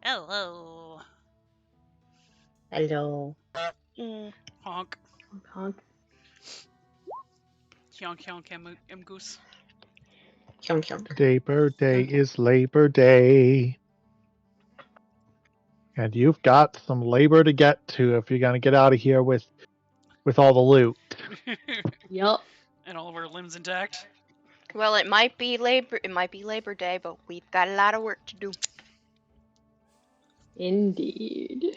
Hello. Hello. Honk. Honk. Hyonk hyonk goose. Kyung kyung. Labor Day is Labor Day. And you've got some labor to get to if you're going to get out of here with all the loot. Yup. And all of our limbs intact. Well, it might be Labor Day, but we've got a lot of work to do. Indeed.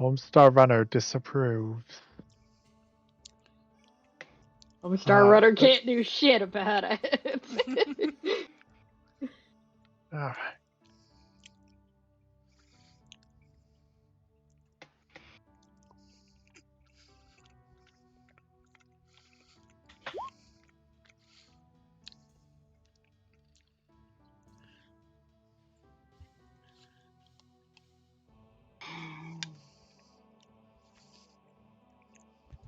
Homestar Runner disapproves. Homestar Runner can't do shit about it. Alright.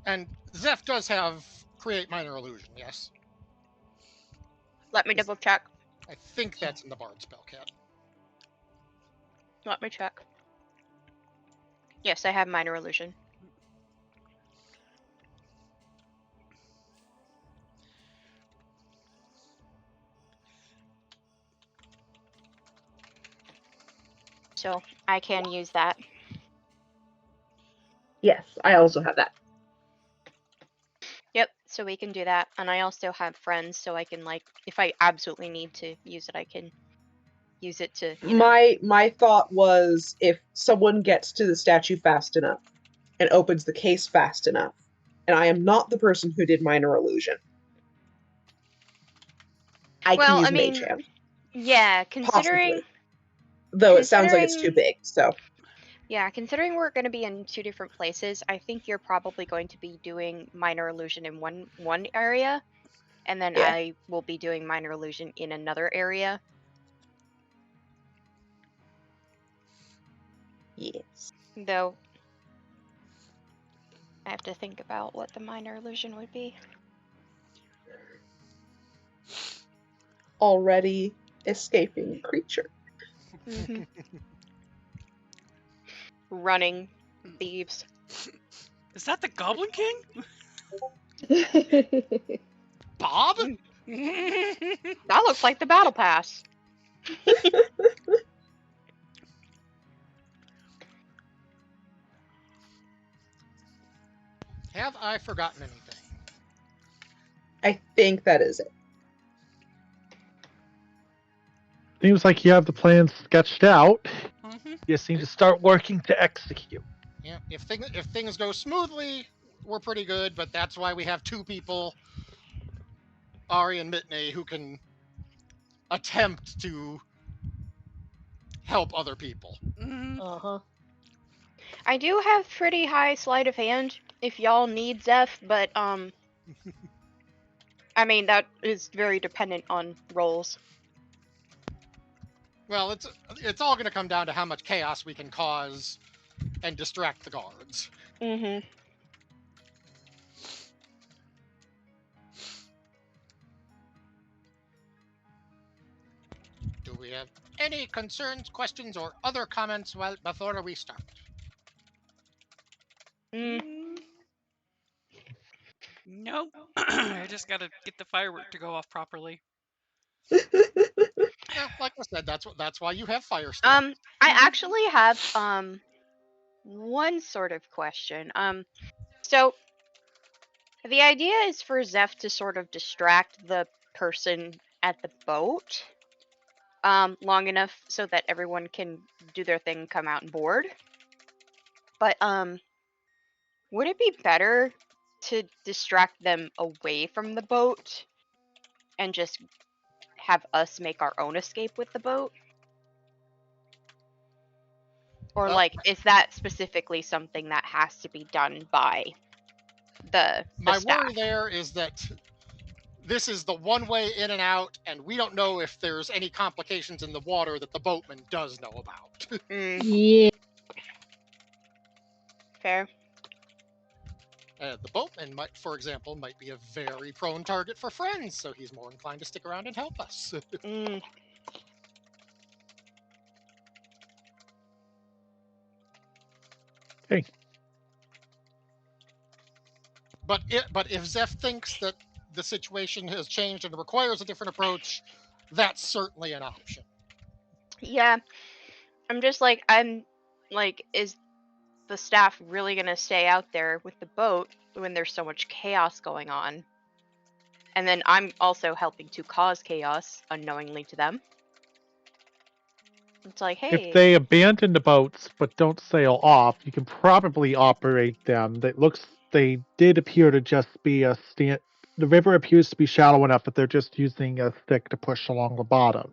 And Zeph does have Create Minor Illusion, yes? Let me double check. I think that's in the Bard spell kit. Let me check. Yes, I have Minor Illusion. So I can use that. Yes, I also have that. Yep, so we can do that. And I also have friends, so I can, like, if I absolutely need to use it, I can use it to, you know. My thought was if someone gets to the statue fast enough and opens the case fast enough, and I am not the person who did Minor Illusion, I can use Mage Hand. Yeah, considering... Possibly. Though it sounds like it's too big, so... Yeah, considering we're going to be in 2 different places, I think you're probably going to be doing Minor Illusion in one area, and then Yeah. I will be doing Minor Illusion in another area. Yes. Though, I have to think about what the Minor Illusion would be. Already escaping creature. Mm-hmm. Running thieves. Is that the Goblin King? Bob? That looks like the Battle Pass. Have I forgotten anything? I think that is it. Seems like you have the plan sketched out. Mm-hmm. You just need to start working to execute. Yeah, if things go smoothly, we're pretty good, but that's why we have 2 people, Ari and Mitney, who can attempt to help other people. Mm-hmm. Uh-huh. I do have pretty high sleight of hand if y'all need Zeph, but I mean that is very dependent on rolls. Well, it's all going to come down to how much chaos we can cause and distract the guards. Mm-hmm. Do we have any concerns, questions, or other comments before we start? Nope. I just gotta get the firework to go off properly. Yeah, like I said, that's why you have Firestorm. I actually have one sort of question. So the idea is for Zeph to sort of distract the person at the boat long enough so that everyone can do their thing and come out and board. But would it be better to distract them away from the boat and just have us make our own escape with the boat? Or Well, like, is that specifically something that has to be done by the my staff? worry there is that this is the one way in and out, and we don't know if there's any complications in the water that the boatman does know about. Yeah. Fair. The boatman might, for example, might be a very prone target for friends, so he's more inclined to stick around and help us. Okay. But if Zeph thinks that the situation has changed and requires a different approach, that's certainly an option. Yeah, is the staff really gonna stay out there with the boat when there's so much chaos going on? And then I'm also helping to cause chaos unknowingly to them. It's like, If hey, they abandon the boats but don't sail off, you can probably operate them. They did appear to just be a stand. The river appears to be shallow enough that they're just using a stick to push along the bottom.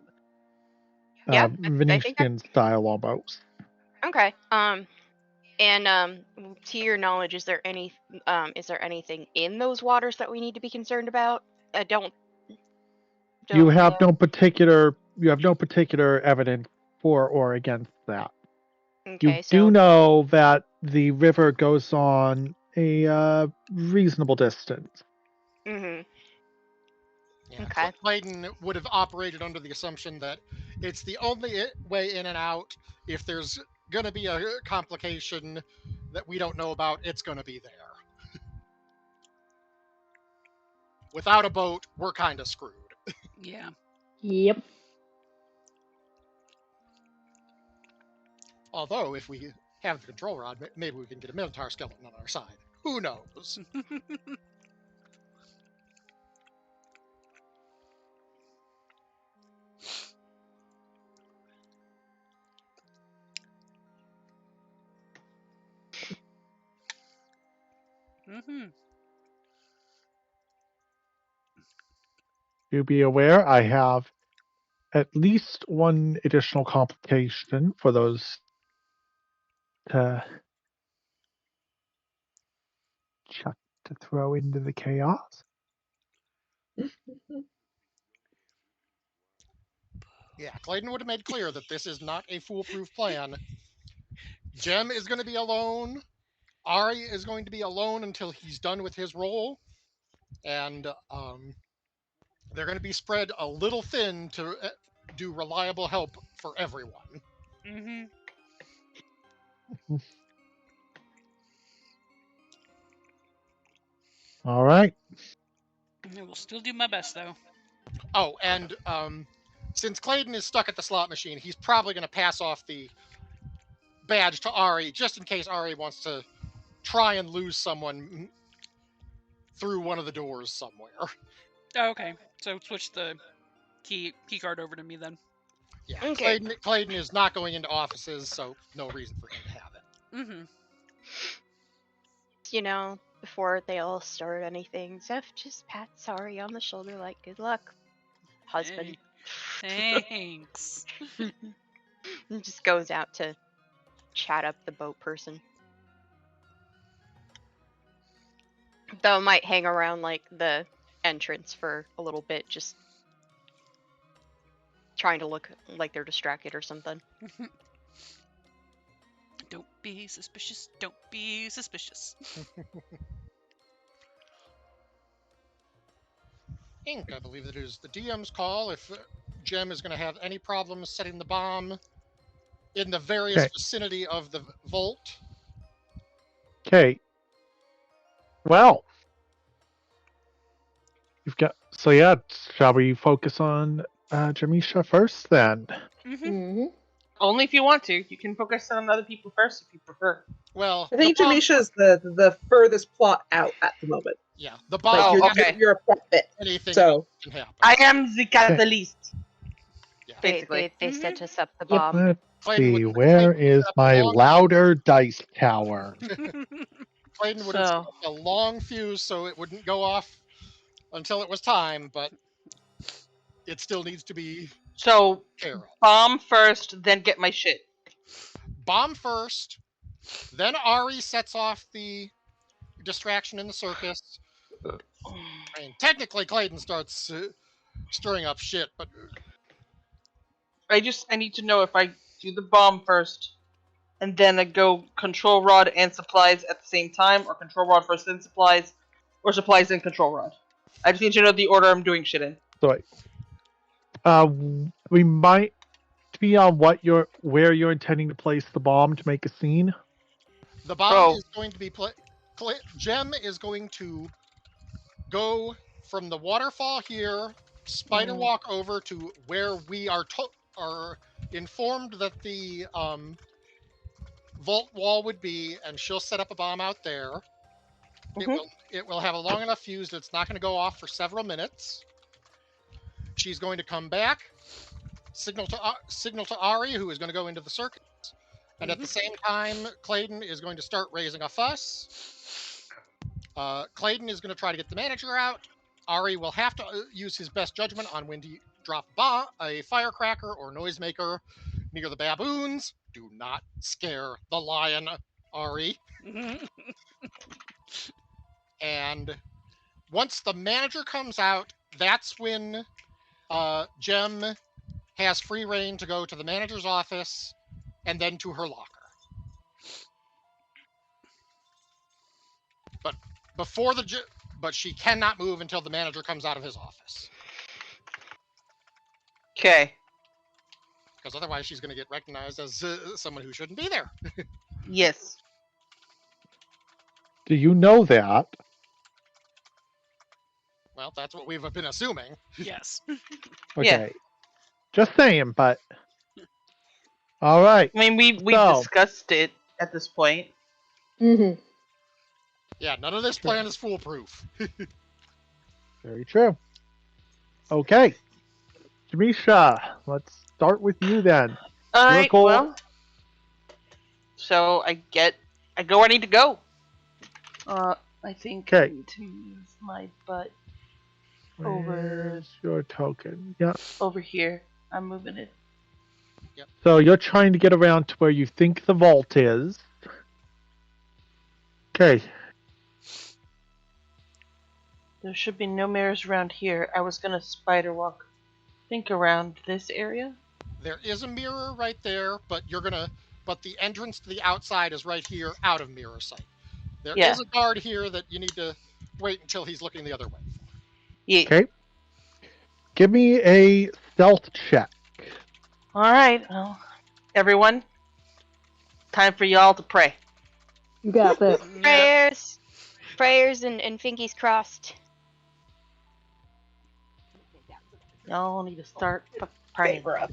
yeah, I think Venetian style almost. okay. And to your knowledge, is there anything in those waters that we need to be concerned about? I don't You have know. no particular evidence for or against that. Okay, You so do know that the river goes on a reasonable distance. mm-hmm. Yeah, Okay. Clayton would have operated under the assumption that it's the only way in and out. If there's going to be a complication that we don't know about, it's going to be there. Without a boat, we're kind of screwed. Yeah. Yep. Although, if we have the control rod, maybe we can get a Minotaur skeleton on our side. Who knows? Mm-hmm. To be aware, I have at least one additional complication for those to chuck to throw into the chaos. Yeah, Clayton would have made clear that this is not a foolproof plan. Jem is going to be alone. Ari is going to be alone until he's done with his role. And they're going to be spread a little thin to do reliable help for everyone. Mm-hmm. All right. I will still do my best, though. Oh, and since Clayton is stuck at the slot machine, he's probably going to pass off the badge to Ari just in case Ari wants to try and lose someone through one of the doors somewhere. Oh, okay, so switch the key card over to me then. Yeah, Okay. Clayton is not going into offices, so no reason for him to have it. Mm-hmm. Before they all start anything, Zeph just pats Ari on the shoulder like, good luck, husband. Hey, thanks. And just goes out to chat up the boat person. Though might hang around like the entrance for a little bit, just trying to look like they're distracted or something. Don't be suspicious. Don't be suspicious. Ink, I believe that it is the DM's call if Jem is going to have any problems setting the bomb in the various vicinity of the vault. Okay. Well, you've got. So yeah, shall we focus on Jamisha first then? Mm-hmm. Mm-hmm. Only if you want to. You can focus on other people first if you prefer. Well, I think the bomb, Jamisha is the furthest plot out at the moment. yeah, the Like bomb. Oh, okay. you're a prep bit. Anything So can happen. I am the catalyst. Yeah. Basically. They set us up the Yep. bomb. Let's Clayton see. would- Where Clayton would is set up a my long- louder dice tower? Clayton would have set So- up a long fuse so it wouldn't go off until it was time, but it still needs to be So, care of. bomb first, then get my shit. Bomb first, then Ari sets off the distraction in the circus. I mean, technically, Clayton starts stirring up shit, but I need to know if I do the bomb first, and then I go control rod and supplies at the same time, or control rod first then supplies, or supplies then control rod. I just need to know the order I'm doing shit in. So, we might be on where you're intending to place the bomb to make a scene. The bomb Oh. is going to be Gem is going to go from the waterfall here, spider walk over to where we are informed that the vault wall would be, and she'll set up a bomb out there. It will have a long enough fuse that it's not going to go off for several minutes. She's going to come back, signal to Ari, who is going to go into the circuit, and at the same time, Clayton is going to start raising a fuss. Clayton is going to try to get the manager out. Ari will have to use his best judgment on when to drop a firecracker or noisemaker near the baboons. Do not scare the lion, Ari. And once the manager comes out, that's when Gem has free reign to go to the manager's office and then to her locker. But she cannot move until the manager comes out of his office. Okay. Because otherwise she's going to get recognized as someone who shouldn't be there. Yes. Do you know that? Well, that's what we've been assuming. Yes. Okay. Just saying, but... Alright. I mean, we So- discussed it at this point. Mm-hmm. Yeah, none of this plan is foolproof. Very true. Okay. Jamisha, let's start with you then. Alright, cool. well. So I go where I need to go. I think I Okay. need to move my butt over Where's your token? Yeah. over here. I'm moving it. So you're trying to get around to where you think the vault is. Okay. There should be no mirrors around here. I was gonna spider walk, think around this area. There is a mirror right there, but but the entrance to the outside is right here, out of mirror sight. There is a guard here that you need to wait until he's looking the other way. Yeah. Okay. Give me a stealth check. All right. Well, everyone, time for y'all to pray. You got this. Prayers and fingers crossed. Y'all need to start praying. Favor up.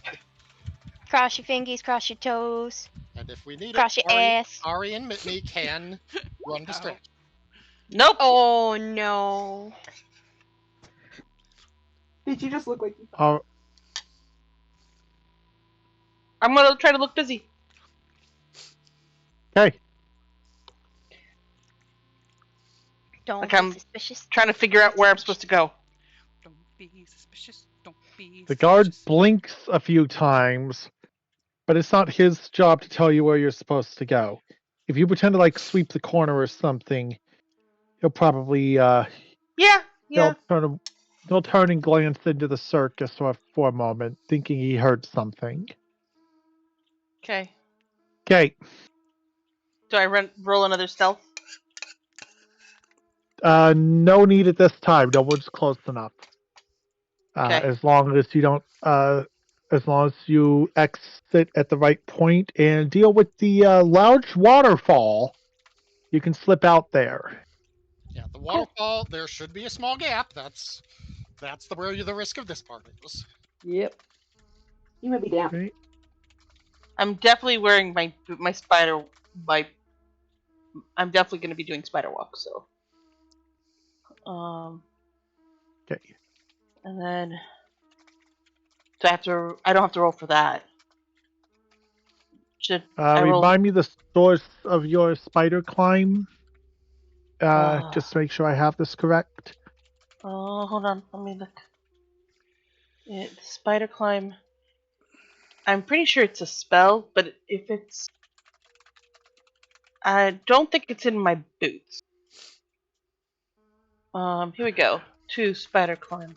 Cross your fingers, cross your toes, And if we need cross it, your ass. Ari and Mitney can run distract. Nope. Oh no. Did you just look like you? I'm gonna try to look busy. Okay. Don't Like be I'm suspicious. Trying to figure out where I'm supposed to go. Don't be suspicious. Don't be The guard suspicious. blinks a few times, but it's not his job to tell you where you're supposed to go. If you pretend to like sweep the corner or something, he'll probably Yeah. he'll turn and glance into the circus for a moment, thinking he heard something. Okay. Okay. Do I roll another stealth? No need at this time. No one's close enough. Okay. As long as you don't, as long as you exit at the right point and deal with the large waterfall, you can slip out there. Yeah, the waterfall, there should be a small gap. That's where the risk of this part is. Yep. You might be down. Okay. I'm definitely wearing my spider. I'm definitely going to be doing spider walk. So. Okay. And then. So I don't have to roll for that. Should I roll? Remind me the source of your spider climb. Just to make sure I have this correct. Oh, hold on. Let me look. Spider climb. I'm pretty sure it's a spell, but if it's... I don't think it's in my boots. Here we go. 2 spider climb.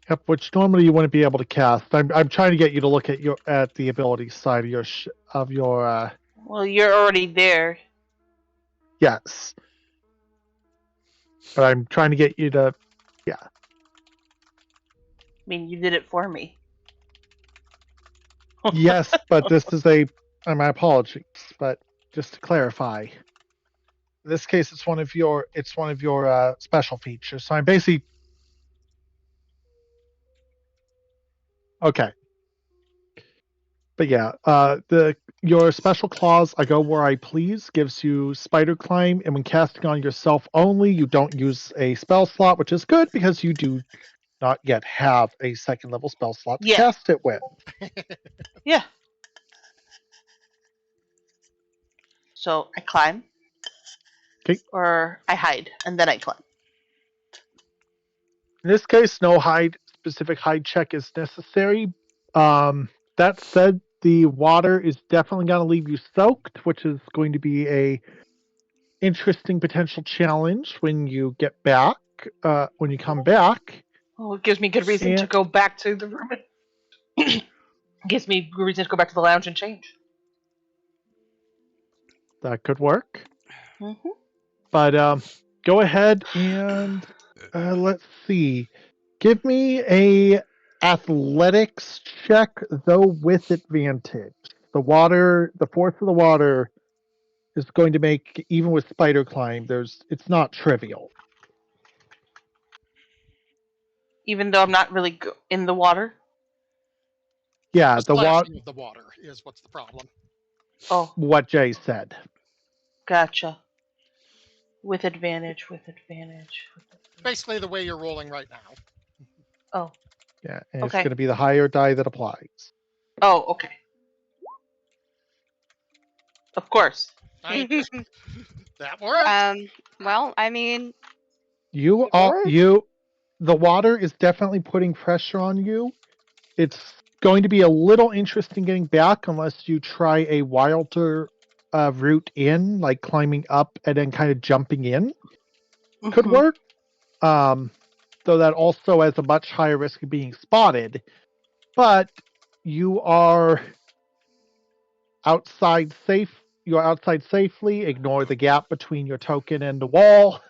Yep, which normally you wouldn't be able to cast. I'm trying to get you to look at the ability side of your. Well, you're already there. Yes. But I'm trying to get you to. Yeah. I mean, you did it for me. Yes, but this is my apologies, but just to clarify. In this case, it's one of your special features. So I'm basically okay. But yeah, your special clause, I go where I please, gives you spider climb, and when casting on yourself only, you don't use a spell slot, which is good because you do not yet have a second level spell slot to Yeah. cast it with. Yeah. So I climb. 'Kay. Or I hide, and then I climb. In this case, no specific hide check is necessary. That said, the water is definitely going to leave you soaked, which is going to be a interesting potential challenge when you get back. When you come back, Well, it gives me good reason to go back to the room. Gives me good reason to go back to the lounge and change. that could work. Mm-hmm. But go ahead and let's see. Give me a athletics check, though with advantage. The force of the water is going to make, even with spider climb, it's not trivial. Even though I'm not really in the water. Yeah, The the water. splashing of the water is what's the problem. Oh, What Jay said. gotcha. With advantage. Basically, the way you're rolling right now. Oh. Yeah, and Okay. it's going to be the higher die that applies. Oh, okay. Of course. That works. Well, I mean, The water is definitely putting pressure on you. It's going to be a little interesting getting back unless you try a wilder route in, like climbing up and then kind of jumping in. Could work. Though that also has a much higher risk of being spotted. But you are outside safe. You're outside safely. Ignore the gap between your token and the wall.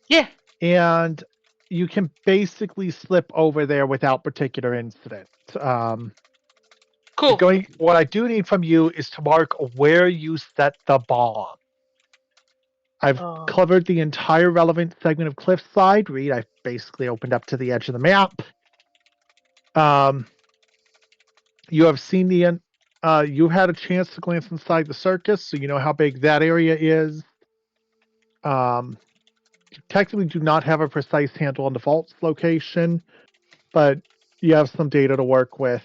Yeah. And you can basically slip over there without particular incident. Cool. What I do need from you is to mark where you set the bomb. I've covered the entire relevant segment of cliffside. I've basically opened up to the edge of the map. You have seen you had a chance to glance inside the circus, so you know how big that area is. You technically do not have a precise handle on the vault's location, but you have some data to work with.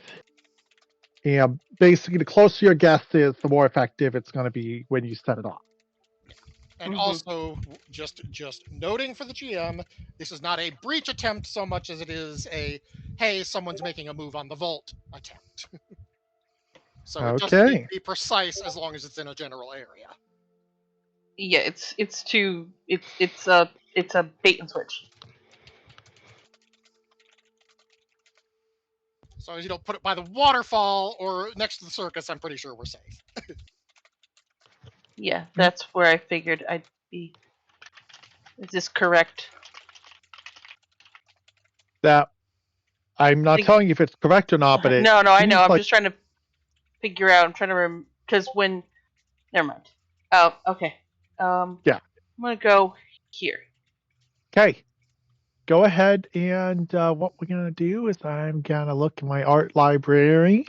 And basically, the closer your guess is, the more effective it's going to be when you set it off. And also, just noting for the GM, this is not a breach attempt so much as it is a, hey, someone's making a move on the vault attempt. So it doesn't need to be precise as long as it's in a general area. Yeah, it's a bait and switch. So as you don't put it by the waterfall or next to the circus, I'm pretty sure we're safe. Yeah, that's where I figured I'd be. Is this correct? That I'm not telling you if it's correct or not, but no, I know. I'm just trying to figure out. I'm trying to because when. Never mind. Oh, okay. Yeah. I'm gonna go here. Okay. Go ahead, and what we're gonna do is I'm gonna look in my art library.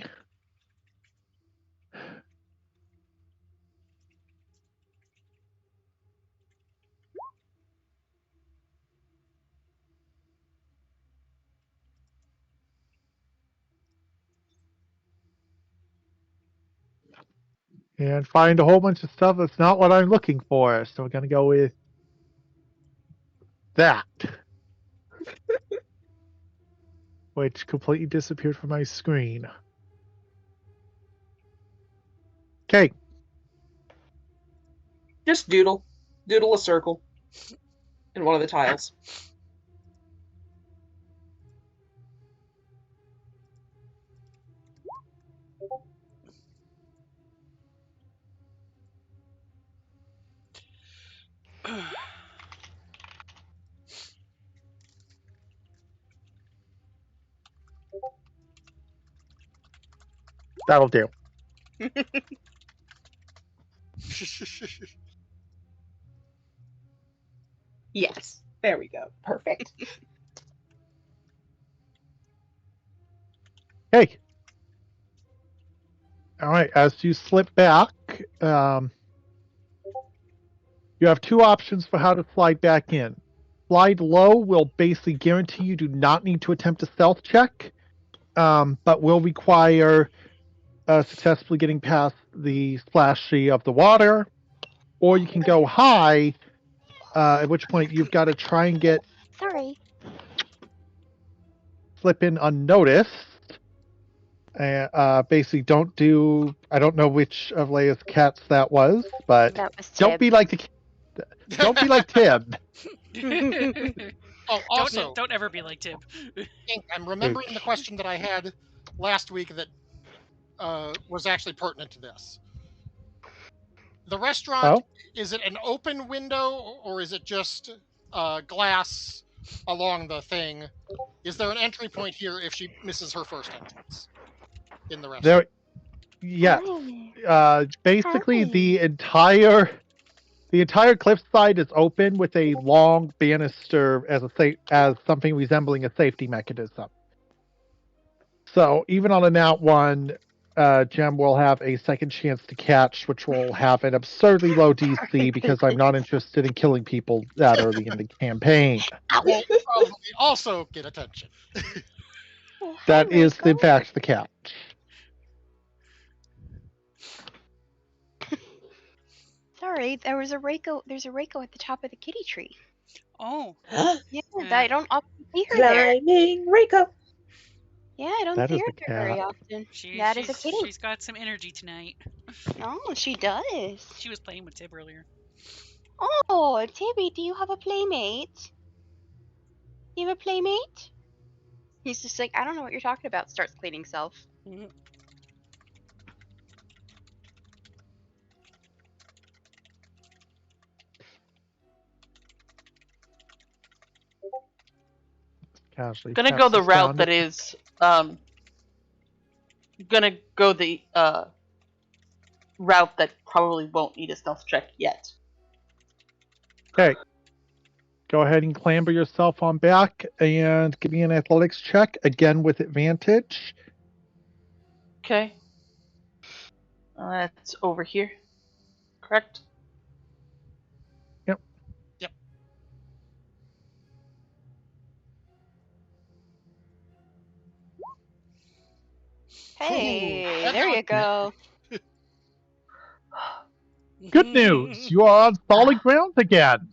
And find a whole bunch of stuff that's not what I'm looking for. So we're gonna go with that. Which completely disappeared from my screen. Okay. Just doodle a circle in one of the tiles. That'll do. Yes. There we go. Perfect. Okay. All right. As you slip back, you have two options for how to slide back in. Slide low will basically guarantee you do not need to attempt a stealth check, but will require successfully getting past the splashy of the water. Or you can go high, at which point you've got to try and Sorry. slip in unnoticed. Basically, don't do. I don't know which of Leia's cats that was, but That was don't be like Tim. Oh, also, don't ever be like Tim. I'm remembering the question that I had last week that was actually pertinent to this. The restaurant, is it an open window or is it just glass along the thing? Is there an entry point here if she misses her first entrance in the restaurant? Yes. Hi. Basically, Hi. the entire cliffside is open with a long banister as something resembling a safety mechanism. So even on a nat 1, Gem will have a second chance to catch, which will have an absurdly low DC because I'm not interested in killing people that early in the campaign. Will probably also get attention. Oh, hi, That is, in Rico. fact, the catch. Sorry, there's a Reiko at the top of the kitty tree. Oh. Yeah, Yeah. I don't often see her there. Climbing Rico. Yeah, I don't That see is her a there very cat. often. That is a kitty. She's got some energy tonight. Oh, she does. She was playing with Tib earlier. Oh, Tibby, do you have a playmate? You have a playmate? He's just like, I don't know what you're talking about. Starts cleaning self. Casually Gonna taps go the us route down that to- is gonna go the route that probably won't need a stealth check yet. Okay. Go ahead and clamber yourself on back and give me an athletics check, again with advantage. Okay. That's over here. Correct? Yep. Yep. Hey, Ooh, there you go. Good news, you are on solid ground again.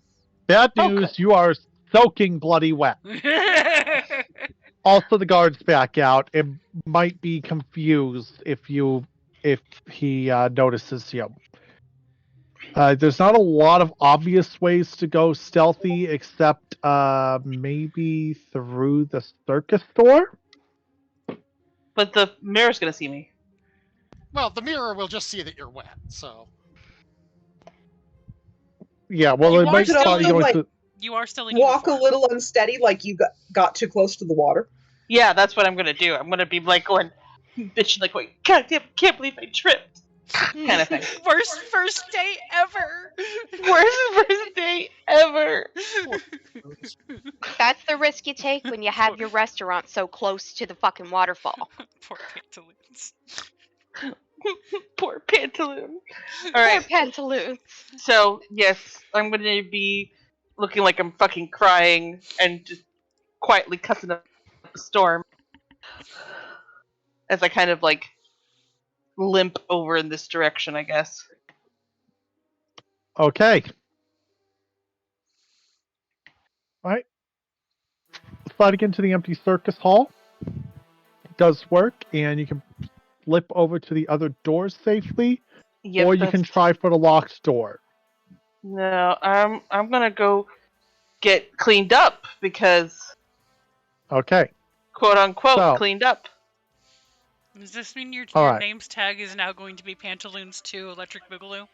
Bad news, Okay. you are soaking bloody wet. Also, the guard's back out. It might be confused if he notices you. There's not a lot of obvious ways to go stealthy, except maybe through the circus store. But the mirror's gonna see me. Well, the mirror will just see that you're wet, so. Yeah, well, You it might could also, probably go like, into. You are still in Walk a uniform. little unsteady, like you got too close to the water. Yeah, that's what I'm gonna do. I'm gonna be like going, bitching, like, wait, God damn, can't believe I tripped. Kind of thing. Worst first date ever. Worst first date ever. That's the risk you take when you have your restaurant so close to the fucking waterfall. Poor pantaloons. Poor pantaloon. Poor Alright, pantaloons. so, yes, I'm gonna be looking like I'm fucking crying and just quietly cussing up a storm as I kind of, like, limp over in this direction, I guess. Okay. All right. Sliding into the empty circus hall. It does work, and you can flip over to the other doors safely, Yep, or you can that's- try for the locked door. No, I'm gonna go get cleaned up because, Okay. quote unquote, So- cleaned up. Does this mean your Alright. name's tag is now going to be Pantaloons 2 Electric Boogaloo?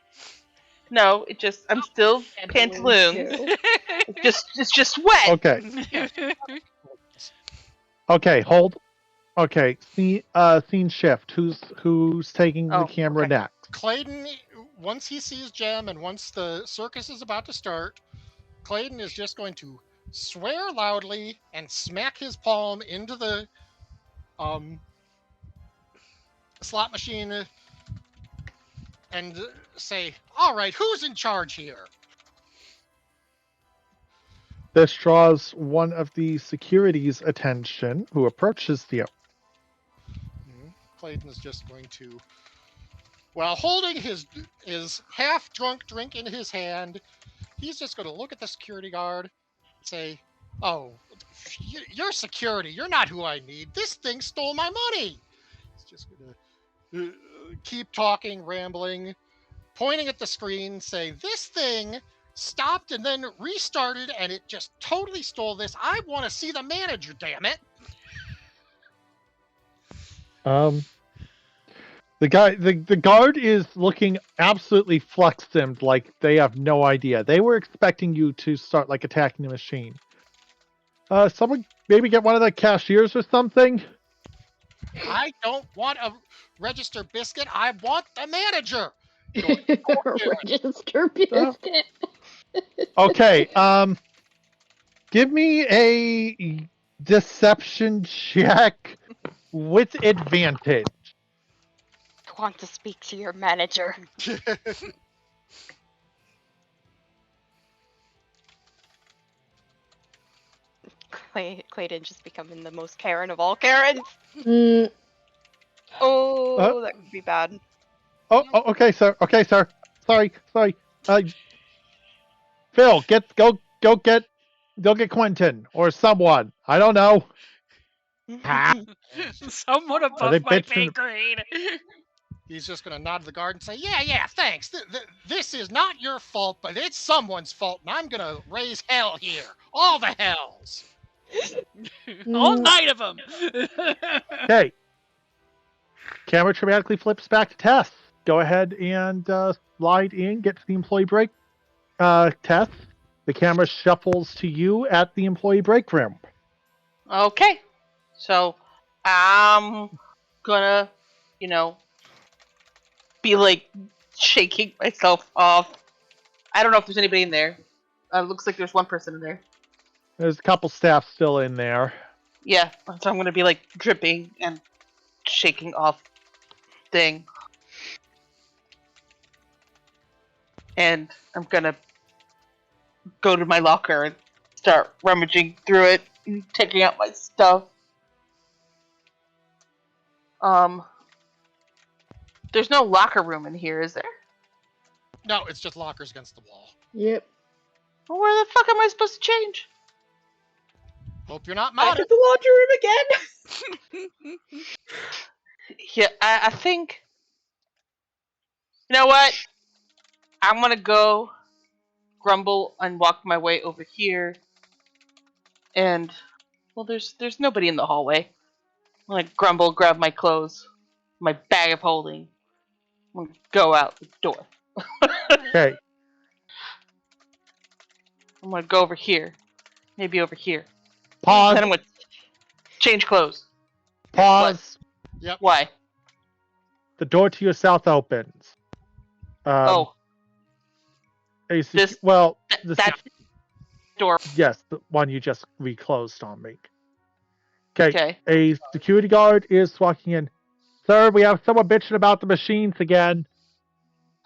No, I'm still pantaloons. It's just wet. Okay. Okay. Hold. Okay. Scene shift. Who's taking the Oh, camera okay. next? Clayton once he sees Jem and once the circus is about to start, Clayton is just going to swear loudly and smack his palm into the slot machine and say, "All right, who's in charge here?" This draws one of the security's attention, who approaches you. Clayton is just going to, while holding his half-drunk drink in his hand, he's just going to look at the security guard and say, "Oh, you're security. You're not who I need. This thing stole my money." He's just going to keep talking, rambling, pointing at the screen, say, "This thing stopped and then restarted, and it just totally stole this. I want to see the manager, damn it." The guard is looking absolutely flexed, like they have no idea. They were expecting you to start like attacking the machine. Someone maybe get one of the cashiers or something. I don't want a register biscuit. I want the manager. Register biscuit. Okay. Give me a deception check with advantage. I want to speak to your manager. Clayton just becoming the most Karen of all Karens. Mm, Oh, that could be bad. Oh, okay, sir. Okay, sir. Sorry. Phil, go get Quentin or someone. I don't know. Someone they above my bitching- pay grade. He's just going to nod to the guard and say, "Yeah, thanks. This is not your fault, but it's someone's fault, and I'm going to raise hell here. All the hells." All 9 of them. Okay. Camera dramatically flips back to Tess. Go ahead and slide in, get to the employee break. Tess, the camera shuffles to you at the employee break room. Okay. So I'm gonna, be like shaking myself off. I don't know if there's anybody in there. Looks like there's one person in there. There's a couple staff still in there. Yeah, so I'm gonna be like dripping and shaking off thing. And I'm gonna go to my locker and start rummaging through it and taking out my stuff. There's no locker room in here, is there? No, it's just lockers against the wall. yep. Well, where the fuck am I supposed to change? Hope you're not Back mad at the laundry room again. Yeah, I think. You know what? I'm gonna go grumble and walk my way over here. And well, there's nobody in the hallway. I'm gonna grumble, grab my clothes, my bag of holding, and go out the door. Okay. I'm gonna go over here, maybe over here. Pause. Then I'm gonna change clothes. Pause. Yep. Why? The door to your south opens. Oh, this well, that door. yes, the one you just reclosed on me. Okay. Okay. A security guard is walking in. Sir, we have someone bitching about the machines again.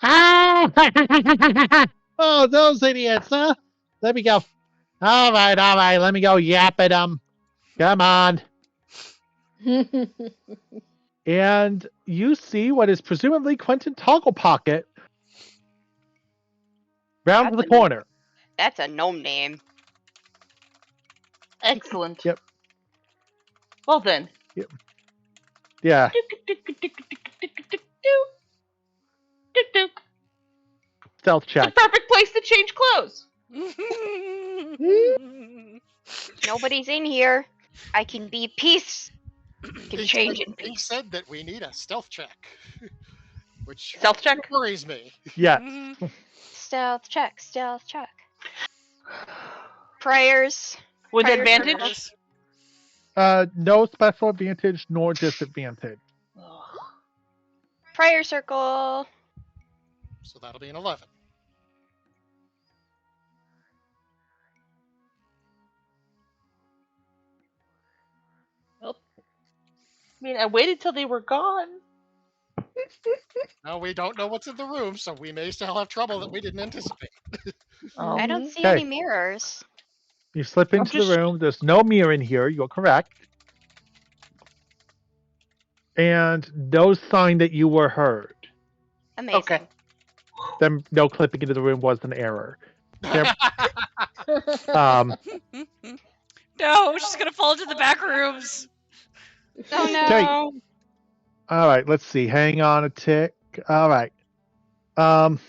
Ah! Oh, those idiots, huh? Let me go. All right. Let me go yap at them. Come on. And you see what is presumably Quentin Togglepocket round the corner. That's a gnome name. Excellent. Yep. Well then. Yeah. Stealth The check. perfect place to change clothes. Nobody's in here. I can be peace. Can change in He peace. said that we need a stealth check, which Stealth check? worries me. Yes. Stealth check. Prayers. With Prior advantage? No special advantage nor disadvantage. Prayer circle. So that'll be an 11. Well, I mean, I waited till they were gone. Now we don't know what's in the room, so we may still have trouble that we didn't anticipate. I don't Mhm. see any mirrors. You slip I'm into the just- room. There's no mirror in here. You're correct. And no sign that you were heard. Amazing. Okay. Then no clipping into the room was an error. Um, No, she's gonna fall into the back rooms. Oh Okay. no. All right, let's see. Hang on a tick. All right. Um,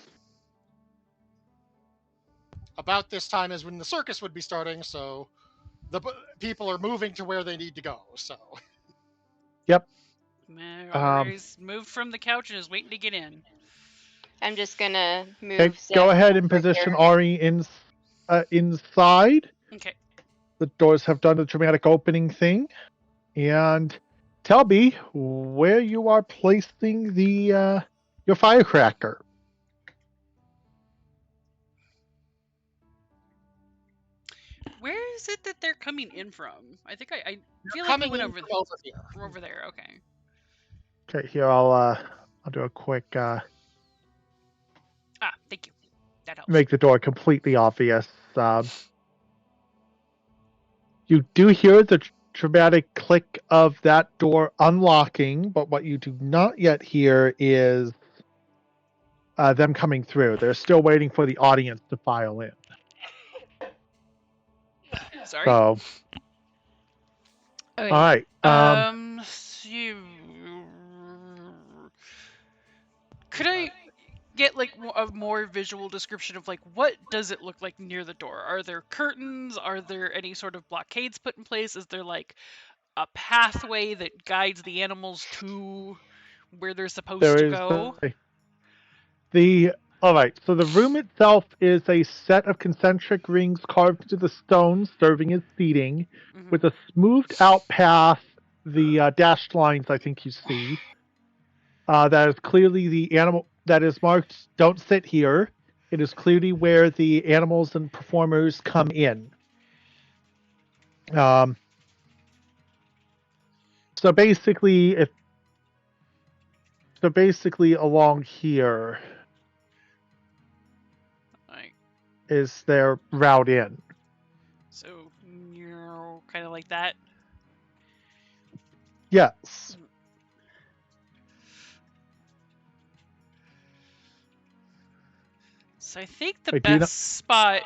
About this time is when the circus would be starting, so the people are moving to where they need to go. So Ari's moved from the couch and is waiting to get in. I'm just gonna move. okay, Zeph go ahead and over position here. Ari inside. Okay. The doors have done the dramatic opening thing. And tell me where you are placing the your firecracker. Where is it that they're coming in from? I think I feel like we coming went in over from over here. We're over there. Okay. Okay, here I'll do a quick Thank you. That helps. make the door completely obvious. You do hear the dramatic click of that door unlocking, but what you do not yet hear is them coming through. They're still waiting for the audience to file in. Sorry. So, Okay. all right. Could I get like a more visual description of like what does it look like near the door? Are there curtains? Are there any sort of blockades put in place? Is there like a pathway that guides the animals to where they're supposed There to is go? all right. So the room itself is a set of concentric rings carved into the stone, serving as seating, Mhm. with a smoothed out path. The dashed lines I think you see. That is clearly the animal that is marked. Don't sit here. It is clearly where the animals and performers come in. So basically, along here Like, is their route in. so you're kind of like that. Yes. So I think the I do not- best spot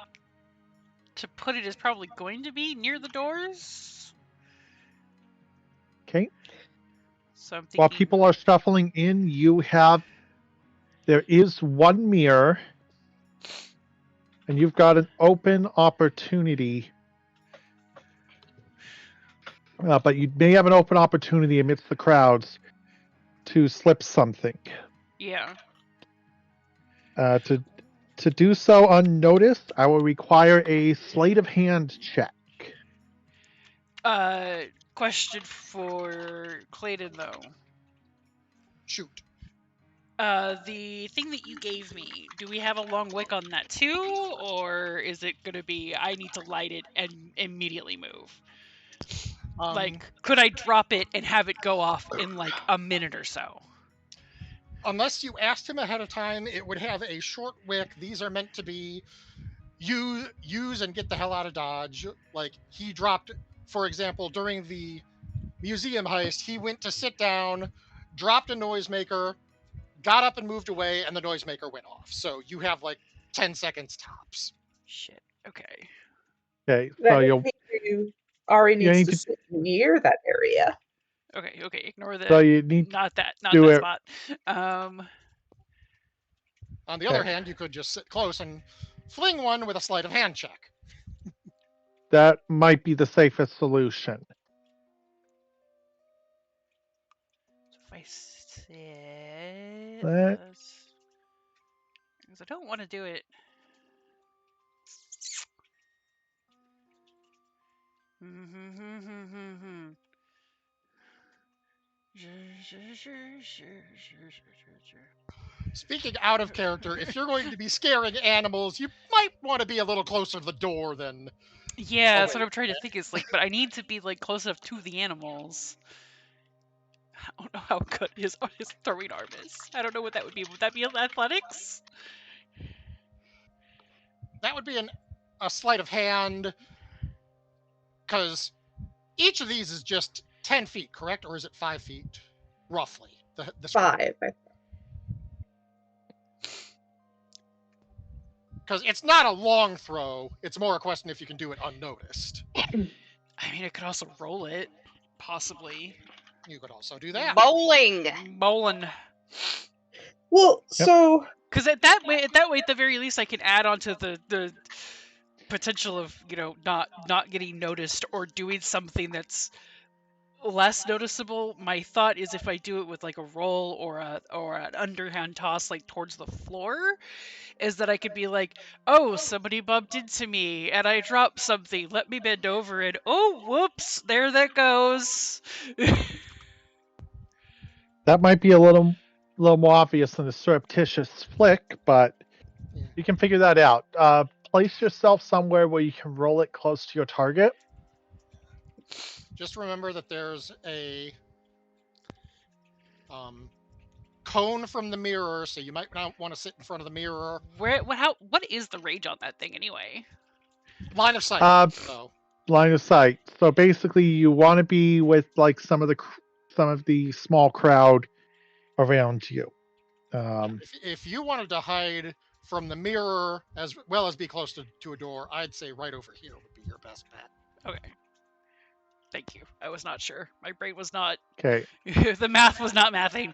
to put it is probably going to be near the doors. Okay. So I'm While thinking. people are shuffling in, there is one mirror, and you've got an open opportunity. But you may have an open opportunity amidst the crowds to slip something. Yeah. To do so unnoticed, I will require a sleight of hand check. Question for Clayton though. Shoot. The thing that you gave me, do we have a long wick on that too, or is it gonna be I need to light it and immediately move? Like, could I drop it and have it go off in like a minute or so? Unless you asked him ahead of time, it would have a short wick. These are meant to be use and get the hell out of Dodge. Like he dropped, for example, during the museum heist, he went to sit down, dropped a noisemaker, got up and moved away, and the noisemaker went off. So you have like 10 seconds tops. Shit. Okay. Okay, so That you'll Ari needs need to to- sit near that area. Okay. Okay. Ignore that. so you need Not that do it. spot. On the other hand, you could just sit close and fling one with a sleight of hand check. That might be the safest solution. If I sit, That- because I don't want to do it. Speaking out of character, if you're going to be scaring animals, you might want to be a little closer to the door than. Yeah, that's wait. what I'm trying to think. Is like, but I need to be like close enough to the animals. I don't know how good his throwing arm is. I don't know what that would be. Would that be athletics? That would be a sleight of hand, because each of these is just 10 feet, correct? Or is it 5 feet, roughly? The 5. Because it's not a long throw. It's more a question if you can do it unnoticed. I mean, I could also roll it, possibly. You could also do that. Bowling. Bowling. Well, Yep. so Because at that way, at the very least, I can add on to the potential of not getting noticed or doing something that's less noticeable. My thought is if I do it with like a roll or an underhand toss like towards the floor, is that I could be like, oh, somebody bumped into me and I dropped something. Let me bend over and oh, whoops, there that goes. That might be a little more obvious than a surreptitious flick, but you can figure that out. Place yourself somewhere where you can roll it close to your target. Just remember that there's a cone from the mirror, so you might not want to sit in front of the mirror. What is the range on that thing anyway? Line of sight. So. Line of sight. So basically, you want to be with like some of the small crowd around you. If you wanted to hide from the mirror as well as be close to a door, I'd say right over here would be your best bet. Okay. Thank you. I was not sure. My brain was not. Okay. The math was not mathing.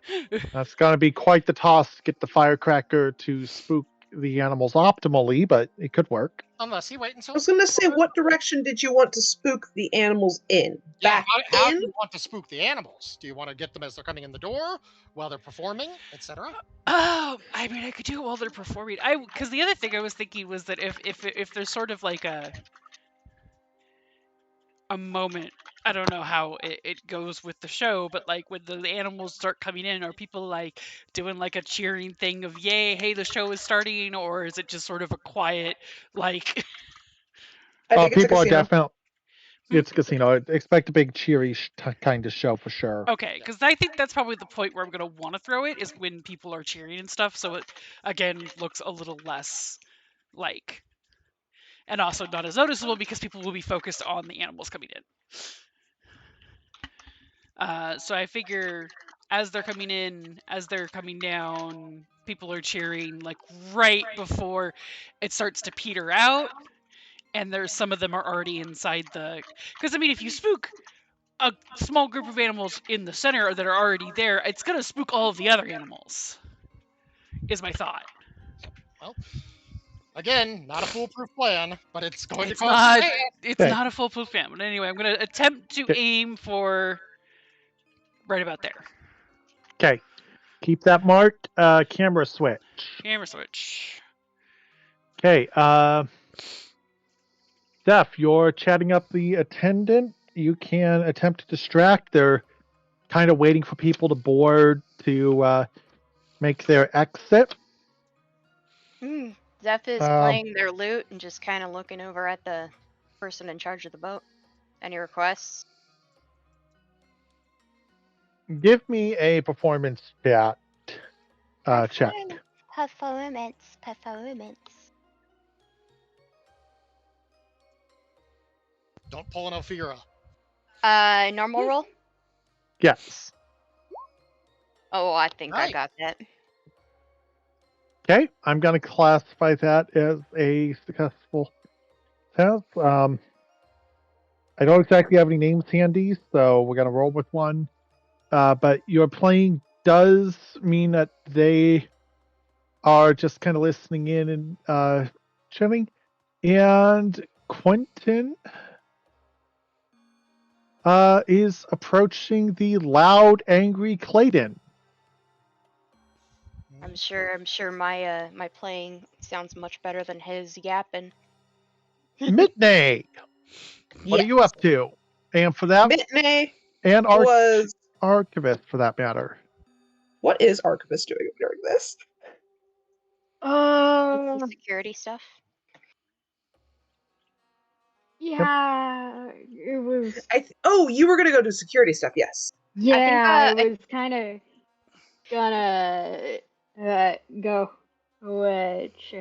That's going to be quite the toss to get the firecracker to spook the animals optimally, but it could work. Unless you wait until. I was going to say, what direction did you want to spook the animals in? Yeah, Back how in? do you want to spook the animals? Do you want to get them as they're coming in the door, while they're performing, etc.? Oh, I mean, I could do it while they're performing. Because the other thing I was thinking was that if there's sort of like a moment, I don't know how it goes with the show, but like when the animals start coming in, are people like doing like a cheering thing of yay, hey, the show is starting, or is it just sort of a quiet like? I think it's a People are casino. definitely. It's a casino. Expect a big cheery kind of show for sure. Okay, because I think that's probably the point where I'm gonna want to throw it is when people are cheering and stuff. So it again looks a little less like, and also not as noticeable because people will be focused on the animals coming in. So I figure as they're coming in, as they're coming down, people are cheering like right before it starts to peter out, and there's some of them are already inside the. Because I mean, if you spook a small group of animals in the center that are already there, it's gonna spook all of the other animals. Is my thought. Well, again, not a foolproof plan, but it's going to It's cause. not. It's Okay. not a foolproof plan. But anyway, I'm gonna attempt to aim for right about there. Okay. Keep that marked. Camera switch. Camera switch. Okay. Steph, you're chatting up the attendant. You can attempt to distract. They're kind of waiting for people to board to make their exit. Zeph is playing their lute and just kind of looking over at the person in charge of the boat. Any requests? Give me a performance check. Performance. Don't pull an Ophira. Normal roll? Yes. Oh, I think I Right. got that. Okay, I'm going to classify that as a successful test. I don't exactly have any names handy, so we're going to roll with one. But your playing does mean that they are just kind of listening in and chilling. And Quentin is approaching the loud, angry Clayton. I'm sure my my playing sounds much better than his yapping. Midnay, what are you up to? And for that, Mitney and was. Archivist for that matter. What is Archivist doing during this? Some security stuff. Yeah, it was. You were gonna go do security stuff, yes. Yeah, I I was kind of gonna go. Which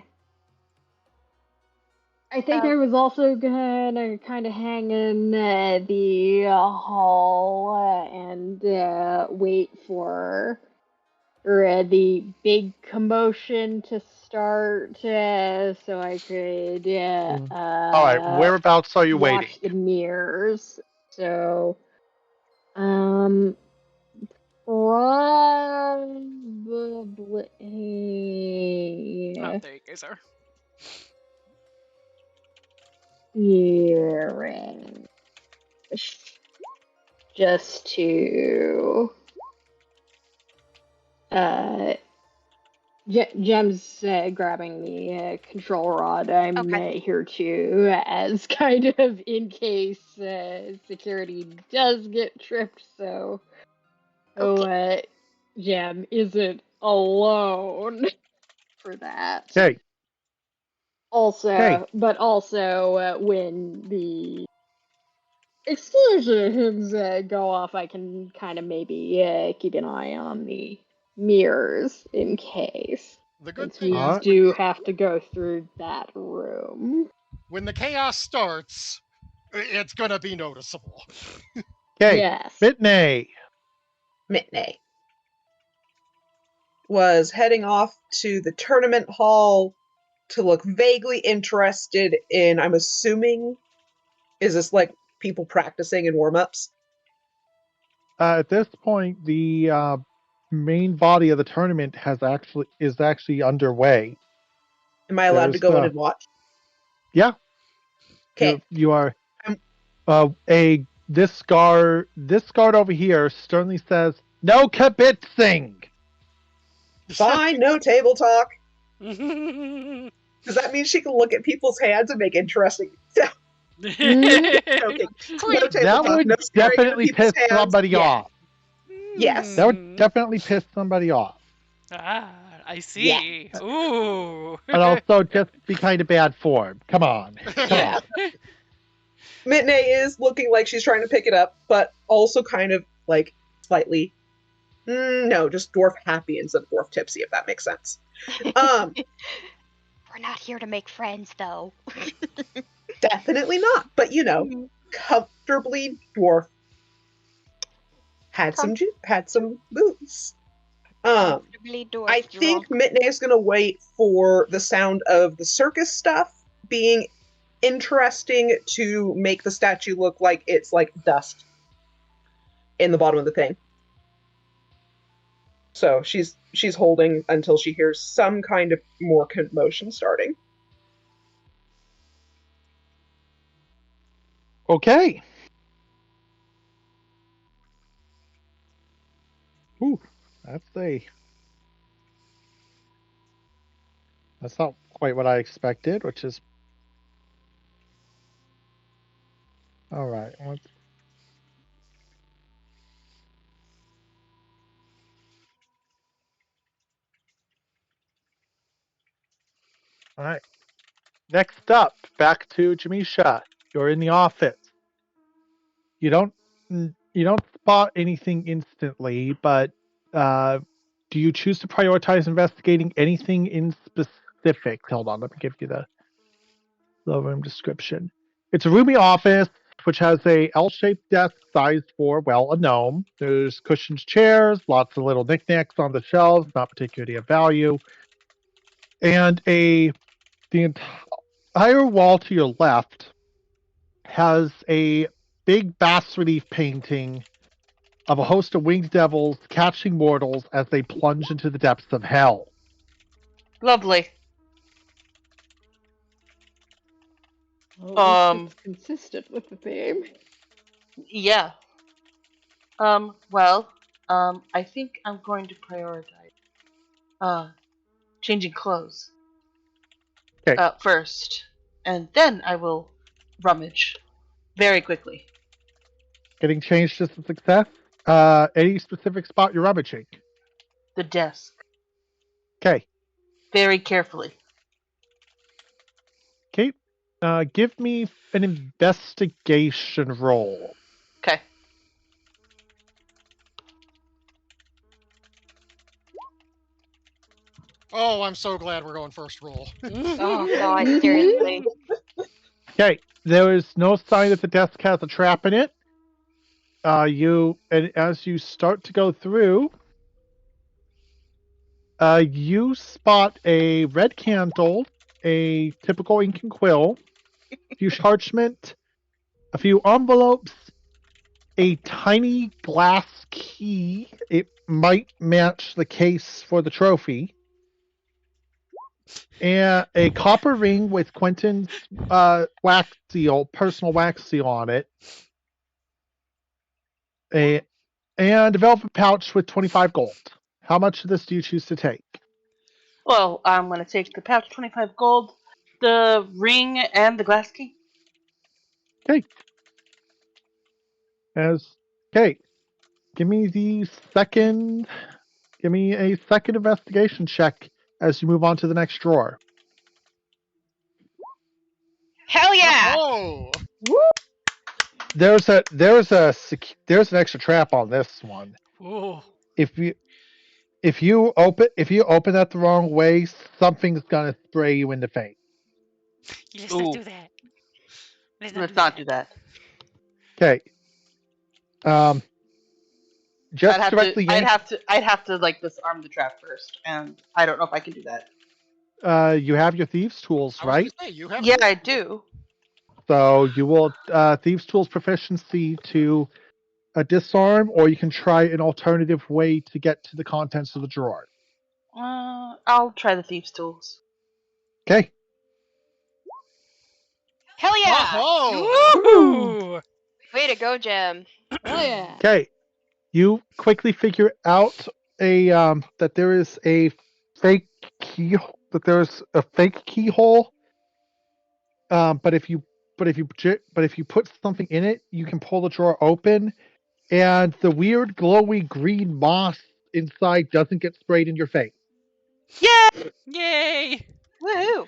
I think I was also gonna kind of hang in the hall and wait for the big commotion to start so I could All right, whereabouts are you watch waiting? the mirrors. So, probably Oh, there you guys are. here, just to Jem's grabbing the control rod. I'm Okay. here too, as kind of in case security does get tripped. So, Jem isn't alone for that. Okay. Also, Okay. but also when the explosions go off, I can kind of maybe keep an eye on the mirrors in case. The good Since thing we is do have to go through that room. when the chaos starts, it's gonna be noticeable. Okay. Yes. Mitney. Mitney was heading off to the tournament hall to look vaguely interested in, I'm assuming, is this like people practicing in warm-ups? At this point, the main body of the tournament is actually underway. Am I allowed to go in and watch? Yeah. Okay. You are. This guard over here sternly says, "No kibitzing." Fine, no table talk. Does that mean she can look at people's hands and make interesting sounds? Joking. No table That talk, would no staring into definitely people's piss hands. somebody Yeah. off. Yes. That would definitely piss somebody off. Ah, I see. Yeah. Ooh. And also just be kind of bad form. Come on. Yeah. Mitney is looking like she's trying to pick it up, but also kind of like slightly, no, just dwarf happy instead of dwarf tipsy, if that makes sense. We're not here to make friends, though. Definitely not, but comfortably dwarf. Had some booze. Comfortably dwarf I think Mitney is going to wait for the sound of the circus stuff being interesting to make the statue look like it's like dust in the bottom of the thing. So she's holding until she hears some kind of more commotion starting. Okay. Ooh, that's not quite what I expected, which is all right. All right. Next up, back to Jamisha. You're in the office. You don't spot anything instantly, but do you choose to prioritize investigating anything in specific? Hold on, let me give you the room description. It's a roomy office which has a L-shaped desk sized for, well, a gnome. There's cushioned chairs, lots of little knickknacks on the shelves, not particularly of value, and the entire wall to your left has a big bas relief painting of a host of winged devils catching mortals as they plunge into the depths of hell. Lovely. Well, it's consistent with the theme. Yeah. I think I'm going to prioritize changing clothes. Okay. First, and then I will rummage very quickly. Getting changed is a success. Any specific spot you're rummaging? The desk. Okay. very carefully. Okay. Give me an investigation roll. Okay. Oh, I'm so glad we're going first roll. Oh god, seriously. Okay. There is no sign that the desk has a trap in it. And as you start to go through, you spot a red candle, a typical ink and quill, a few parchment, a few envelopes, a tiny glass key. It might match the case for the trophy. And a copper ring with Quentin's wax seal, personal wax seal on it. And a velvet pouch with 25 gold. How much of this do you choose to take? Well, I'm gonna take the pouch, 25 gold, the ring, and the glass key. Okay. Okay. Give me a second investigation check as you move on to the next drawer. Hell yeah! Oh, There's an extra trap on this one. Whoa. If you open that the wrong way, something's gonna spray you in the face. Let's Ooh. not do that. Let's not do that. Okay. Just directly I'd have to like disarm the trap first, and I don't know if I can do that. you have your thieves' tools, I was right? gonna say, you have. Yeah, I do. So you will thieves' tools proficiency to disarm, or you can try an alternative way to get to the contents of the drawer. I'll try the thieves' tools. Okay. Hell yeah! Oh, Woohoo! Way to go, Gem. Oh yeah. Okay. You quickly figure out that there is a fake key. That there's a fake keyhole. But if you put something in it, you can pull the drawer open, and the weird glowy green moss inside doesn't get sprayed in your face. Yay! Woohoo!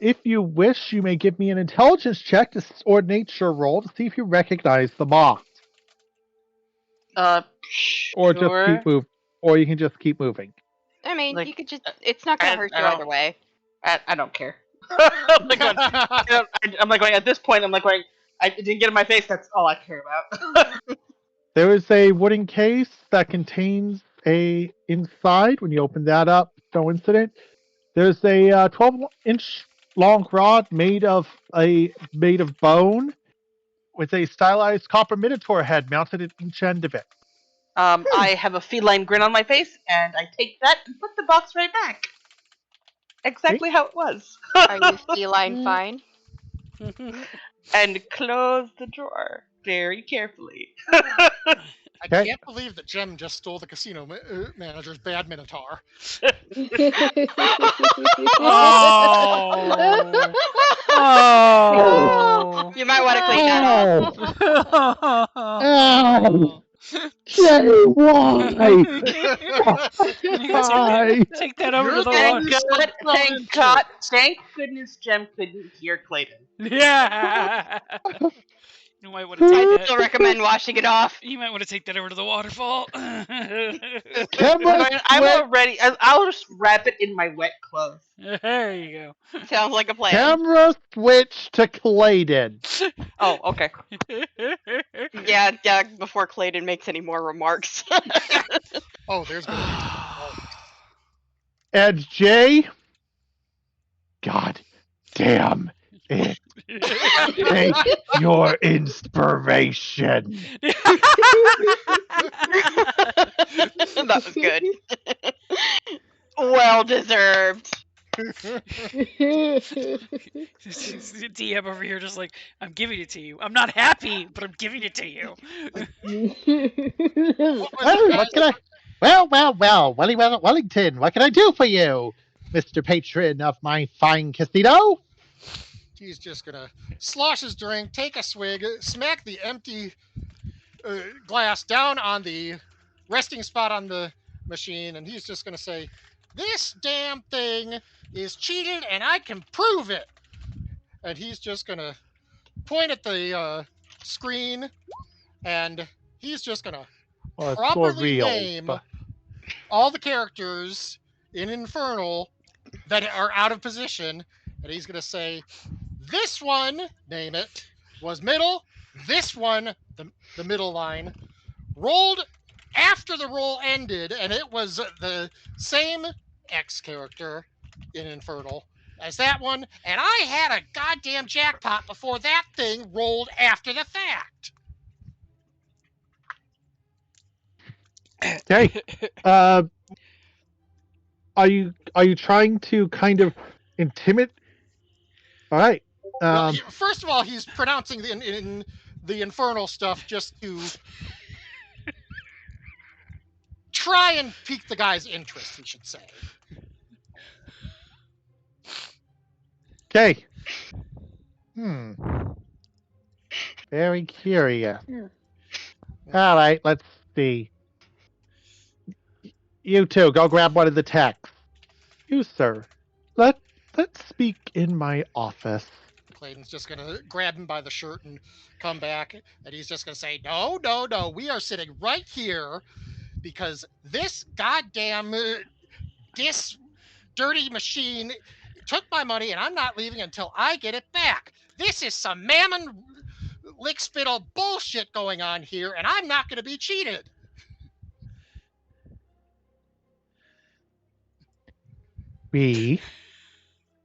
If you wish, you may give me an intelligence check or nature roll to see if you recognize the moss, or just Sure. keep move, or you can just keep moving. I mean, Like, you could just, it's not gonna hurt you either way. I don't care. I'm like going, I'm like going, at this point, I'm like going, I didn't get in my face, that's all I care about. There is a wooden case that contains inside. When you open that up, no incident. There's a 12-inch long rod made of bone with a stylized copper minotaur head mounted at each end of it. I have a feline grin on my face, and I take that and put the box right back. Exactly how it was. Are you feline fine? And close the drawer very carefully. I Okay. can't believe that Jem just stole the casino manager's bad minotaur. Oh. Oh. You might want to clean that up. Ow! Jay, why? Why? Take that over to the Thank water. God, thank goodness Jem couldn't hear Clayton. Yeah. You might want to take I that. still recommend washing it off. You might want to take that over to the waterfall. I'll just wrap it in my wet clothes. There you Sounds like a plan. Camera switch to Clayton. Oh, okay. go. Yeah, before Clayton makes any more remarks. Oh, there's gonna be. And Jay, God damn it. Take your inspiration. That was good. Well deserved. DM over here just like, I'm giving it to you. I'm not happy, but I'm giving it to you. What can I? Well, Wellington, what can I do for you, Mr. Patron of my fine casino? He's just gonna slosh his drink, take a swig, smack the empty glass down on the resting spot on the machine, and he's just going to say, "This damn thing is cheated, and I can prove it." And he's just going to point at the screen, and he's just going to Well, it's for properly real. name But all the characters in Infernal that are out of position, and he's going to say, "This one, name it, was middle. This one, the middle line, rolled after the roll ended, and it was the same X character in Infernal as that one, and I had a goddamn jackpot before that thing rolled after the fact." okay. Are you trying to kind of intimidate? All right. Well, first of all, he's pronouncing in the Infernal stuff just to try and pique the guy's interest, we should say. Okay. Very curious. Yeah. All right, let's see. You two, go grab one of the texts. You, sir. Let's speak in my office. Clayton's just going to grab him by the shirt and come back, and he's just going to say, "No, no, no, we are sitting right here because this goddamn this dirty machine took my money, and I'm not leaving until I get it back. This is some mammon lick-spittle bullshit going on here, and I'm not going to be cheated." We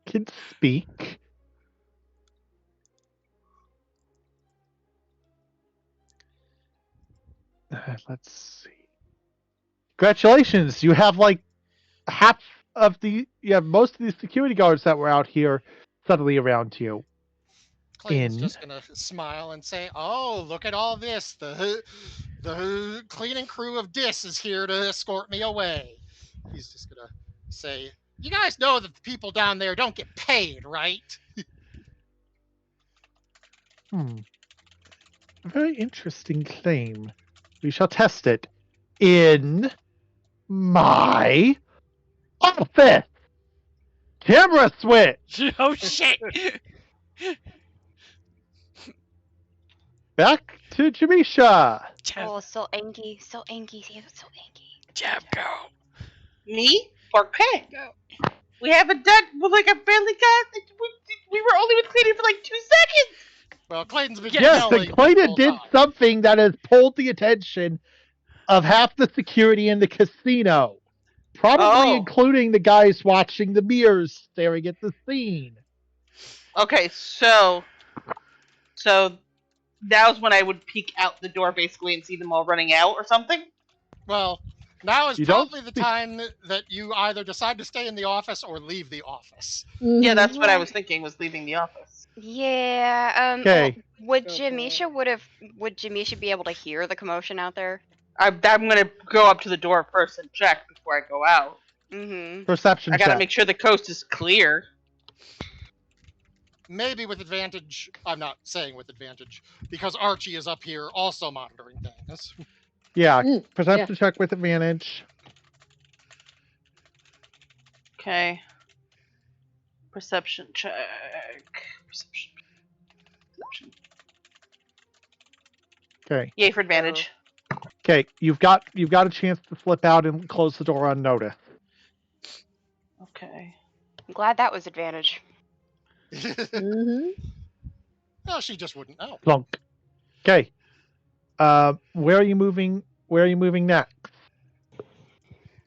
can speak. Let's see. Congratulations! You have like half of the. You have most of the security guards that were out here suddenly around you. Clayton's just going to smile and say, "Oh, look at all this. The cleaning crew of Dis is here to escort me away." He's just going to say, "You guys know that the people down there don't get paid, right?" A very interesting claim. We shall test it in my office. Camera switch. Oh shit! Back to Jamisha. Oh, so angry, so angry, so angry. Jab go. Me? Bark Peg. We haven't done. Well, like I barely got. We were only with Clayton for like 2 seconds. Well, Clayton's been Yes, yelling and Clayton the whole did time. something that has pulled the attention of half the security in the casino. Probably Oh. including the guys watching the mirrors staring at the scene. Okay, so now's when I would peek out the door basically and see them all running out or something. Well, now is You don't probably the see- time that you either decide to stay in the office or leave the office. Yeah, that's what I Right. was thinking, was leaving the office. Yeah. Okay. Would Go for Jamisha be able to hear the commotion out there? I'm gonna go up to the door first and check before I go out. Mm-hmm. Perception I gotta check. make sure the coast is clear. Maybe with advantage. I'm not saying with advantage, because Archie is up here also monitoring things. Yeah, Mm, perception check with advantage. Okay. Perception check. Perception. Okay. Yay for advantage. Okay, you've got a chance to slip out and close the door unnoticed. Okay. I'm glad that was advantage. Mm-hmm. Well, she just wouldn't know. Plunk. Okay. Where are you moving? Where are you moving next?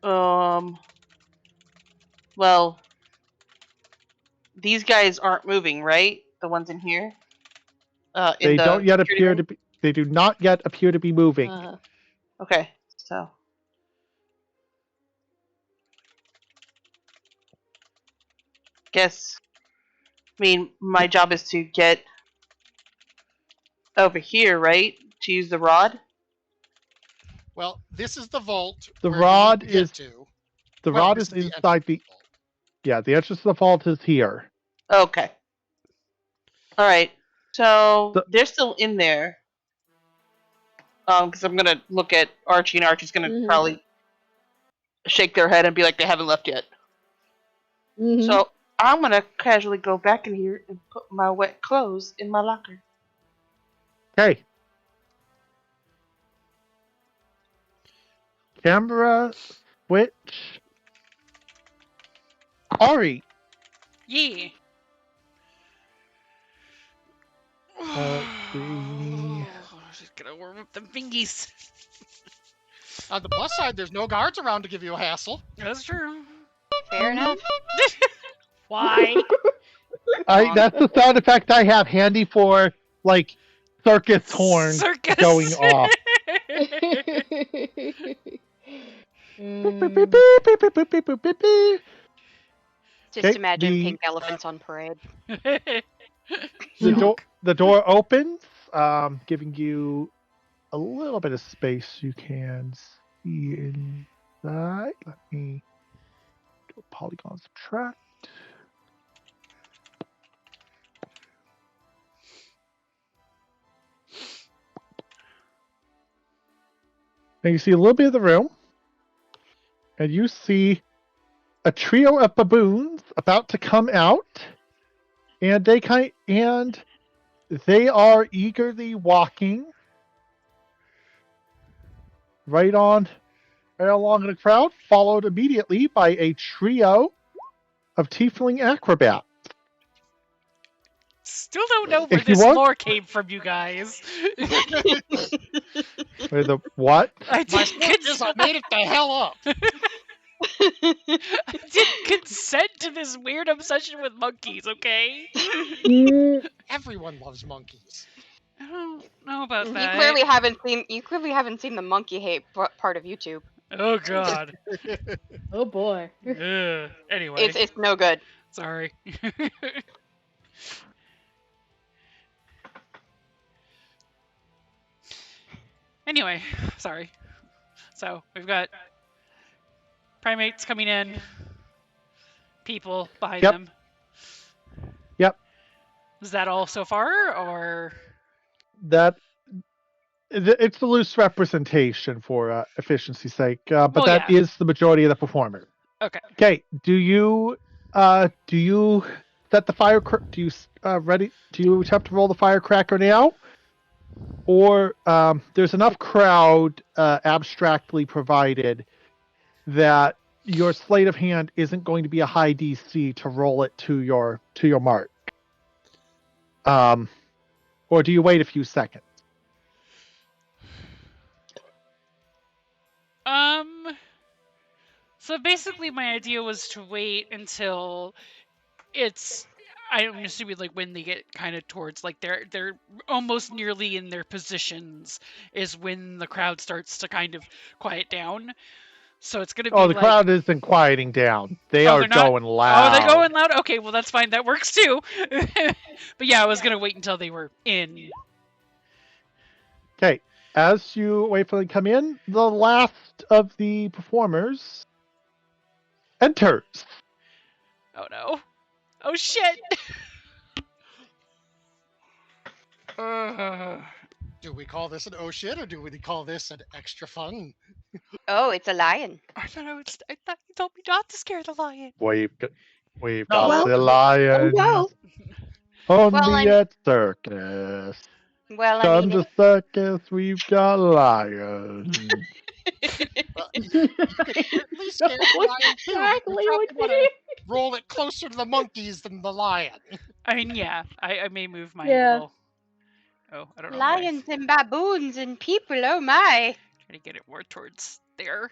Well, these guys aren't moving, right? The ones in here. They don't yet security appear room? to be. They do not yet appear to be moving. Okay, so. Guess. I mean, my job is to get over here, right? To use the rod? Well, this is the vault. The where you rod need to get is- to. The Well, rod this is the inside the. vault. Yeah, the entrance to the vault is here. Okay. Alright. So, The- they're still in there. Because I'm gonna look at Archie, and Archie's gonna Mhm. probably shake their head and be like, they haven't left yet. Mhm. So I'm gonna casually go back in here and put my wet clothes in my locker. Okay. Camera switch. Ari. Yeah. see. Just gonna warm up them fingies. On the plus side, there's no guards around to give you a hassle. That's true. Fair enough. Why? That's the sound effect I have handy for, like, circus horns Circus. going off. Just Okay, imagine the- pink elephants on parade. The door opens, giving you a little bit of space you can see inside. Let me do a polygon subtract. Now you see a little bit of the room, and you see a trio of baboons about to come out, and they are eagerly walking right along in the crowd, followed immediately by a trio of tiefling acrobats. Still don't know where If you this want- lore came from, you guys. Or the what? I My didn't, point is, I made it the hell up. I didn't consent to this weird obsession with monkeys, okay? Everyone loves monkeys. I don't know about You that. clearly haven't seen the monkey hate part of YouTube. Oh god. Oh boy. Ugh. Anyway, It's no good. sorry. Anyway, sorry. So we've got primates coming in, people behind Yep. them. Yep. Is that all so far, or? It's a loose representation for efficiency's sake, but Well, that yeah. is the majority of the performers. Okay. Okay, do you set the fire? Do you ready? Do you attempt to roll the firecracker now, or there's enough crowd abstractly provided that your sleight of hand isn't going to be a high DC to roll it to your mark? Or do you wait a few seconds? So basically my idea was to wait until I'm assuming like when they get kind of towards like they're almost nearly in their positions is when the crowd starts to kind of quiet down. So it's gonna be the crowd isn't quieting down. They are they're not? going loud. Oh, they're going loud? Okay, well that's fine. That works too. But yeah, I was gonna wait until they were in. Okay, as you wait for them to come in, the last of the performers enters. Oh no. Oh shit. Do we call this an oh shit, or do we call this an extra fun? Oh, it's a lion. I thought you told me not to scare the lion. We've No, got the Oh, lion no. on Well, I the circus. Well, I Come mean, to circus, we've got lions. Well, you could certainly scare the lion too. Exactly You what probably want to roll it closer to the monkeys than the lion. I mean, yeah, I may move my Yeah. little. Oh, I don't know. why. lions and baboons and people. Oh my! Try to get it more towards there.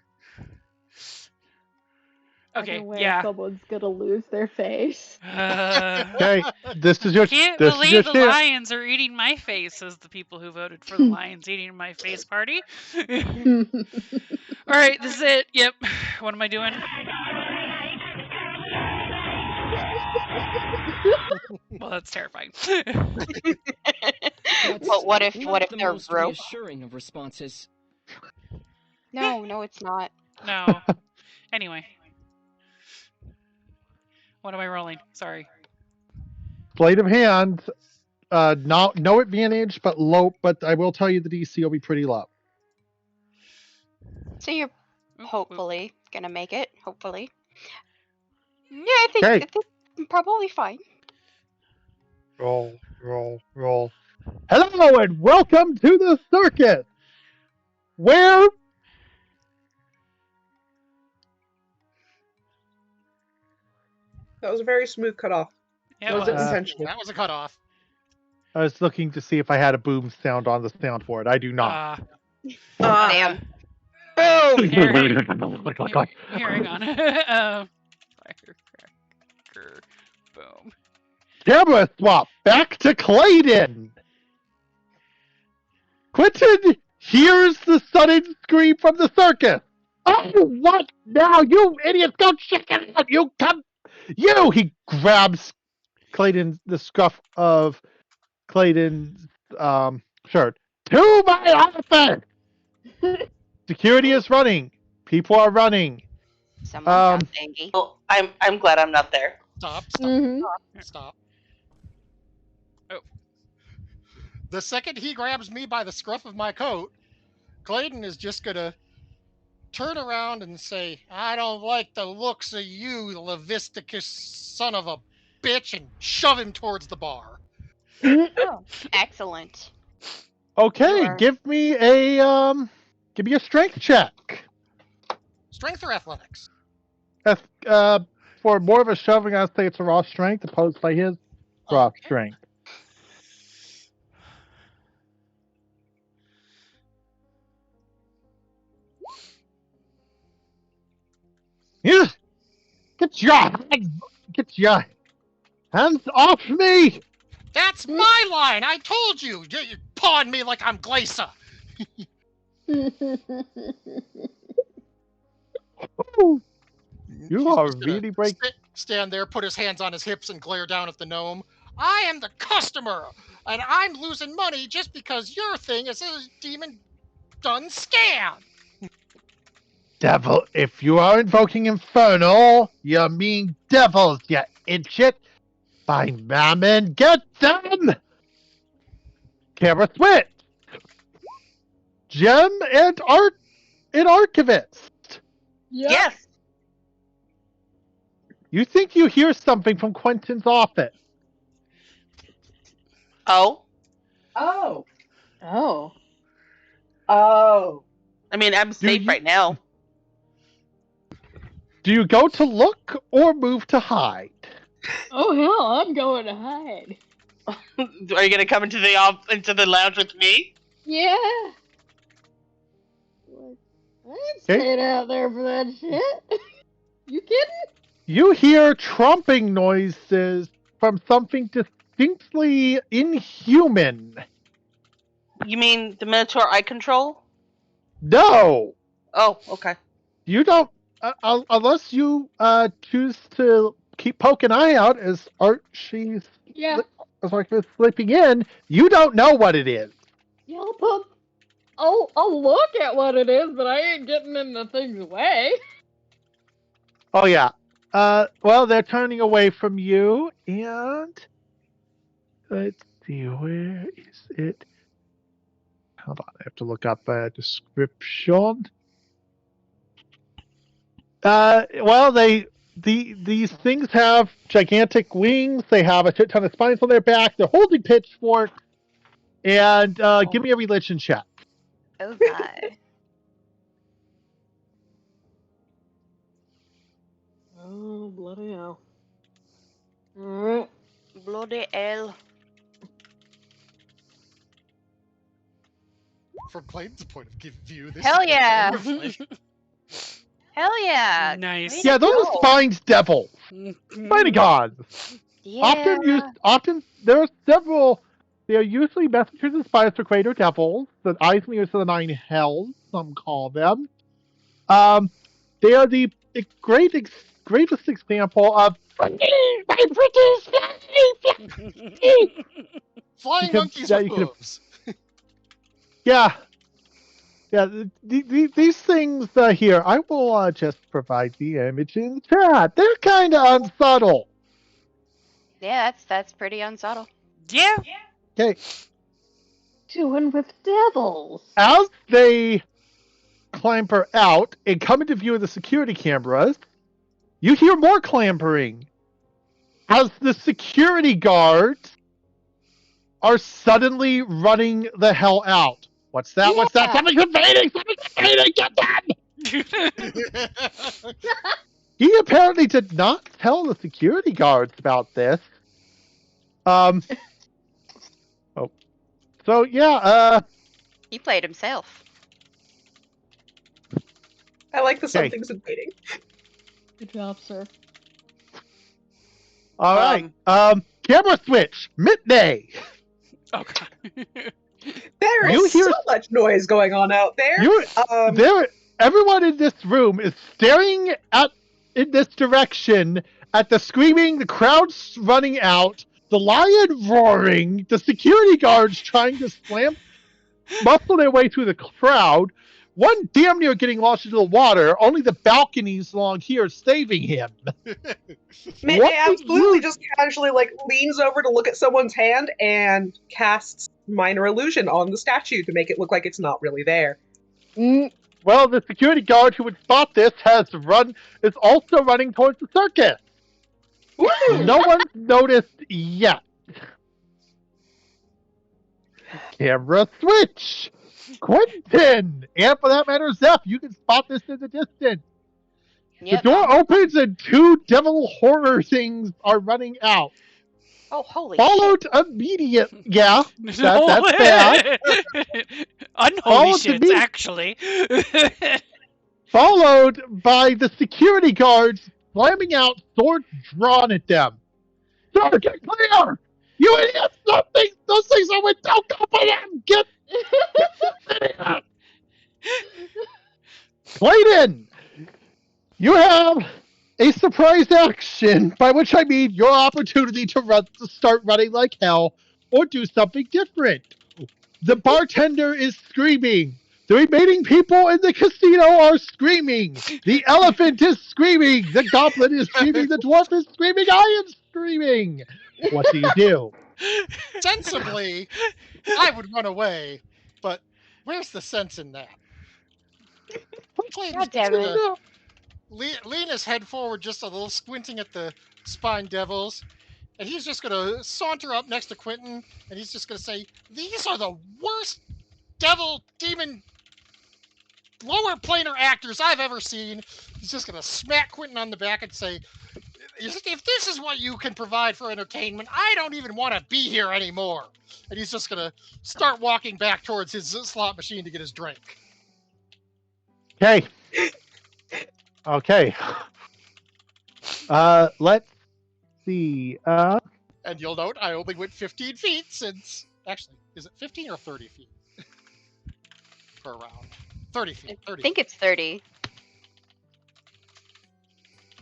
I Okay, know where yeah. someone's gonna lose their face. Okay, this is your Can't this is your believe the chance. lions are eating my face, says the people who voted for the lions eating my face party. All right, this is it. Yep. What am I doing? Well, that's terrifying. But what if Not the they're most broke? reassuring of responses. No, it's not. No. Anyway. What am I rolling? Sorry. Sleight of hand, no advantage, but low. But I will tell you the DC will be pretty low. So you're Oop, Hopefully, gonna make it. Hopefully. Yeah, I think Okay. it's probably fine. Roll. Hello and welcome to the circus, where That was a very smooth cutoff. Yeah, Was it it was. intentional? That was a cutoff. I was looking to see if I had a boom sound on the soundboard. I do not. Damn. Boom! Here, hang on. Firecracker. Boom. Camera swap back to Clayton. Quentin hears the sudden scream from the circus. Oh, what now? You idiots, go check it out. You come. You! He grabs Clayton, the scruff of Clayton's shirt. To my office! Security is running. People are running. Someone sounds angry. Well, I'm glad I'm not there. Stop. Stop. Oh. The second he grabs me by the scruff of my coat, Clayton is just gonna turn around and say, "I don't like the looks of you, Levisticus son of a bitch," and shove him towards the bar. Oh, excellent. Okay, Sure. give me a strength check. Strength or athletics? For more of a shoving, I'd say it's a raw strength opposed by his raw Okay. strength. Yeah. Get your hands off me! That's my line. I told you. You pawing me like I'm Glacier. You He's are just gonna really break. stand there, put his hands on his hips, and glare down at the gnome. I am the customer, and I'm losing money just because your thing is a demon done scam. Devil, if you are invoking Infernal, you mean devils, you idiot! Find Mammon, get them! Camera switch! Gem and Archivist! Yep. Yes. You think you hear something from Quentin's office. Oh. Oh. Oh. Oh. I mean, I'm safe right now. Do you go to look or move to hide? Oh hell, I'm going to hide. Are you gonna come into the lounge with me? Yeah. Like, I ain't staying out there for that shit. You kidding? You hear trumping noises from something distinctly inhuman. You mean the Minotaur I control? No! Oh, okay. You don't, unless you choose to keep poking an eye out as Archie's slipping in, you don't know what it is. Yeah, I'll look at what it is, but I ain't getting in the thing's way. Oh yeah. Well, they're turning away from you, and let's see, where is it? Hold on, I have to look up a description. Well, these things have gigantic wings. They have a shit ton of spines on their back. They're holding pitchforks. And give me a religion check. Oh my. Oh, bloody hell. Alright. Bloody hell. From Clayton's point of view, this Hell is yeah. wonderful. Hell yeah. Nice. Way Yeah, to those go. are spines devils. Spiny gods. Yeah. Often there are several. They are usually messengers and spies for greater devils. The Izmir's of the Nine Hells, some call them. They are the greatest example of Flying Because monkeys now with you can- hooves. yeah. These things here, I will just provide the image in the chat. They're kind of unsubtle. Yeah, that's pretty unsubtle. Yeah. Okay, Doing with devils. as they clamber out and come into view of the security cameras, you hear more clambering as the security guards are suddenly running the hell out. What's that? Yeah. What's that? Something's invading! Something's invading! Get them! He apparently did not tell the security guards about this. Oh. So yeah, He played himself. I like the Okay. something's invading. Good job, sir. All right. Camera switch. Midday. Oh god. There You is hear- so much noise going on out there. Everyone in this room is staring in this direction at the screaming, the crowd's running out, the lion roaring, the security guards trying to muscle their way through the crowd. One damn near getting launched into the water. Only the balconies along here saving him. Midday absolutely just casually leans over to look at someone's hand and casts minor illusion on the statue to make it look like it's not really there. Well, the security guard who would spot this is also running towards the circus. No one's noticed yet. Camera switch. Quentin! And for that matter, Zeph, you can spot this in the distance. Yep. The door opens and two devil horror things are running out. Oh, holy Followed immediately. Yeah, that's bad. Unholy Followed shits, actually. Followed by the security guards slamming out, swords drawn at them. Sir, get clear! You idiots! Those things are with don't go for them! Get Clayton! You have a surprise action, by which I mean your opportunity to start running like hell or do something different. The bartender is screaming. The remaining people in the casino are screaming. The elephant is screaming. The goblin is screaming. The dwarf is screaming. I am screaming. What do you do? Sensibly, I would run away, but where's the sense in that? God damn it. Lean his head forward just a little, squinting at the spine devils, and he's just going to saunter up next to Quentin, and he's just going to say, "These are the worst demon, lower planar actors I've ever seen." He's just going to smack Quentin on the back and say, "If this is what you can provide for entertainment, I don't even want to be here anymore." And he's just going to start walking back towards his slot machine to get his drink. Okay. Okay. Let's see. And you'll note I only went 15 feet since... Actually, is it 15 or 30 feet? Per round. 30 feet. 30 I think it's 30.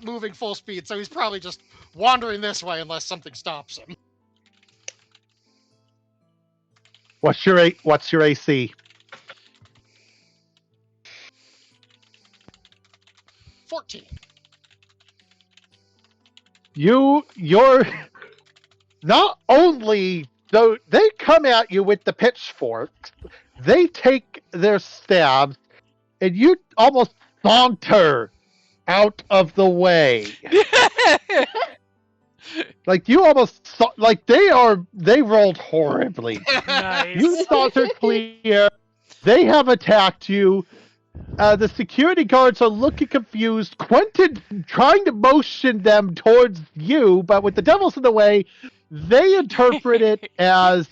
moving full speed, so he's probably just wandering this way unless something stops him. What's your AC? 14. You're not only though they come at you with the pitchforks, they take their stabs, and you almost saunter out of the way. Like you almost they rolled horribly. Nice. You saunter clear. They have attacked you. The security guards are looking confused. Quentin trying to motion them towards you, but with the devils in the way, they interpret it as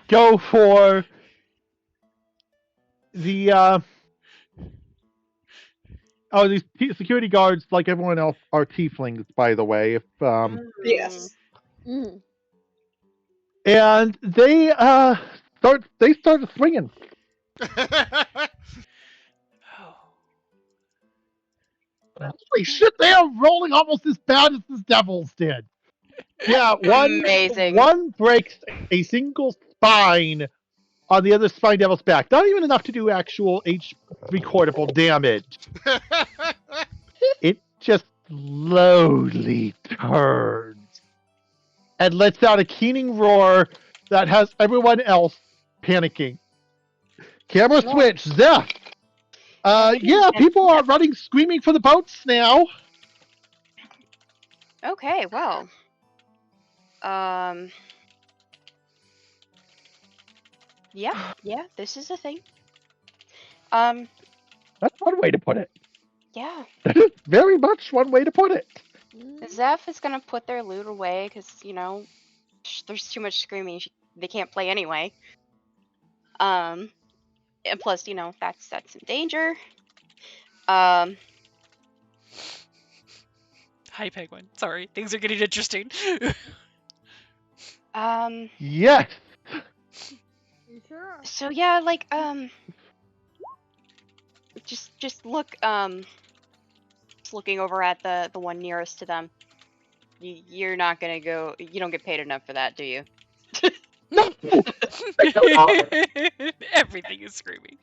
go for the these security guards, like everyone else, are tieflings, by the way. If Yes. Mm. and they start swinging. Holy shit, they are rolling almost as bad as the devils did. Yeah, Amazing. one breaks a single spine on the other spine devil's back. Not even enough to do actual recordable damage. It just slowly turns and lets out a keening roar that has everyone else panicking. Camera switch, Zeph. Yeah, people are running screaming for the boats now. Okay, well. Yeah, this is a thing. That's one way to put it. Yeah. That is very much one way to put it. Zeph is gonna put their loot away because, there's too much screaming. They can't play anyway. And plus, that's in danger. Hi, Penguin. Sorry, things are getting interesting. Yes. You sure? So yeah, like, just look, just looking over at the one nearest to them. You're not gonna go. You don't get paid enough for that, do you? No. Everything is screaming.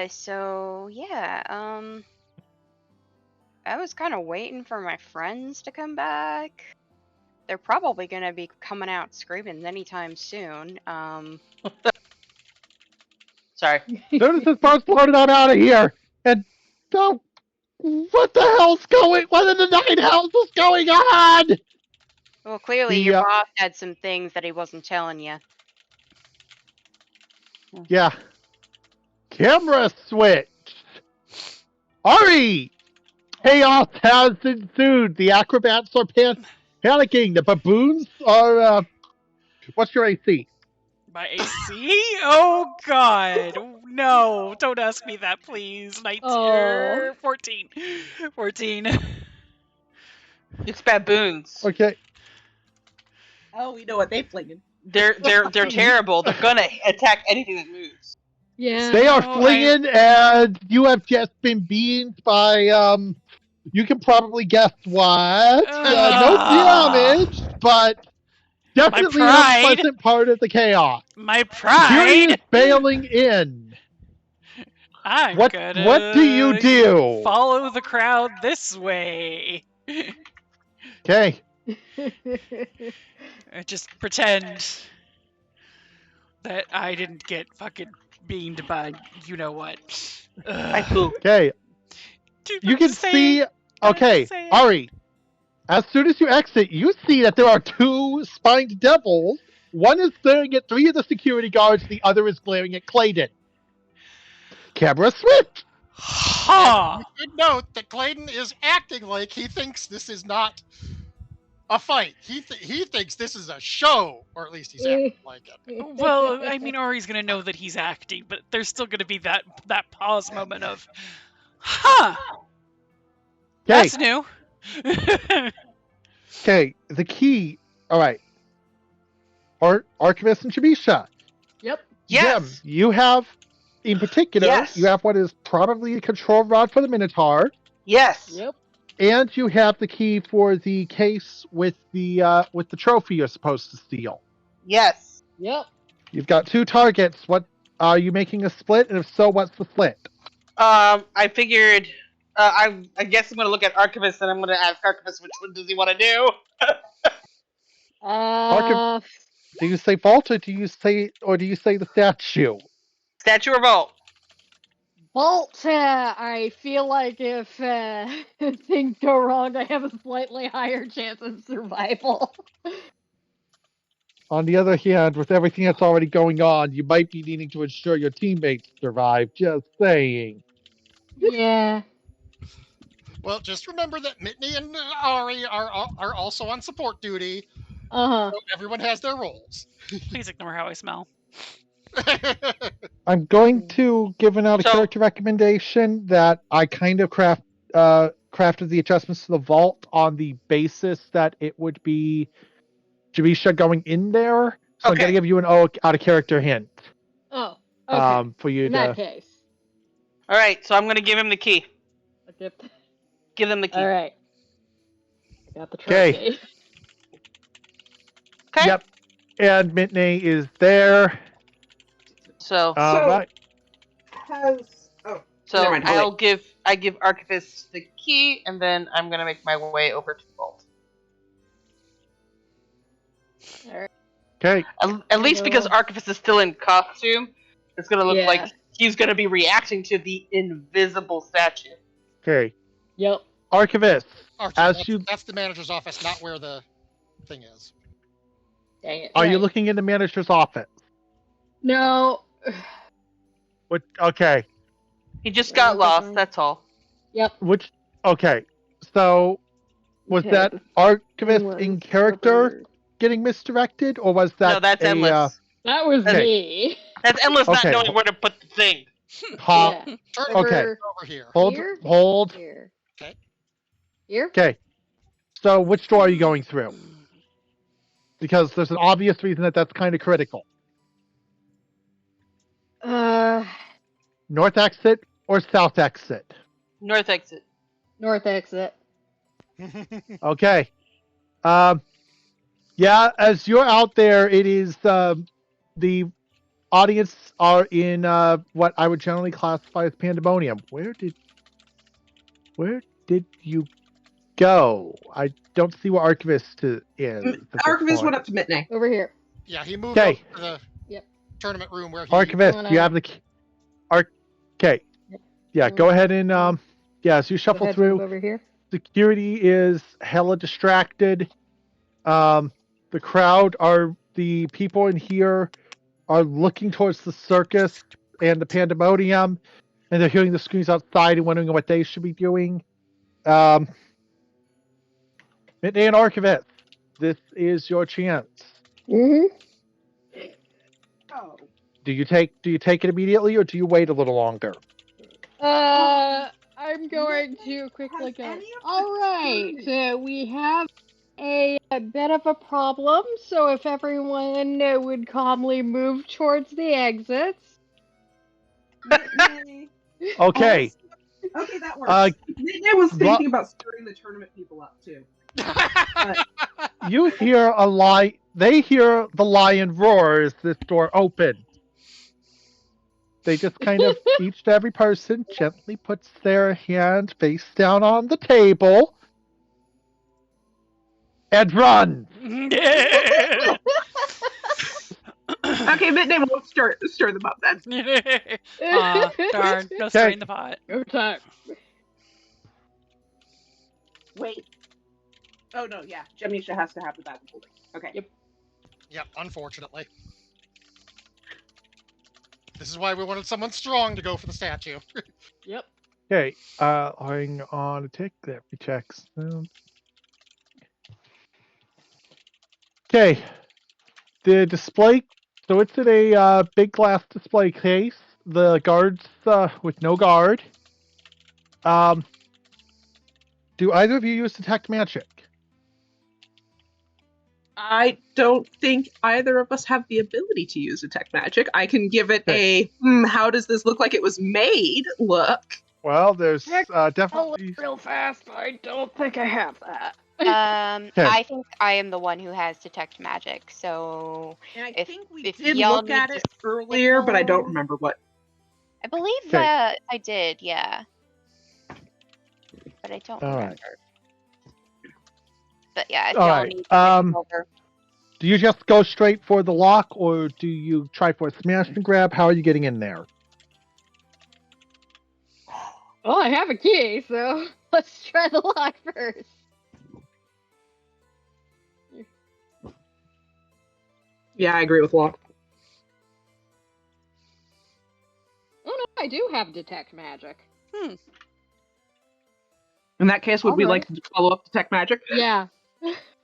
So yeah, I was kind of waiting for my friends to come back. They're probably gonna be coming out screaming anytime soon. Sorry. Soon as this boat's loaded on out of here, and don't. What the hell's going? What in the nine hells is going on? Well, clearly your boss had some things that he wasn't telling you. Yeah. Camera switch. Ari! Chaos has ensued. The acrobats are panicking. The baboons are. What's your AC? My AC? Oh god. No, don't ask me that, please. 19 Oh. 14. 14. It's baboons. Okay. Oh, we know what they flinging. They're terrible. They're gonna attack anything that moves. Yeah. They are No, flinging, and you have just been beamed by. You can probably guess what. No damage, but definitely an pride. unpleasant part of the chaos. My Security is pride. bailing in. I'm What do you do? Follow the crowd this way. Okay. Just pretend that I didn't get fucking beamed by you know what. I poop. Okay. You can see. Okay, Ari. As soon as you exit, you see that there are two spined devils. One is staring at three of the security guards. The other is glaring at Clayton. Camera switch. Ha! You should note that Clayton is acting like he thinks this is not a fight. He thinks this is a show, or at least he's acting like it. Well, I mean, Ari's gonna know that he's acting, but there's still gonna be that pause moment of, huh? Okay. That's new. Okay. The key. All right. Archivist and Shabisha. Yep. Yes. Jim, you have, in particular, Yes. you have what is probably a control rod for the Minotaur, Yes. Yep. and you have the key for the case with the trophy you're supposed to steal. Yes. Yep. You've got two targets. What are you making a split? And if so, what's the split? I figured. I guess I'm gonna look at Archivist and I'm gonna ask Archivist which one does he want to do. Do you say vault or do you say the statue? Statue or vault? Bolt, I feel like if things go wrong, I have a slightly higher chance of survival. On the other hand, with everything that's already going on, you might be needing to ensure your teammates survive. Just saying. Yeah. Well, just remember that Mitney and Ari are also on support duty. Uh-huh. So everyone has their roles. Please ignore how I smell. I'm going to give out a So- character recommendation that I kind of crafted the adjustments to the vault on the basis that it would be Jabisha going in there. So I'm Okay. going to give you an out of character hint. Oh, okay. For you In to. that case. All right. So I'm gonna give him the key. Give them the key. Alright. I got the Okay. trophy. Okay. Yep. And Mitney is there. So Right. Never mind, hold I give Archivist the key, and then I'm gonna make my way over to the vault. Okay. At least because Hello. Archivist is still in costume, it's gonna look Yeah. like he's going to be reacting to the invisible statue. Okay. Yep. Archivist, Archie, as that's the manager's office, not where the thing is. Dang it. are you right. looking in the manager's office? No. What? Okay. He just Where got was I lost, going? that's all. Yep. Which? Okay. So was Okay, that the archivist thing in was character over- getting misdirected, or was that No, that's endless. That was Okay. me. That's endless not Okay. knowing where to put the thing. Ha- Yeah. Turn Okay. over here. Hold. Here? Hold. Here. Okay. Here? Okay. So which door are you going through? Because there's an obvious reason that's kind of critical. North exit or south exit? North exit. North exit. Okay. Yeah, as you're out there, it is the audience are in what I would generally classify as pandemonium. Where did you go? I don't see where Archivist is. at this Archivist went point. up to Mitney. Over here. Yeah, he moved Okay. up to the Yep. tournament room where he. Archivist, Going you out. have the key. Okay. Yep. Yeah, go ahead and as you Go shuffle ahead, through, move over here. security is hella distracted. The crowd are the people in here are looking towards the circus and the pandemonium, and they're hearing the screams outside and wondering what they should be doing. Midday and Archivist, this is your chance. Mm-hmm. Oh. Do you take it immediately, or do you wait a little longer? I'm going to quickly Has go. any of the All right, tournament- we have a bit of a problem. So if everyone would calmly move towards the exits. Mitney. Okay. Okay, that works. Mitney was Lo- thinking about stirring the tournament people up too. You hear a lion. They hear the lion roar as this door opens. They just kind of, each and every person gently puts their hand face down on the table and runs. Okay, Mitney won't stir them up then. Darn, no stirring the pot. Go time. Wait. Oh no, yeah. Jamisha has to have the bag of holding. Okay. Yep. Yep, unfortunately. This is why we wanted someone strong to go for the statue. Yep. Okay, hang on a tick. Let me check. Okay, the display. So it's in a big glass display case. The guards with no guard. Do either of you use detect magic? I don't think either of us have the ability to use detect magic. I can give it how does this look like it was made look. Well, there's Heck, I'll definitely. look real fast. I don't think I have that. I think I am the one who has detect magic, so And I If- think we if did y'all look need at to it earlier, but I don't signal- remember what. I believe Okay. that I did, yeah. But I don't All right. remember. But yeah, if All y'all right, need to take over. Do you just go straight for the lock, or do you try for a smash and grab? How are you getting in there? Well, I have a key, so let's try the lock first. Yeah, I agree with Law. Oh no, I do have detect magic. In that case, would we Alright. like to follow up detect magic? Yeah.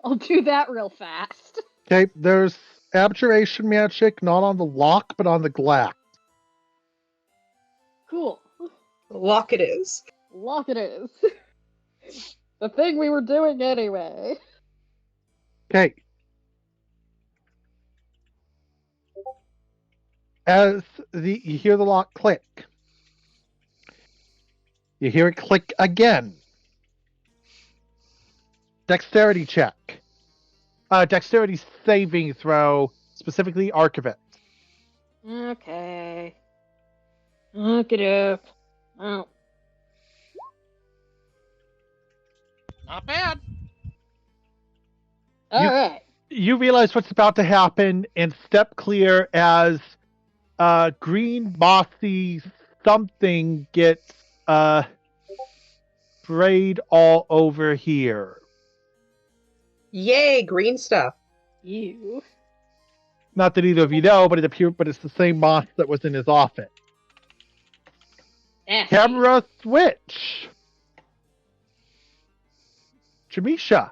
I'll do that real fast. Okay, there's abjuration magic, not on the lock, but on the glass. Cool. Lock it is. Lock it is. The thing we were doing anyway. Okay. As you hear the lock click, you hear it click again. Dexterity check. Dexterity saving throw, specifically Archivist. Okay. Look it up. Oh. Not bad. Alright. You realize what's about to happen and step clear as green mossy something gets sprayed all over here. Yay, green stuff. You. Not that either of you know, but it's the same moss that was in his office. Nasty. Camera switch. Jamisha,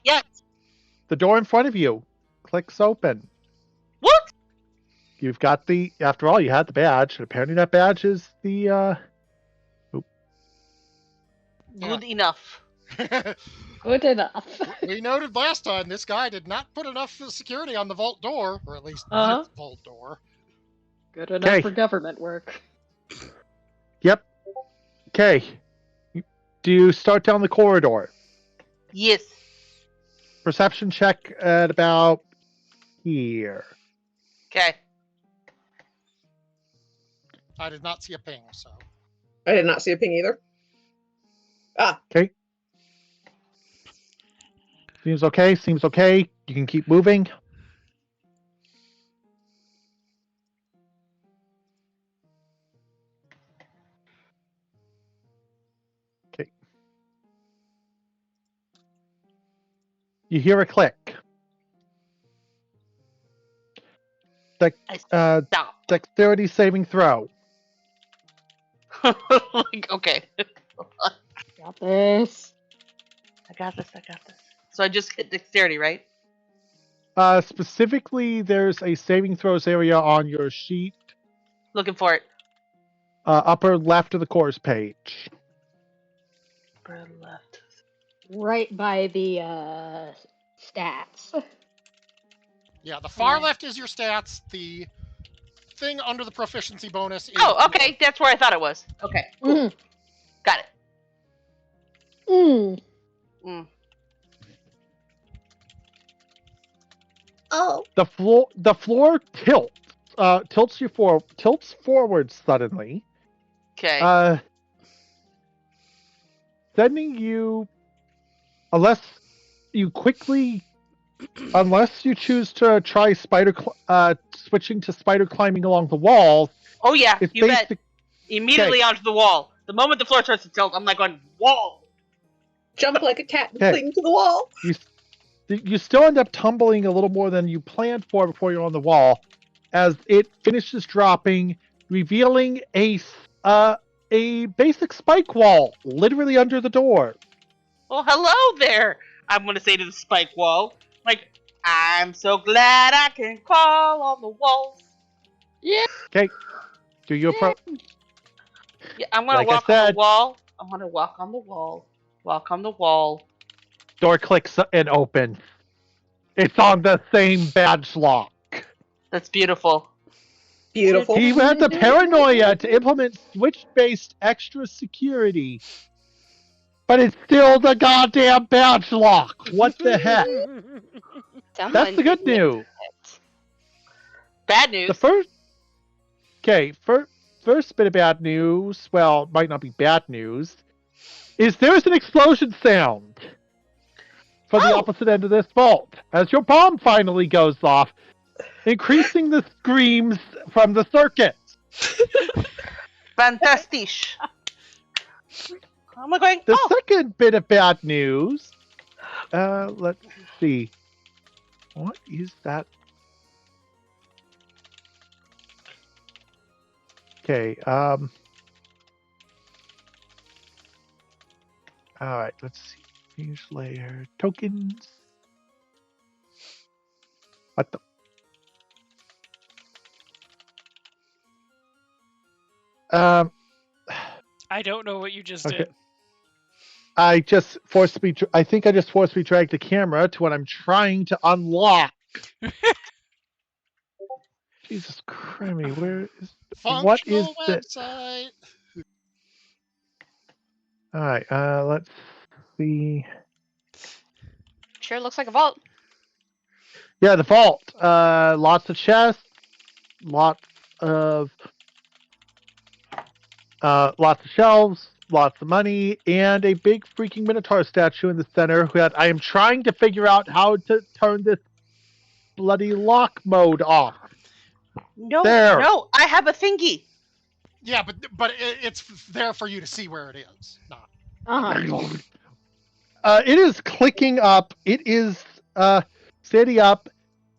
Yes. the door in front of you clicks open. What? You've got after all, you had the badge. Apparently that badge is the, Yeah. Good enough. Good enough. We noted last time this guy did not put enough security on the vault door, or at least Uh-huh. this vault door. Good enough Okay. for government work. Yep. Okay. Do you start down the corridor? Yes. Perception check at about here. Okay. I did not see a ping, so. I did not see a ping either. Ah, Okay. Seems okay. Seems okay. You can keep moving. Okay. You hear a click. Stop. Dexterity saving throw. Like, okay. Got this. I got this. So I just hit dexterity, right? Specifically, there's a saving throws area on your sheet, Looking for it. upper left of the course page. Upper left. Right by the stats. Yeah, the far Yeah. left is your stats. The thing under the proficiency bonus is. Oh, okay. That's where I thought it was. Okay. Cool. Got it. Mm. Mm. oh. The floor tilts forward suddenly. Okay. Sending you, unless you choose to try switching to spider climbing along the walls. Oh yeah, It's you bet. basic. Immediately onto the wall. The moment the floor starts to tilt, I'm like on wall. Jump like a cat and Okay. cling to the wall. You still end up tumbling a little more than you planned for before you're on the wall, as it finishes dropping, revealing a basic spike wall literally under the door. Well, hello there. I'm gonna say to the spike wall, like, I'm so glad I can crawl on the walls. Yeah. Okay. Do you approach? Yeah, I'm gonna Like I walk on the said- wall. I'm gonna walk on the wall. Walk on the wall. Door clicks and opens. It's on the same badge lock. That's beautiful. Beautiful. He had the paranoia to implement switch-based extra security. But it's still the goddamn badge lock. What the heck? That's the good news. Bad news. The first bit of bad news, well, might not be bad news, is there's an explosion sound from the opposite end of this vault as your bomb finally goes off, increasing the screams from the circuit. Fantastic. How am I going? The second bit of bad news, let's see. What is that? Okay, alright, let's see. Change layer tokens. What the? I don't know what you just Okay. did. I think I just forced me dragged the camera to what I'm trying to unlock. Jesus Christ, where is what is Functional this? website. Alright, let's see. Sure looks like a vault. Yeah, the vault. Lots of chests, lots of shelves, lots of money, and a big freaking Minotaur statue in the center that I am trying to figure out how to turn this bloody lock mode off. No, There. no, I have a thingy. Yeah, but it's there for you to see where it is. Not. It is clicking up. It is setting up,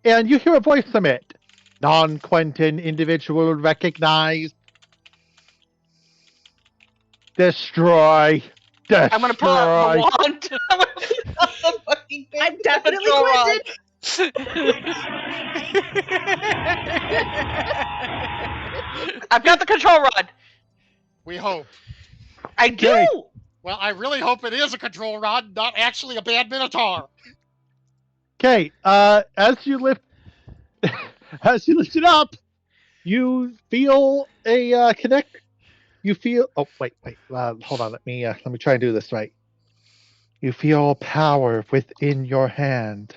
and you hear a voice from it. Non-Quentin individual recognized. Destroy. Destroy. I'm gonna pull out the wand. I'm gonna pull out the fucking thing. I'm with the definitely control rod. I've got the control rod. We hope. I do. Okay. Well, I really hope it is a control rod, not actually a bad minotaur. Okay. As you lift it up, you feel a connect. You feel. Oh wait. Hold on. Let me try and do this right. You feel power within your hand.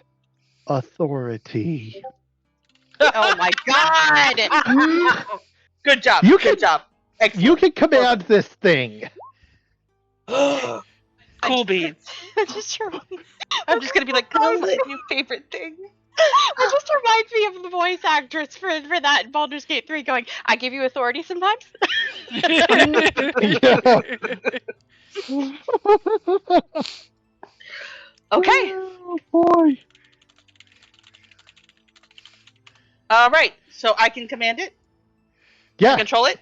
Authority. Oh my god! Good job. You Good job. Excellent. You can command this thing. Cool beans. I'm just gonna be like, "That's my new favorite thing." It just reminds me of the voice actress for that in Baldur's Gate 3 going, I give you authority sometimes. Okay. Oh boy. All right. So I can command it. Yeah. Control it.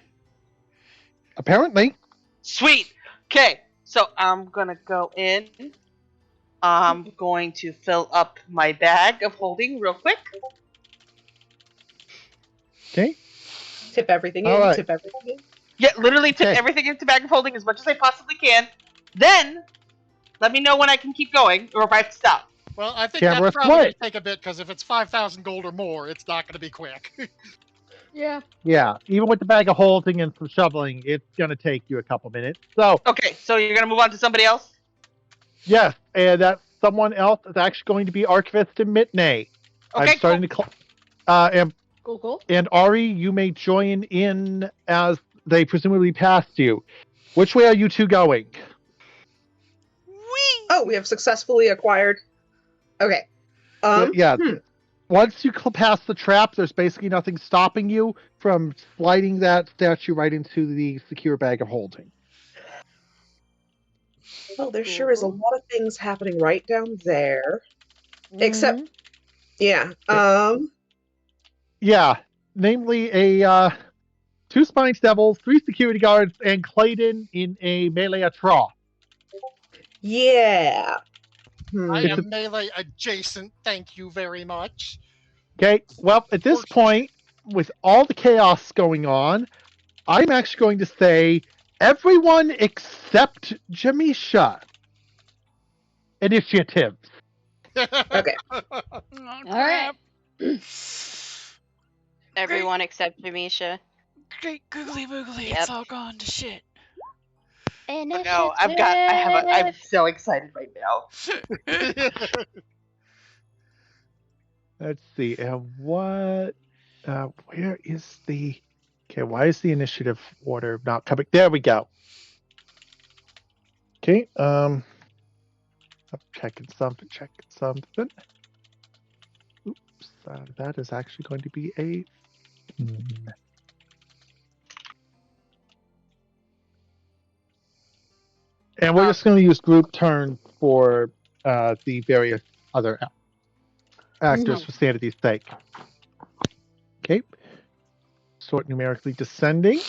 Apparently. Sweet. Okay. So I'm gonna go in. I'm going to fill up my bag of holding real quick. Okay. Tip everything in. All right. Tip everything in. Yeah, literally tip Okay. everything into bag of holding as much as I possibly can. Then let me know when I can keep going or if I have to stop. Well, I think Camera that's probably split. take a bit because if it's 5,000 gold or more, it's not going to be quick. Yeah. Yeah. Even with the bag of holding and some shoveling, it's gonna take you a couple minutes. So Okay, so you're gonna move on to somebody else? yes, and that someone else is actually going to be Archivist and Mitney. Okay, I'm starting cool. to Cool. and Ari, you may join in as they presumably passed you. Which way are you two going? Oh, we have successfully acquired. Okay. Yeah. Once you pass the trap, there's basically nothing stopping you from sliding that statue right into the secure bag of holding. Well, there sure is a lot of things happening right down there. Except, yeah. Yeah, namely a 2 Spines Devils, 3 security guards, and Clayton in a melee atroth. Yeah. I am melee adjacent, thank you very much. Okay, well, at this point, with all the chaos going on, I'm actually going to say everyone except Jamisha. Initiative. Okay. Oh, All right. Everyone except Jamisha. Great googly boogly, Yep. it's all gone to shit. Oh, no, I'm so excited right now. Let's see. And what? Where is the? Okay, why is the initiative order not coming? There we go. Okay. I'm checking something. Oops. That is actually going to be a. And we're just going to use group turn for the various other actors for sanity's sake. Okay. Sort numerically descending.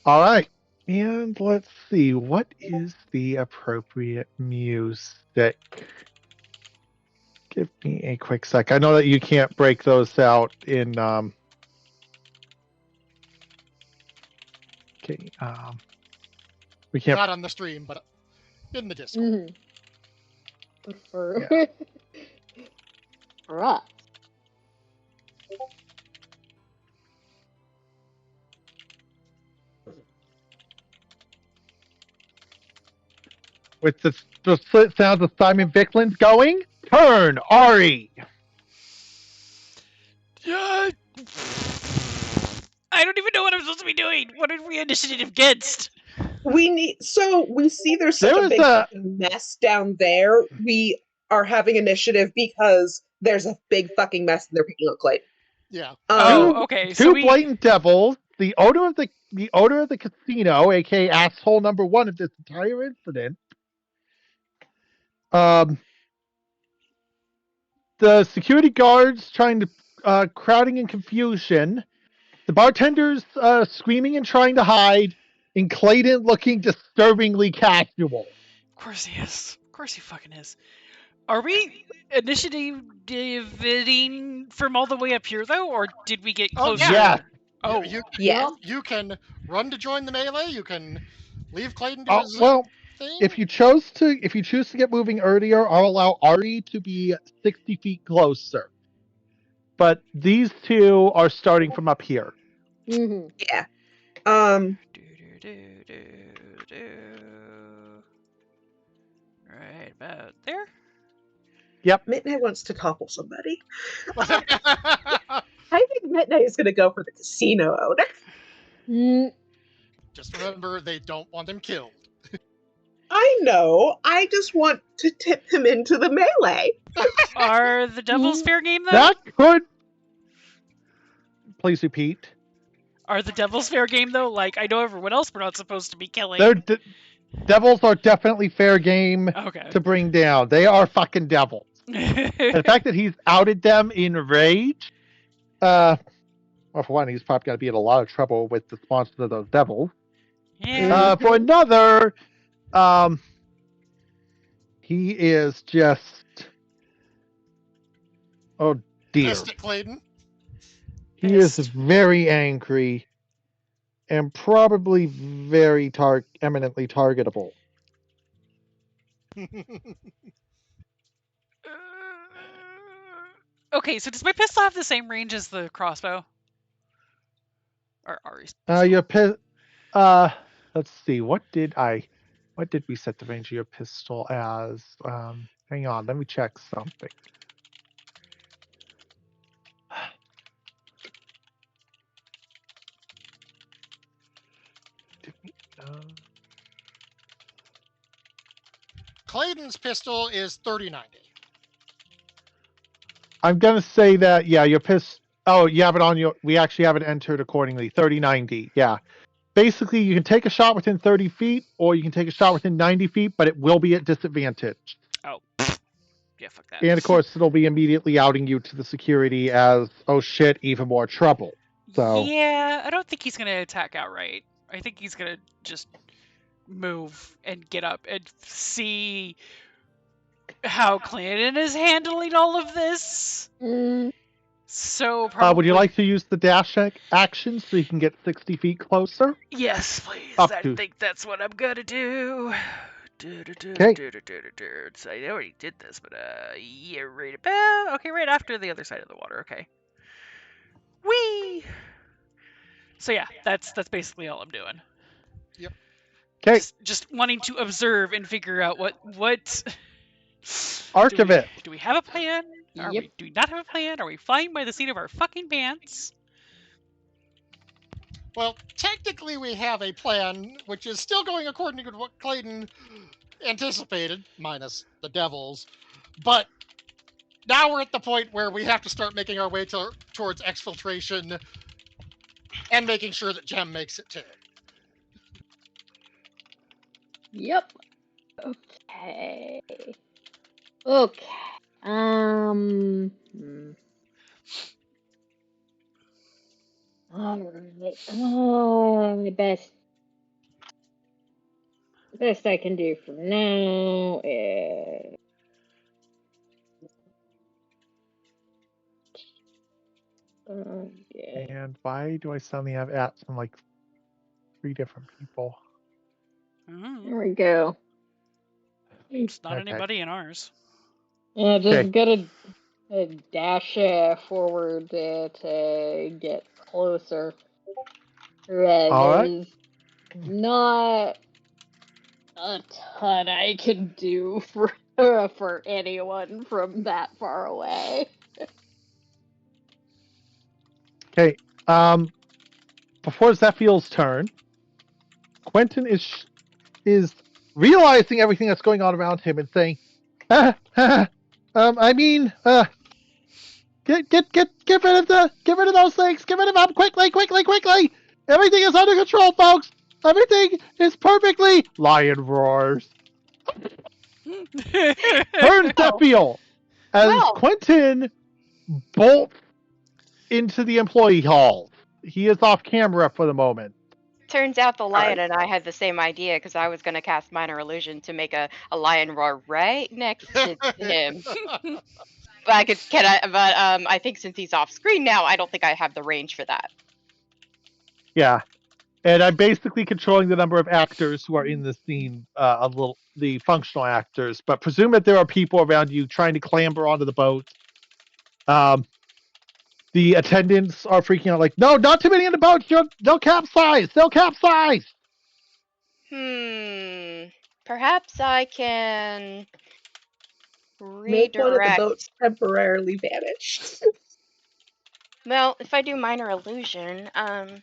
All right. And let's see. What is the appropriate music? Give me a quick sec. I know that you can't break those out in. Okay. We can't. Not on the stream, but in the Discord. For us. With the split sounds of Simon Vicklin's going. Turn, Ari. Yeah. I don't even know what I'm supposed to be doing. What are we initiative against? We see there's such a big fucking mess down there. We are having initiative because there's a big fucking mess and they're picking up Clay. Yeah. Oh, okay. So Two we blatant devils, the owner of the casino, aka asshole number one of this entire incident. The security guards trying to crowding in confusion. The bartenders screaming and trying to hide, and Clayton looking disturbingly casual. Of course he is. Of course he fucking is. Are we initiating from all the way up here though, or did we get Oh, closer? Yes. Oh, Yes. You can run to join the melee. You can leave Clayton to Oh, his well, thing. if you choose to get moving earlier, I'll allow Ari to be 60 feet closer. But these two are starting from up here. Mm-hmm. Yeah. Right about there. Yep. Midnight wants to topple somebody. Just I think Midnight is going to go for the casino owner. remember, they don't want him killed. I know. I just want to tip him into the melee. Are the devils fair game though? That could. Please repeat. Are the devils fair game though? Like I know everyone else we're not supposed to be killing. Devils are definitely fair game Okay. to bring down. They are fucking devils. And the fact that he's outed them in rage, well, for one, he's probably going to be in a lot of trouble with the sponsors of those devils. Yeah. For another, he is just, oh dear, Pissed at Clayton. he is very angry and probably very eminently targetable. Okay, so does my pistol have the same range as the crossbow? Or Ari's pistol? Let's see. What did we set the range of your pistol as? Hang on, let me check something. Clayton's pistol is 3090. I'm gonna say that your pistol. Oh, you have it on your. We actually have it entered accordingly. 3090. Yeah. Basically, you can take a shot within 30 feet, or you can take a shot within 90 feet, but it will be at disadvantage. Oh. Yeah, fuck that. And of course, it'll be immediately outing you to the security as, oh shit, even more trouble. So yeah, I don't think he's gonna attack outright. I think he's gonna just move and get up and see how Clanton is handling all of this. So probably. would you like to use the dash action so you can get 60 feet closer? Yes, please. Up I to. think that's what I'm gonna do. Okay. So I already did this, but yeah, right about right after the other side of the water. Okay. Whee! So yeah, that's basically all I'm doing. Yep. Okay. Just wanting to observe and figure out what Arc of it. Do we have a plan? Do we not have a plan? Are we flying by the seat of our fucking pants? Well, technically we have a plan, which is still going according to what Clayton anticipated, minus the devils. But now we're at the point where we have to start making our way towards exfiltration and making sure that Jem makes it too. Yep. Okay. Okay. All right. Oh, the best I can do for now is. Okay. And why do I suddenly have apps from like 3 different people? There we go. It's not anybody in ours. Yeah, just gotta dash forward to get closer. There's not a ton I can do for anyone from that far away. Okay. Before Zephiel's turn, Quentin is realizing everything that's going on around him and saying, Get rid of those things! Get rid of them! Quickly! Everything is under control, folks! Everything is perfectly... Lion roars. Turns to feel as Well. Quentin bolts into the employee hall. He is off camera for the moment. Turns out the lion and I had the same idea because I was going to cast Minor Illusion to make a lion roar right next to him. But I think since he's off screen now, I don't think I have the range for that. Yeah. And I'm basically controlling the number of actors who are in the scene, the functional actors. But presume that there are people around you trying to clamber onto the boat. The attendants are freaking out, like, no, not too many in the boat. They'll capsize. Perhaps I can Make one of the redirect. boats temporarily vanished. Well, if I do Minor Illusion, I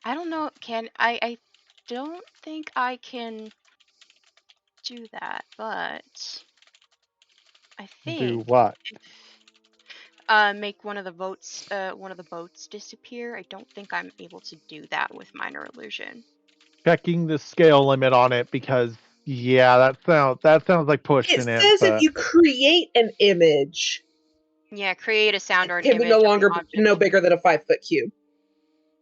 don't know. I don't think I can do that, but I think Do what? make one of the boats disappear. I don't think I'm able to do that with Minor Illusion. Checking the scale limit on it because, yeah, that sounds like pushing It it. says But... if you create an image, Yeah, create a sound or it an can be image no of an longer object. no bigger than a 5-foot cube.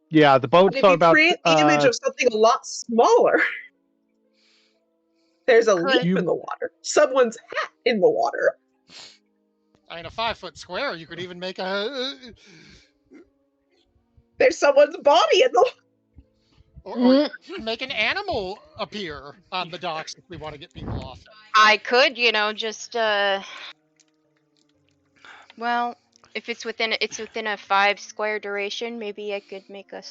Yeah, the But boats if are you about... create the image of something a lot smaller, there's a leaf in the water. Someone's hat in the water. In a 5-foot square, you could even make a... There's someone's body in the Or make an animal appear on the docks if we want to get people off. I could, just well, if it's within a 5 square duration, maybe I could make a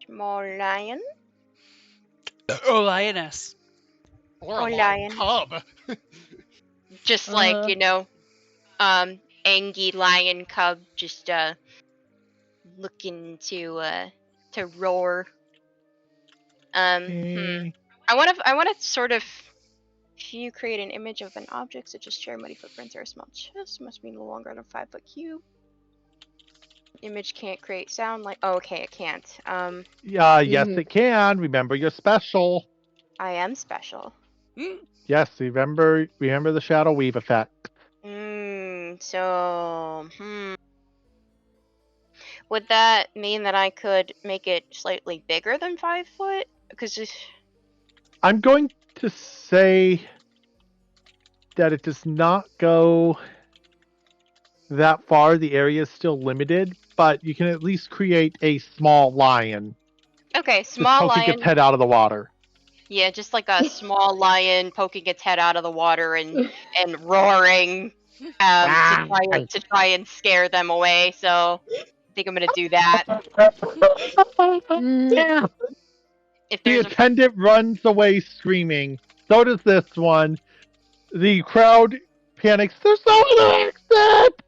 small lion. Oh, lioness. Or a lion. cub. Just like, Angie lion cub just looking to roar. I want to sort of, if you create an image of an object such as chair, muddy footprints, or a small chest, must be no longer than a 5-foot cube. Image can't create sound like. Oh, okay, it can't. Yes, it can. Remember, you're special. I am special. Yes, remember the shadow weave effect. So, would that mean that I could make it slightly bigger than 5 foot? Because I'm going to say that it does not go that far. The area is still limited, but you can at least create a small lion. Okay, small just poking lion. its head out of the water. Yeah, just like a small lion poking its head out of the water and roaring to try and scare them away. So I think I'm gonna do that. If The there's attendant runs away screaming. So does this one. The crowd panics. There's no other exit!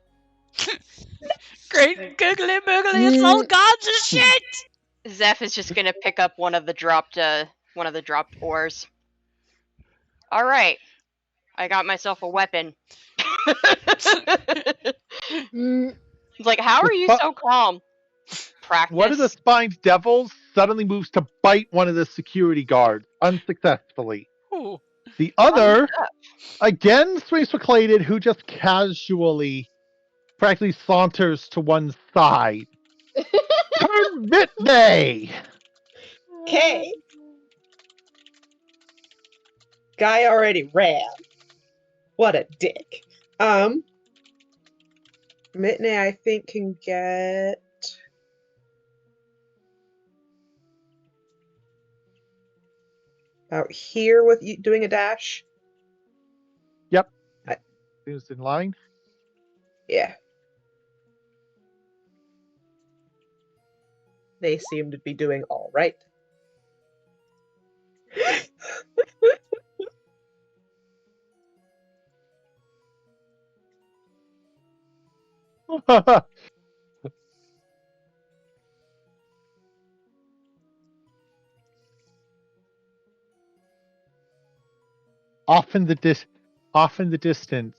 Great googly boogly, it's all gods and shit! Zeph is just gonna pick up one of the dropped oars. All right, I got myself a weapon. It's like, how are you so calm? Practice. One of the spined devils suddenly moves to bite one of the security guards, unsuccessfully. Ooh. The other, again, swings for Clayton, who just casually, practically saunters to one side. Turn Midday! Okay. Guy already ran. What a dick. Mitney, I think, can get... out here with you doing a dash. Yep. Seems in line. Yeah. They seem to be doing all right. Off in the off in the distance,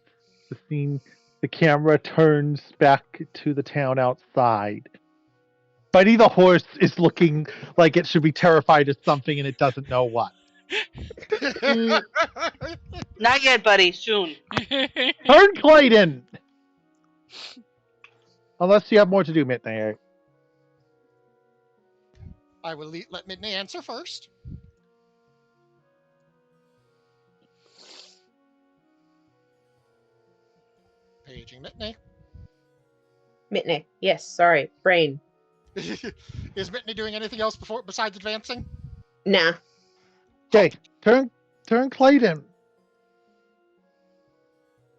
the camera turns back to the town outside. Buddy the horse is looking like it should be terrified of something and it doesn't know what. Mm, Not yet, buddy. Soon. Turn Clayton! Unless you have more to do, Midnight. I will let Midney answer first. Paging Mitney. Mitney. Yes, sorry. Brain. Is Mitney doing anything else besides advancing? Nah. Okay, turn Clayton.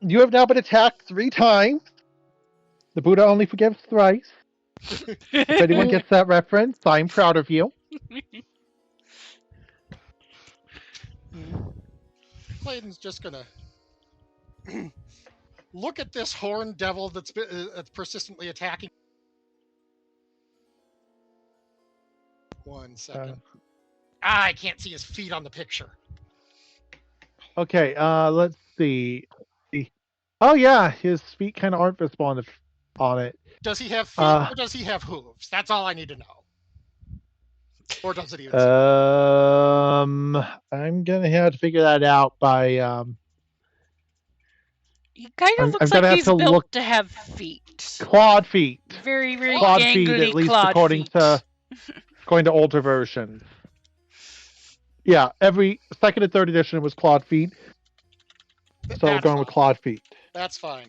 You have now been attacked 3 times. The Buddha only forgives thrice. If anyone gets that reference, I'm proud of you. Clayton's just gonna look at this horned devil that's persistently attacking. 1 second. I can't see his feet on the picture. Okay, let's see. Oh yeah, his feet kind of aren't visible on it. Does he have feet or does he have hooves? That's all I need to know. Or does it even? I'm gonna have to figure that out by He kind of looks gonna like have he's to built look- to have feet. clawed feet. Very, very Clawed feet, gangly at least clawed according feet. to going to older versions. Yeah, every second and third edition was clawed feet. So we're going with clawed feet. That's fine.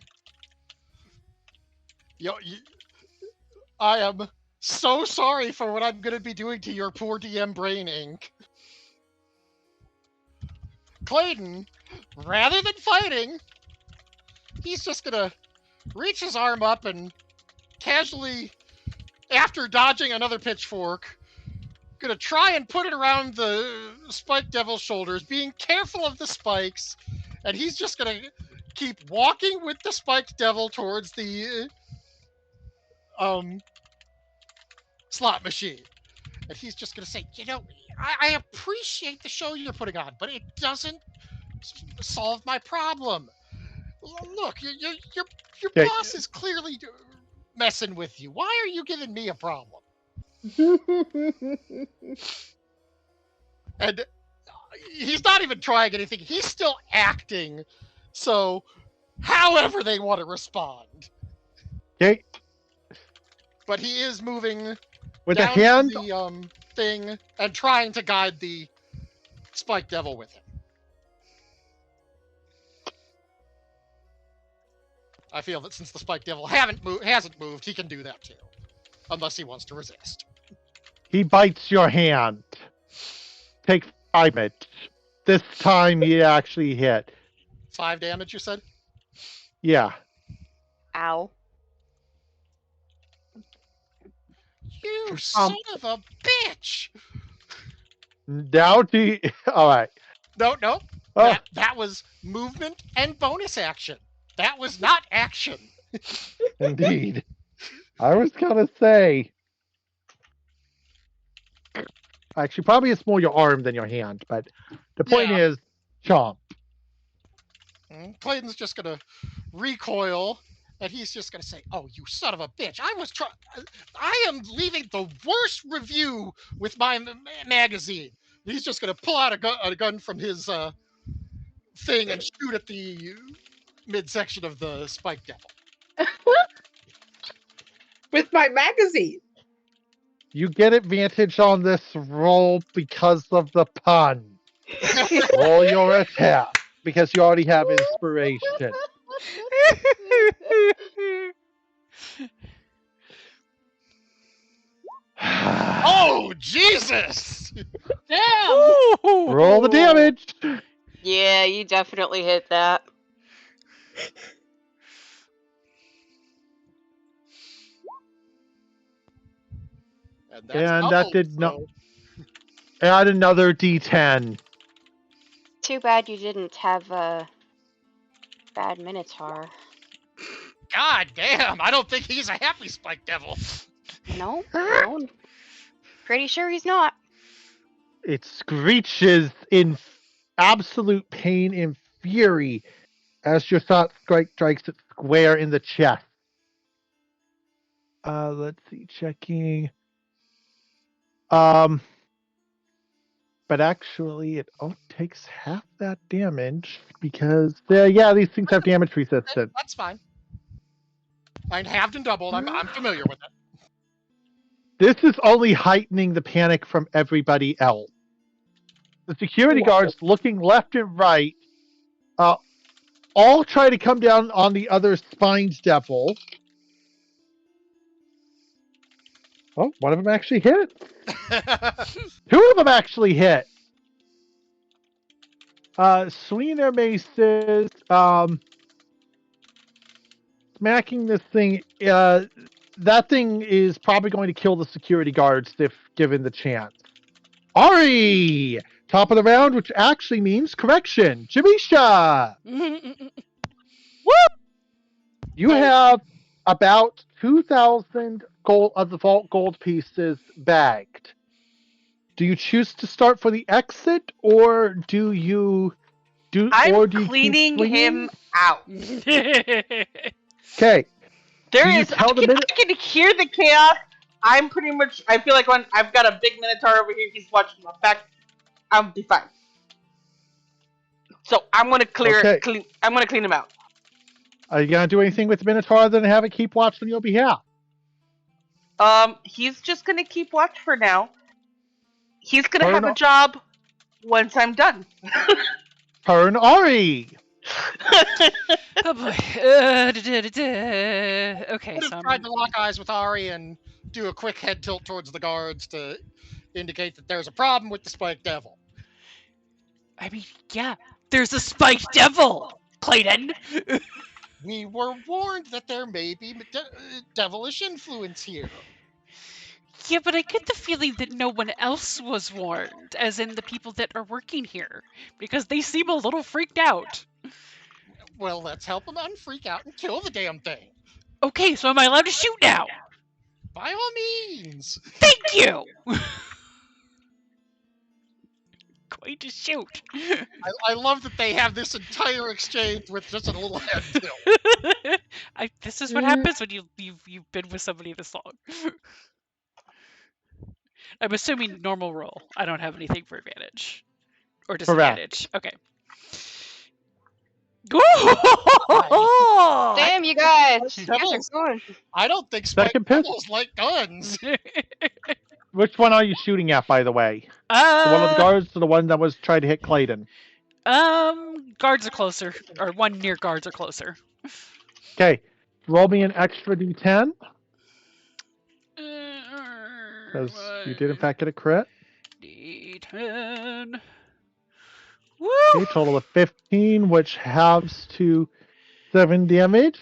I am so sorry for what I'm going to be doing to your poor DM brain ink. Clayton, rather than fighting, he's just going to reach his arm up and casually, after dodging another pitchfork, going to try and put it around the Spike Devil's shoulders, being careful of the spikes, and he's just going to keep walking with the Spike Devil towards the slot machine. And he's just going to say, I appreciate the show you're putting on, but it doesn't solve my problem. Look, your boss is clearly messing with you. Why are you giving me a problem? And he's not even trying anything. He's still acting. So, however they want to respond. Okay. But he is moving With down the hand, to the thing and trying to guide the Spike Devil with him. I feel that since the Spike Devil hasn't moved, he can do that too. Unless he wants to resist. he bites your hand. Take 5 minutes. This time he actually hit. 5 damage, you said? Yeah. Ow. You son of a bitch! Now alright. No. Oh, That was movement and bonus action. That was not action. indeed. I was gonna say. Actually, probably it's more your arm than your hand, but the point Yeah. is, chomp. Clayton's just gonna recoil, and he's just gonna say, "Oh, you son of a bitch! I am leaving the worst review with my magazine." And he's just gonna pull out a gun from his thing and shoot at the midsection of the Spike Devil. With my magazine. You get advantage on this roll because of the pun. Roll your attack because you already have inspiration. Oh, Jesus! Damn! Roll the damage. Yeah, you definitely hit that. And that did not. Add another D10. Too bad you didn't have a bad Minotaur. God damn! I don't think he's a happy Spike Devil. No, pretty sure he's not. It screeches in absolute pain and fury as your shot strikes it square in the chest. Let's see, checking. But actually, it only takes half that damage because these things have damage resistance. That's fine. Mine halved and doubled. I'm familiar with it. This is only heightening the panic from everybody else. The security guards looking left and right, all try to come down on the other spines devil. Oh, one of them actually hit. Two of them actually hit. Swinging their maces, smacking this thing. That thing is probably going to kill the security guards if given the chance. Ari! Top of the round, which actually means correction. Jamisha! Woo! You have about 2,000 gold of the vault gold pieces bagged. Do you choose to start for the exit, or do you I'm keep cleaning swinging? him out. Okay. There Do you is. tell the I can hear the chaos. I'm pretty much. I feel like when I've got a big minotaur over here, he's watching my back. I'll be fine. So I'm gonna I'm gonna clean him out. Are you gonna do anything with the Minotaur other than have it keep watch on your behalf? He's just gonna keep watch for now. He's gonna have a job once I'm done. Turn Ari. Oh boy. Okay, Would have tried to lock eyes with Ari and do a quick head tilt towards the guards to indicate that there's a problem with the spiked devil. I mean, yeah, there's a spiked devil, Clayton. We were warned that there may be devilish influence here. Yeah, but I get the feeling that no one else was warned, as in the people that are working here, because they seem a little freaked out. Well, let's help them unfreak out and kill the damn thing. Okay, so am I allowed to shoot now? By all means. Thank you! Going to shoot. I love that they have this entire exchange with just a little head tilt. This is what happens when you've been with somebody this long. I'm assuming normal roll. I don't have anything for advantage. Or disadvantage. Correct. Okay. Damn, you guys! You guys are Devils. good. I don't think spiked devils like guns. Which one are you shooting at, by the way? The one with the guards or the one that was trying to hit Clayton? Guards are closer. Or one near guards are closer. Okay. Roll me an extra d10. Because you did, in fact, get a crit. D10. Woo! Okay, total of 15, which halves to 7 damage.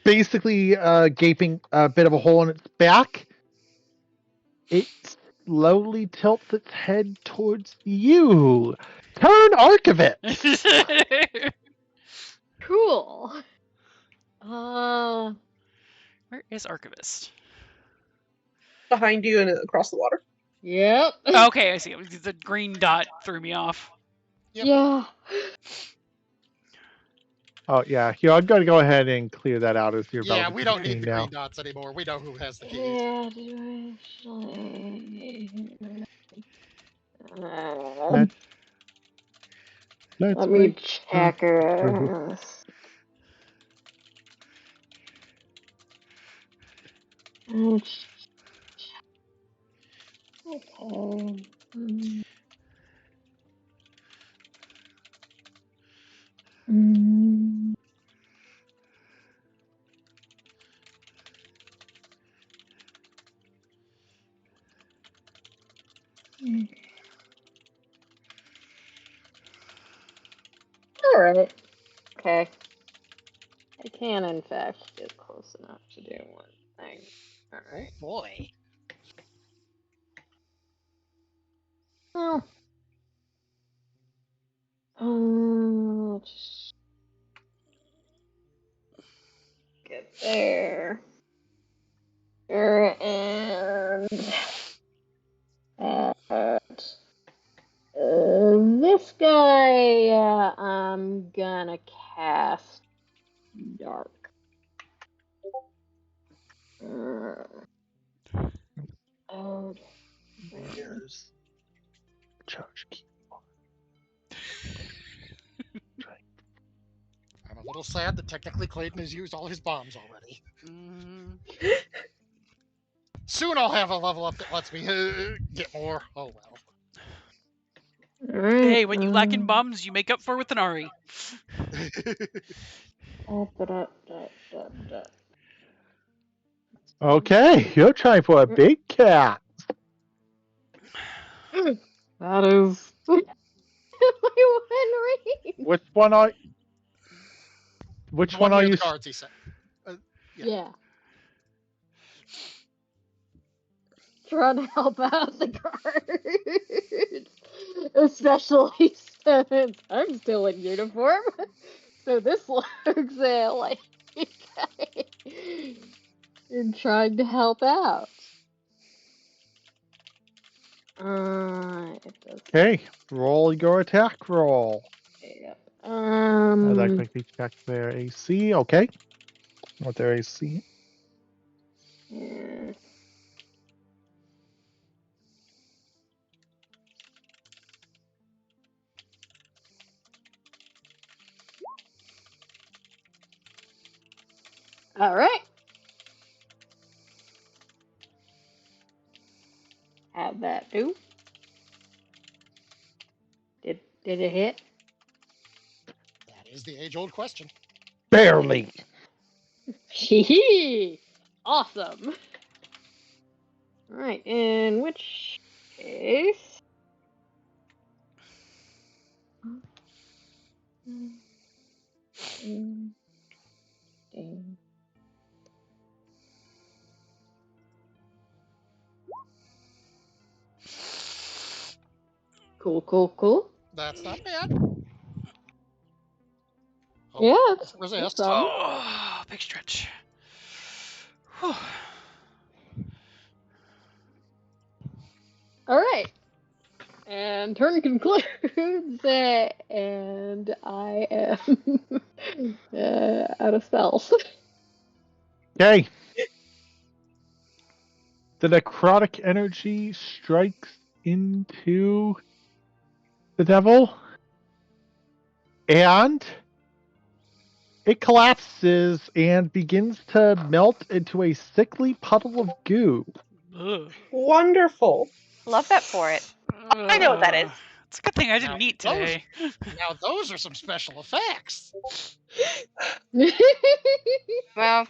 Basically, gaping a bit of a hole in its back. It slowly tilts its head towards you. Turn Archivist! Cool. Where is Archivist? Behind you and across the water. Yep. Okay, I see. The green dot threw me off. Yep. Yeah. Oh, yeah. Here, I'm going to go ahead and clear that out as you're about Yeah, to we don't need 15 the now. green dots anymore. We know who has the keys. Yeah, do I Let's let me wait. check her. Okay. All right. Okay. I can, in fact, get close enough to do one thing. All right. Boy. Oh. Just get there. And this guy I'm gonna cast Dark. Oh, Here's charge key. I'm a little sad that technically Clayton has used all his bombs already. Soon I'll have a level up that lets me get more. Oh well. Alright, Hey, when you lack in bombs, you make up for with an Ari. Okay, you're trying for a big cat. That is my one range. Which one are? Which The one are near you? the guards, he said. Yeah. Trying to help out the guards. Especially since I'm still in uniform. So this looks like I'm trying to help out. It does. Okay, roll your attack roll. Yep. As I quickly check their AC. Okay, what their AC? Yeah. All right. How'd that do? Did it hit? That is the age-old question. Barely. Hee awesome. All right. In which case? Cool. That's not bad. Oh, Yeah, it's resist. some. Oh, big stretch. Whew. All right. And turn concludes, and I am out of spells. Okay. The necrotic energy strikes into the devil, and it collapses and begins to melt into a sickly puddle of goo. Ugh. Wonderful. Love that for it. I know what that is. It's a good thing I didn't eat today. Now those are some special effects. Well,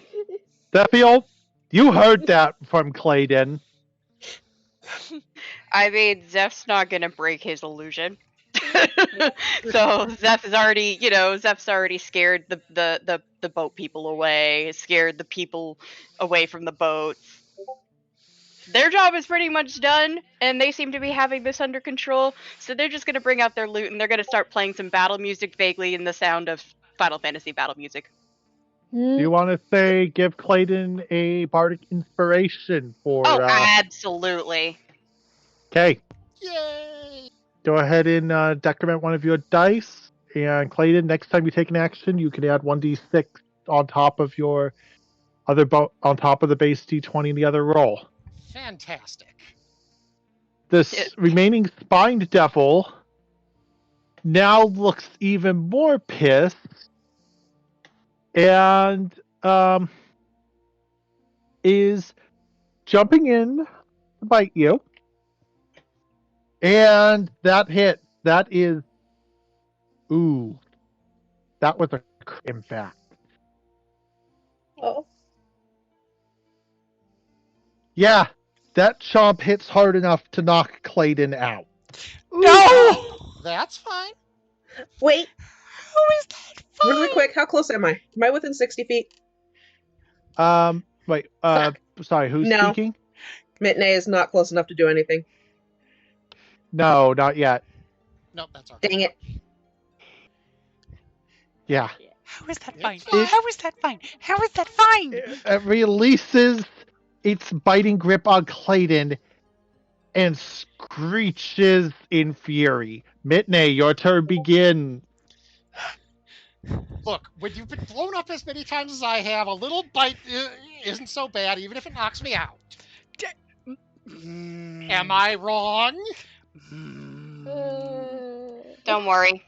Steffiel, you heard that from Clayton. I mean, Zeph's not gonna break his illusion. So Zeph is already, Zeph's already scared the boat people away, scared the people away from the boats. Their job is pretty much done, and they seem to be having this under control. So they're just gonna bring out their loot and they're gonna start playing some battle music vaguely in the sound of Final Fantasy battle music. Do you want to say give Clayton a bardic inspiration for? Oh, absolutely. Okay, Yay! go ahead and decrement one of your dice, and Clayton, next time you take an action, you can add 1d6 on top of your on top of the base d20 in the other roll. Fantastic. This remaining spined devil now looks even more pissed, and is jumping in to bite you. And that hit. That is. Ooh. That was a impact. Oh. Yeah, that chomp hits hard enough to knock Clayton out. No! That's fine. Wait, How is that fine? really quick, how close am I? Am I within 60 feet? Wait, sorry, who's No. speaking? Mitney is not close enough to do anything. No, not yet. Nope, that's okay. Dang it. Yeah. How is that It's fine? fine. How is that fine? How is that fine? It releases its biting grip on Clayton and screeches in fury, Mitney, your turn begins. Look, when you've been blown up as many times as I have, a little bite isn't so bad, even if it knocks me out. Am I wrong? Don't worry.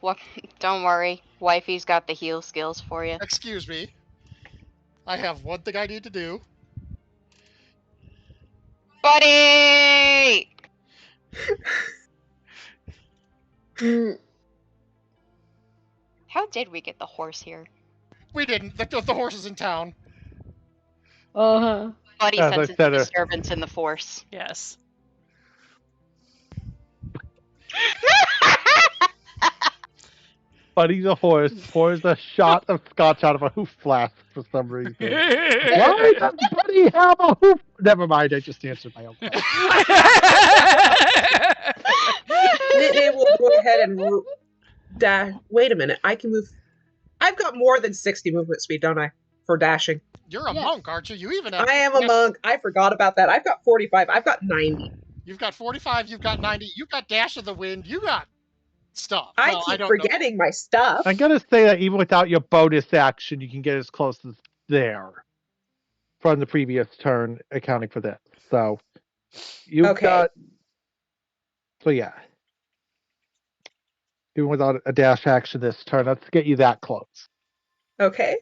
Don't worry. Wifey's got the heal skills for you. Excuse me. I have one thing I need to do. Buddy! How did we get the horse here? We didn't. The horse is in town. Uh-huh. Buddy As I senses said, disturbance in the force. Yes. Buddy the horse pours a shot of scotch out of a hoof flask for some reason. Why does Buddy have a hoof? Never mind, I just answered my own question. Mitney will go ahead and dash. Wait a minute, I can move. I've got more than 60 movement speed, don't I? For dashing. You're a Yes. monk, aren't you? You even have. I am a monk. I forgot about that. I've got 45. I've got 90. You've got 45. You've got 90. You've got dash of the wind. You got stuff. I Well, keep don't forgetting my stuff. I'm gonna say that even without your bonus action, you can get as close as there from the previous turn, accounting for this. So you've Okay. got. So yeah, even without a dash action this turn, let's get you that close. Okay.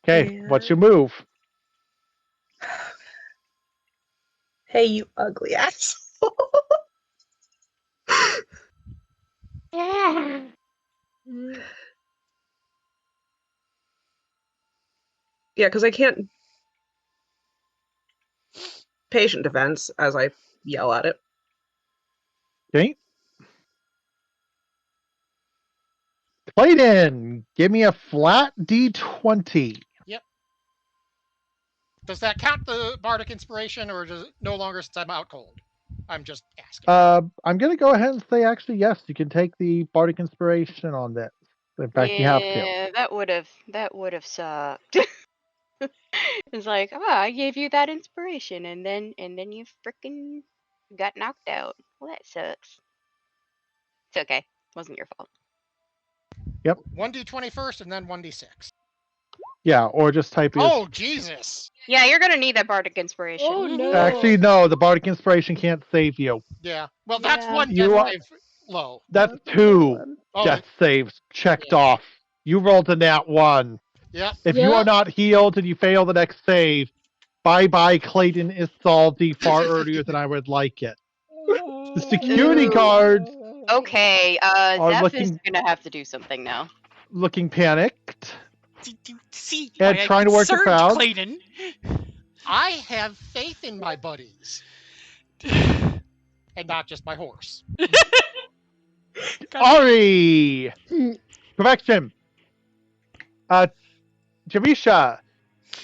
Okay, what's your move? Hey, you ugly asshole. Yeah, because I can't patient defense as I yell at it. Okay. Clayton, give me a flat D20. Does that count the bardic inspiration, or does it no longer since I'm out cold? I'm just asking. I'm gonna go ahead and say actually yes, you can take the bardic inspiration on this. In fact, you have to. Yeah, that would have sucked. It's like, oh, I gave you that inspiration, and then you frickin' got knocked out. Well, that sucks. It's okay. Wasn't your fault. 1d20 first, and then 1d6. Yeah, or just type your. Oh, Jesus! Yeah, you're gonna need that bardic inspiration. Oh no. Actually, no, the bardic inspiration can't save you. Yeah. Well, that's Yeah. one You death are- save low. That's a two good one. Oh, death saves checked Yeah. off. You rolled a nat 1. Yep. If you Yeah. are not healed and you fail the next save, bye-bye, Clayton is salty far earlier than I would like it. The security Ooh. guards Okay, Are Zeph is looking- gonna have to do something now. looking panicked. See, And why I trying to work the concerned, crowd. Clayton. I have faith in my buddies, and not just my horse. Ari! Correction. Jamisha,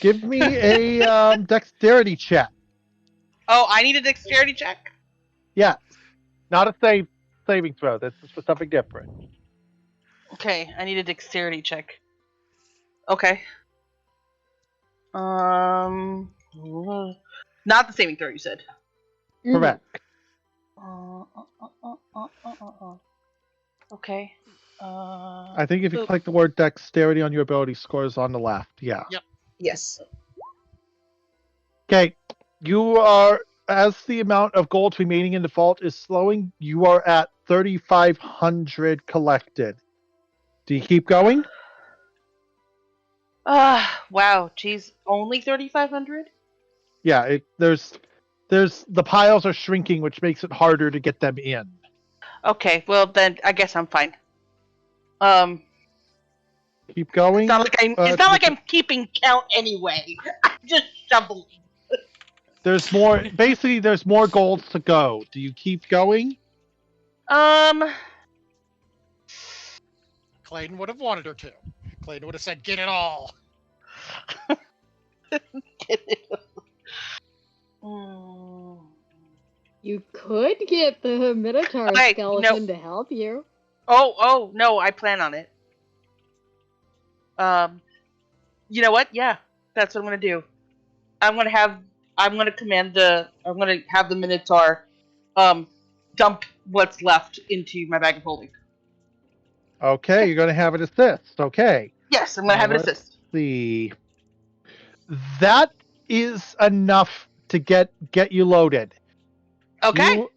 give me a dexterity check. Oh, I need a dexterity check? Yeah. Not a saving throw. This is for something different. Okay, I need a dexterity check. Okay. Not the saving throw, you said. Correct. Okay. I think if you so- click the word dexterity on your ability scores on the left, yeah. Yes. Okay, you are, as the amount of gold remaining in default is slowing, you are at 3,500 collected. Do you keep going? Wow, geez, only 3,500? Yeah, there's the piles are shrinking, which makes it harder to get them in. Okay, well then I guess I'm fine. Keep going. It's not like I'm keeping count anyway. I'm just shoveling. There's more. Basically, there's more golds to go. Do you keep going? Clayton would have wanted her to. Clayton would have said, "Get it all." You could get the Minotaur Okay, skeleton to help you. Oh no, I plan on it. You know what? Yeah, that's what I'm gonna do. I'm gonna have the Minotaur, dump what's left into my bag of holding. Okay, you're going to have an assist. Okay. Yes, I'm gonna have an Let's assist. see. That is enough to get you loaded. Okay. You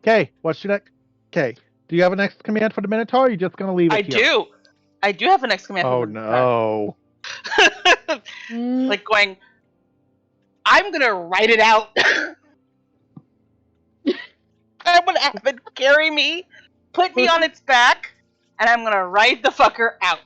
okay, what's your next? Okay. Do you have a next command for the Minotaur? Or are you just going to leave it I here? do. I do have a next command. Oh for the no. Like going, I'm gonna write it out. I'm gonna have it carry me, put me on its back, and I'm gonna ride the fucker out.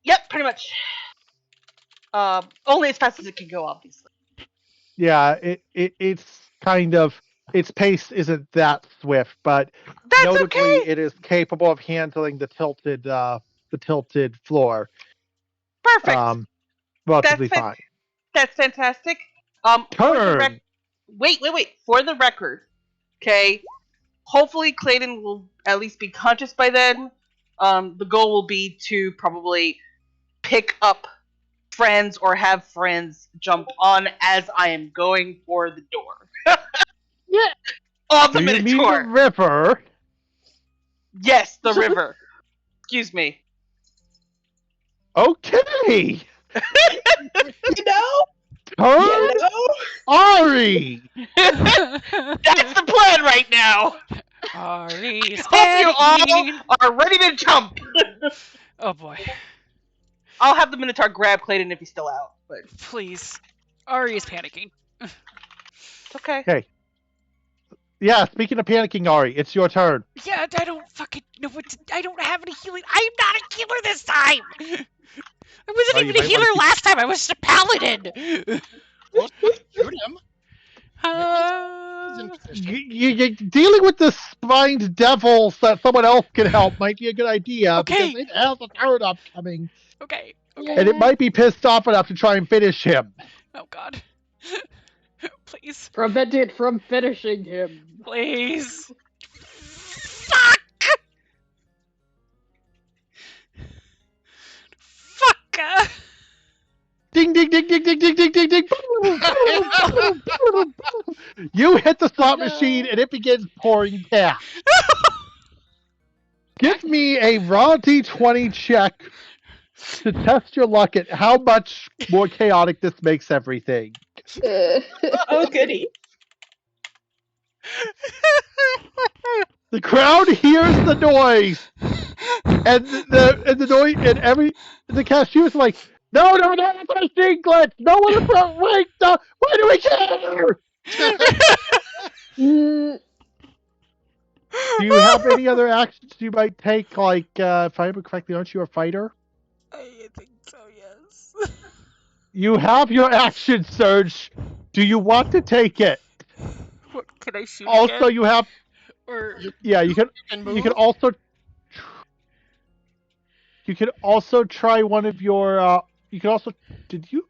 Yep, pretty much. Only as fast as it can go, obviously. Yeah, it's kind of its pace isn't that swift, but That's notably okay. it is capable of handling the tilted floor. Perfect. Relatively fine. That's fantastic. Turn. Wait. For the record, okay. Hopefully, Clayton will at least be conscious by then. The goal will be to probably pick up friends or have friends jump on as I am going for the door. Yeah. Of the Do you mean the Minotaur. river? Yes, the river. Excuse me. Okay. You know? Turn You know? Ari. That's the plan right now. Ari's Hope you panicking. all are ready to jump. Oh boy. I'll have the Minotaur grab Clayton if he's still out, but Please. Ari is panicking. it's okay. Okay. Yeah, speaking of panicking, Ari, it's your turn. Yeah, I don't fucking know what to. I don't have any healing. I'm not a healer this time! I wasn't Well, you even a might healer wanna keep- last time. I was just a paladin. Well, shoot him. He's in position. You're dealing with the spined devils that someone else can help might be a good idea Okay. because it has a turn upcoming, Okay. and it might be pissed off enough to try and finish him. Oh god. Please. Prevent it from finishing him. Please. Fuck! Fuck! Ding ding ding ding ding ding ding ding ding. You hit the slot machine and it begins pouring cash. Give me a raw d20 check to test your luck at how much more chaotic this makes everything. Oh, goody. The crowd hears the noise, and the noise, and the cashier's like, no, that's a machine glitch. No one is wait, no, why do we care? Mm, Do you have any other actions you might take? Like, if I remember correctly, aren't you a fighter? I think so, yes. You have your action surge. Do you want to take it? What, can I shoot Also, again? you have. Or Yeah, you can. move. You can also. You can also try one of your. You can also. Did you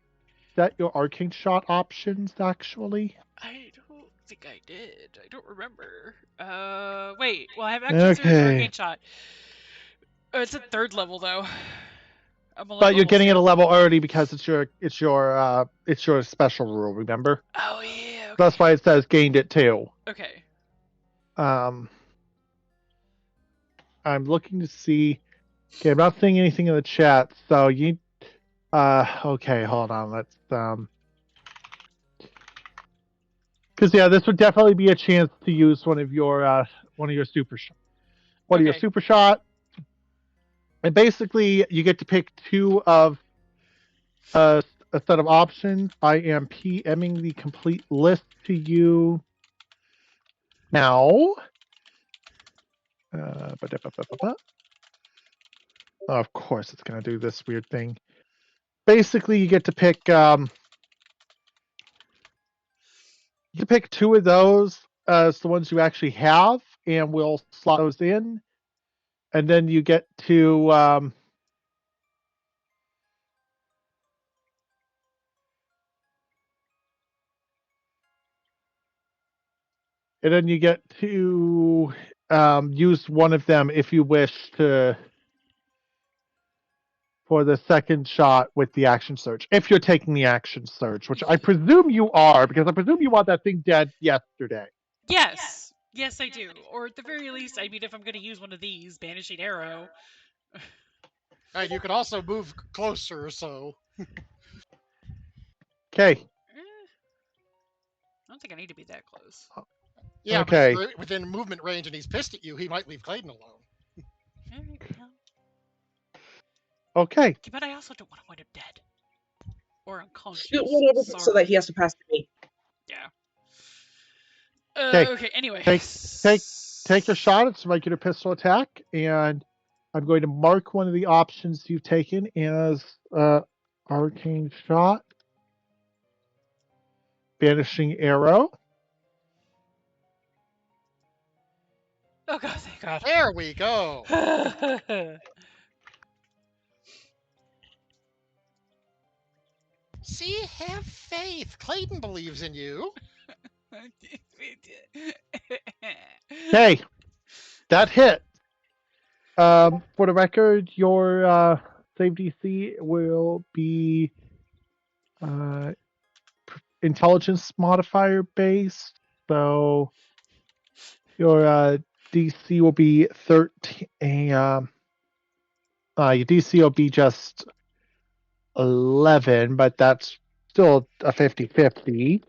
set your arcane shot options actually? I don't think I did. I don't remember. Wait. Well, I have action surge Okay. arcane shot. Oh, it's at 3rd level though. I'm only But you're level getting it 2. a level early because it's your special rule. Remember? Oh yeah. Okay. That's why it says gained it too. Okay. I'm looking to see. Okay, I'm not seeing anything in the chat. So you. Okay, hold on. Let's Because yeah, this would definitely be a chance to use one of your super shot, and basically you get to pick two of a set of options. I am PMing the complete list to you now. Of course, it's gonna do this weird thing. Basically, you get to pick two of those as the ones you actually have, and we'll slot those in. And then you get to use one of them if you wish to for the second shot with the action surge. If you're taking the action surge, which I presume you are, because I presume you want that thing dead yesterday. Yes. Yes, I do. Or at the very least, I mean, if I'm going to use one of these, Banishing Arrow. And you can also move closer, so. Okay. I don't think I need to be that close. Yeah, but Okay. if you're within movement range and he's pissed at you, he might leave Clayton alone. Alright, well. Okay. But I also don't want to wind up dead. Or unconscious. Whatever, so Sorry. that he has to pass to me. Yeah. Okay. Okay, anyway. Take your shot. It's a regular pistol attack, and I'm going to mark one of the options you've taken as arcane shot, banishing arrow. Oh god, thank god. There we go. See, have faith. Clayton believes in you. Okay, that hit. For the record, your save DC will be intelligence modifier based, so your DC will be 13. Your DC will be just 11, but that's still a 50-50.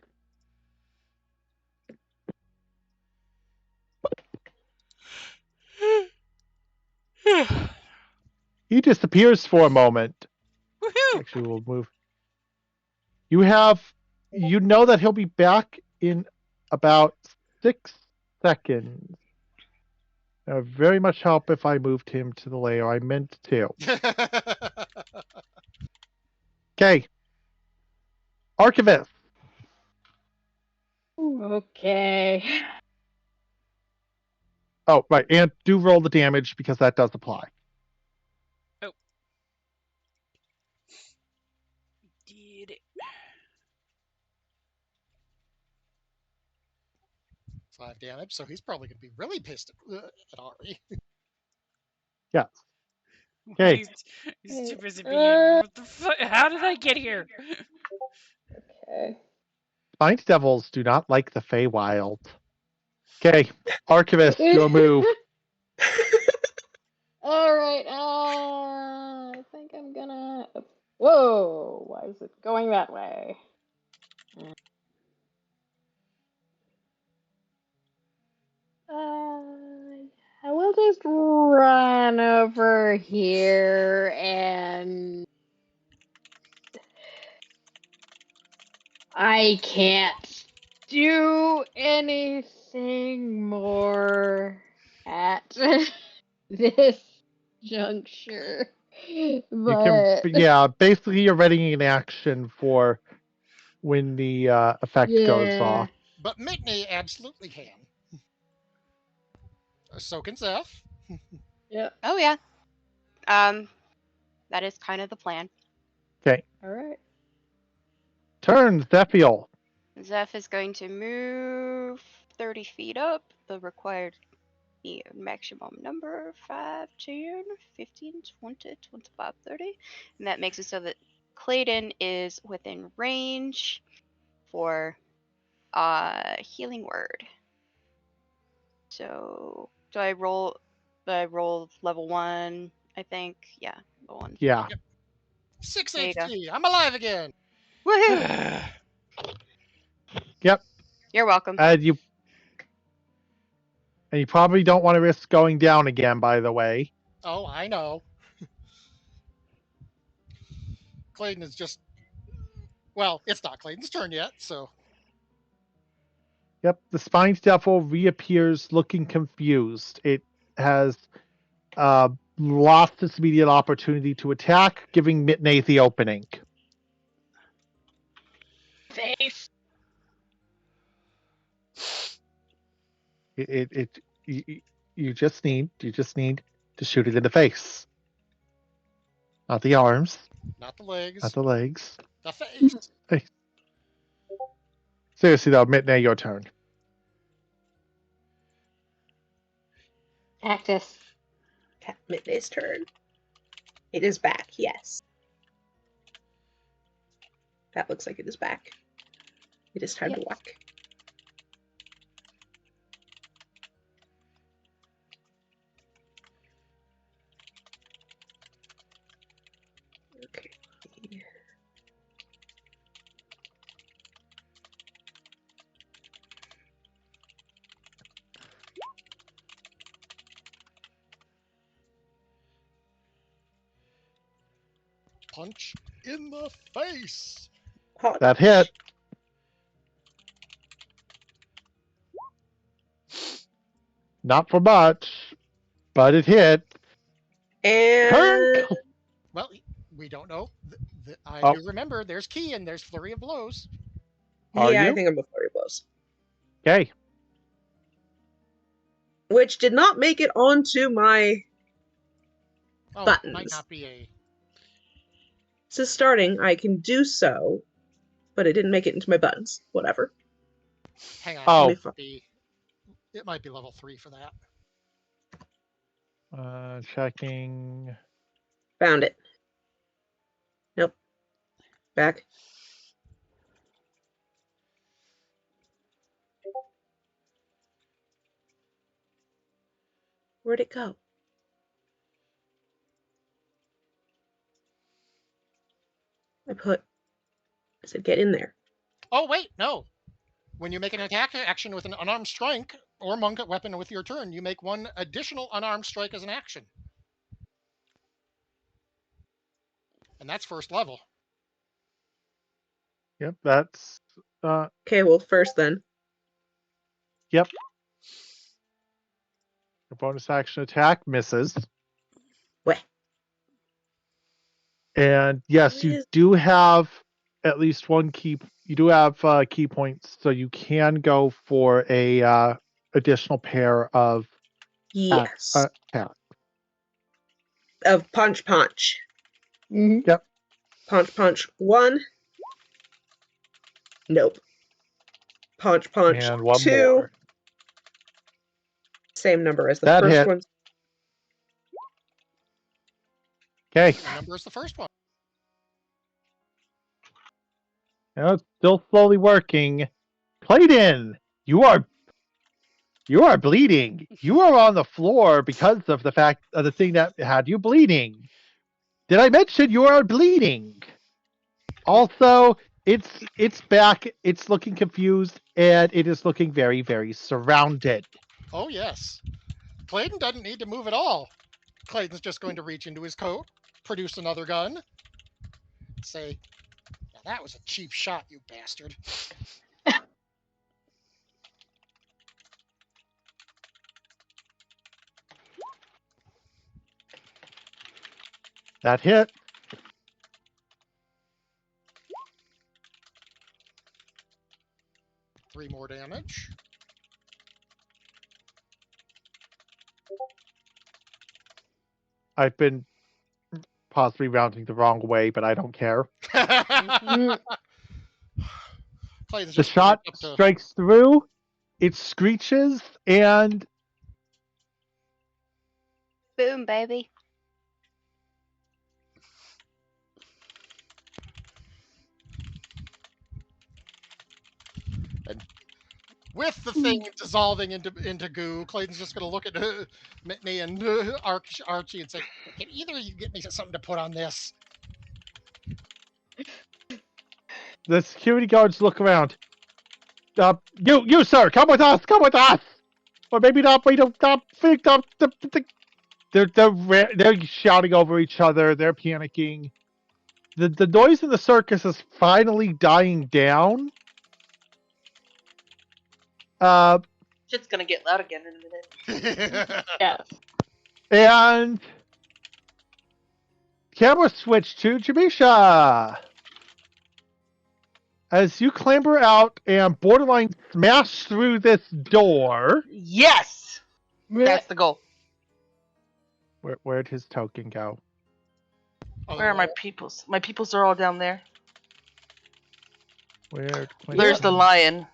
He disappears for a moment. Woohoo! Actually, we'll move. You know that he'll be back in about 6 seconds. Very much help if I moved him to the layer. I meant to. Okay. Archivist. Okay. Oh, right. And do roll the damage because that does apply. Oh. Did it. 5 damage, so he's probably going to be really pissed at Ari. Yes. Okay. He's too busy being. What the fuck? How did I get here? Okay. Spine devils do not like the Feywild. Okay. Archivist, your move. Alright, I think I'm gonna... Whoa! Why is it going that way? I will just run over here and... I can't do anything more at this juncture. You can, But yeah, basically you're readying an action for when the effect goes yeah. off. But Mitney absolutely can. So can Zeph. Yep. Oh yeah. That is kind of the plan. Okay. Alright. Turn, Zephiel. Zeph is going to move 30 feet up, the required maximum number 5, 10, 15, 20, 25, 30. And that makes it so that Clayton is within range for healing word. So do I roll level 1, I think? Yeah, level 1. Yeah. 6 There you go. HP. I'm alive again. Woohoo! Yep. You're welcome. And you probably don't want to risk going down again, by the way. Oh, I know. Clayton is just. Well, it's not Clayton's turn yet, so. Yep, the Spine Devil reappears looking confused. It has lost its immediate opportunity to attack, giving Mitney the opening. Face. You just need to shoot it in the face, not the arms, Not the legs. not the legs. The face. Seriously though, Mitney, your turn. Cactus. Midnay's turn. It is back, yes. That looks like it is back. It is time to walk. Okay. Punch in the face. Punch. That hit. Not for much, but it hit. And Turn. Well, we don't know. I Oh. do remember there's key and there's flurry of blows. Are yeah, I you? think I'm a flurry of blows. Okay. Which did not make it onto my Oh, buttons. might not be a. So starting, I can do so, but it didn't make it into my buttons. Whatever. Hang on. Oh. It might be level 3 for that. Checking. Found it. Nope. Back. Where'd it go? I said get in there. Oh, wait, no. When you make an attack action with an unarmed strike or monk weapon with your turn, you make one additional unarmed strike as an action. And that's first level. Yep, that's Okay, well, first then. yep. Your bonus action attack misses. What? And yes, you do have at least one key. You do have key points, so you can go for a additional pair of Yes. attack. Of punch. Mm-hmm. Yep. Punch. 1. Nope. Punch. And one 2. more. Same number as the That first hit. one. Okay. Same number as the first one. Now it's still slowly working. Clayton, you are bleeding. You are on the floor because of the fact of the thing that had you bleeding. Did I mention you are bleeding? Also, it's back. It's looking confused, and it is looking very, very surrounded. Oh, yes. Clayton doesn't need to move at all. Clayton's just going to reach into his coat, produce another gun, say, now that was a cheap shot, you bastard. That hit. Three more damage. I've been possibly rounding the wrong way, but I don't care. Clayton's The just shot up to... strikes through. It screeches, and Boom, baby. And with the thing dissolving into goo, Clayton's just going to look at Mitney and Archie and say, can either of you get me something to put on this? the security guards look around. You, sir, come with us. Come with us. Or maybe not. We don't stop. They're shouting over each other. They're panicking. The noise in the circus is finally dying down. Shit's gonna get loud again in a minute. Yes. And camera switch to Jamisha. As you clamber out and borderline smash through this door. Yes! That's the goal. Where'd his token go? Where are my peoples? My peoples are all down there. Where'd There's the lion.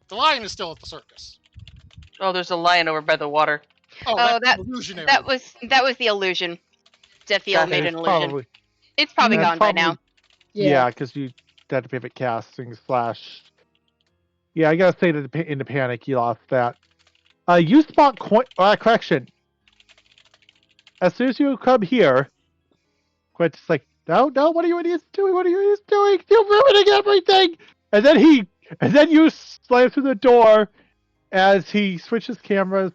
The lion is still at the circus. Oh, there's a lion over by the water. Oh, Oh, that's illusionary. That was the illusion. Zephiel Gotcha. made It's an illusion. probably It's probably that's gone by now. Yeah, because you had to pivot casting / Yeah, I gotta say that in the panic, you lost that. You spot correction. As soon as you come here, Quint's like, no, what are you idiots doing? What are you idiots doing? You're ruining everything! And then you slam through the door as he switches cameras,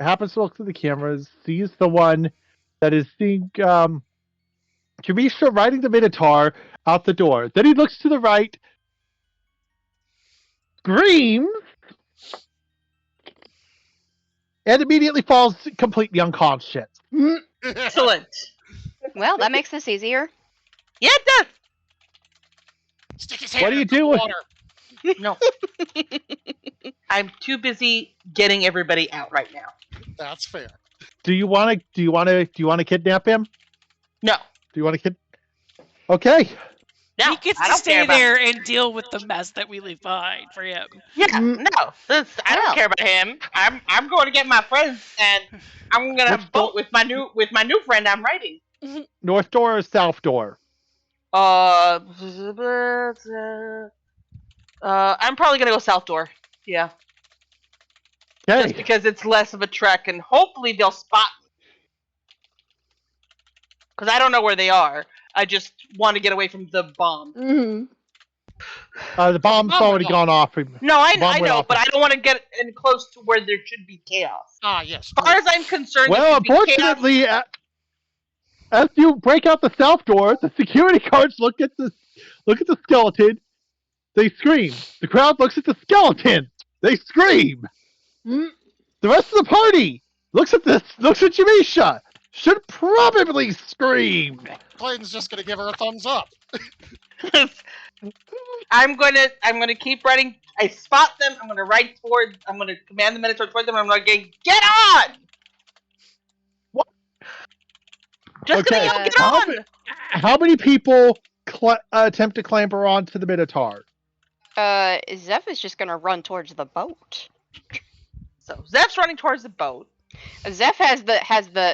happens to look through the cameras, sees the one that is seeing Jamisha riding the Minotaur out the door. Then he looks to the right, screams, and immediately falls completely unconscious. Excellent. Well, that makes this easier. Yeah, it does. Stick his What hand do you in the do with- water. No. I'm too busy getting everybody out right now. That's fair. Do you want to kidnap him? No. Do you want to kid? Okay. No. He gets I to don't care stay about there and deal with the mess that we leave behind for him. Yeah, Mm. no. I don't Well. care about him. I'm going to get my friends, and I'm gonna have a boat with my new friend I'm writing. North door or south door? I'm probably gonna go south door. Yeah, Okay. just because it's less of a trek, and hopefully they'll spot me. Because I don't know where they are. I just want to get away from the bomb. Mm-hmm. The bomb's Bomb already went gone off. No, I Bomb went know, off. but I don't want to get in close to where there should be chaos. Ah, yes. As far as I'm concerned, there Well, should be chaos. unfortunately, as you break out the south door, the security guards look at the skeleton. They scream. The crowd looks at the skeleton. They scream. Mm. The rest of the party looks at Jamisha. Should probably scream. Clayton's just gonna give her a thumbs up. I'm gonna keep writing. I spot them. I'm gonna command the Minotaur towards them. And I'm gonna get on. What? Just Okay. gonna get on. How many people attempt to clamber onto the Minotaur? Zeph is just gonna run towards the boat. So Zeph's running towards the boat. Zeph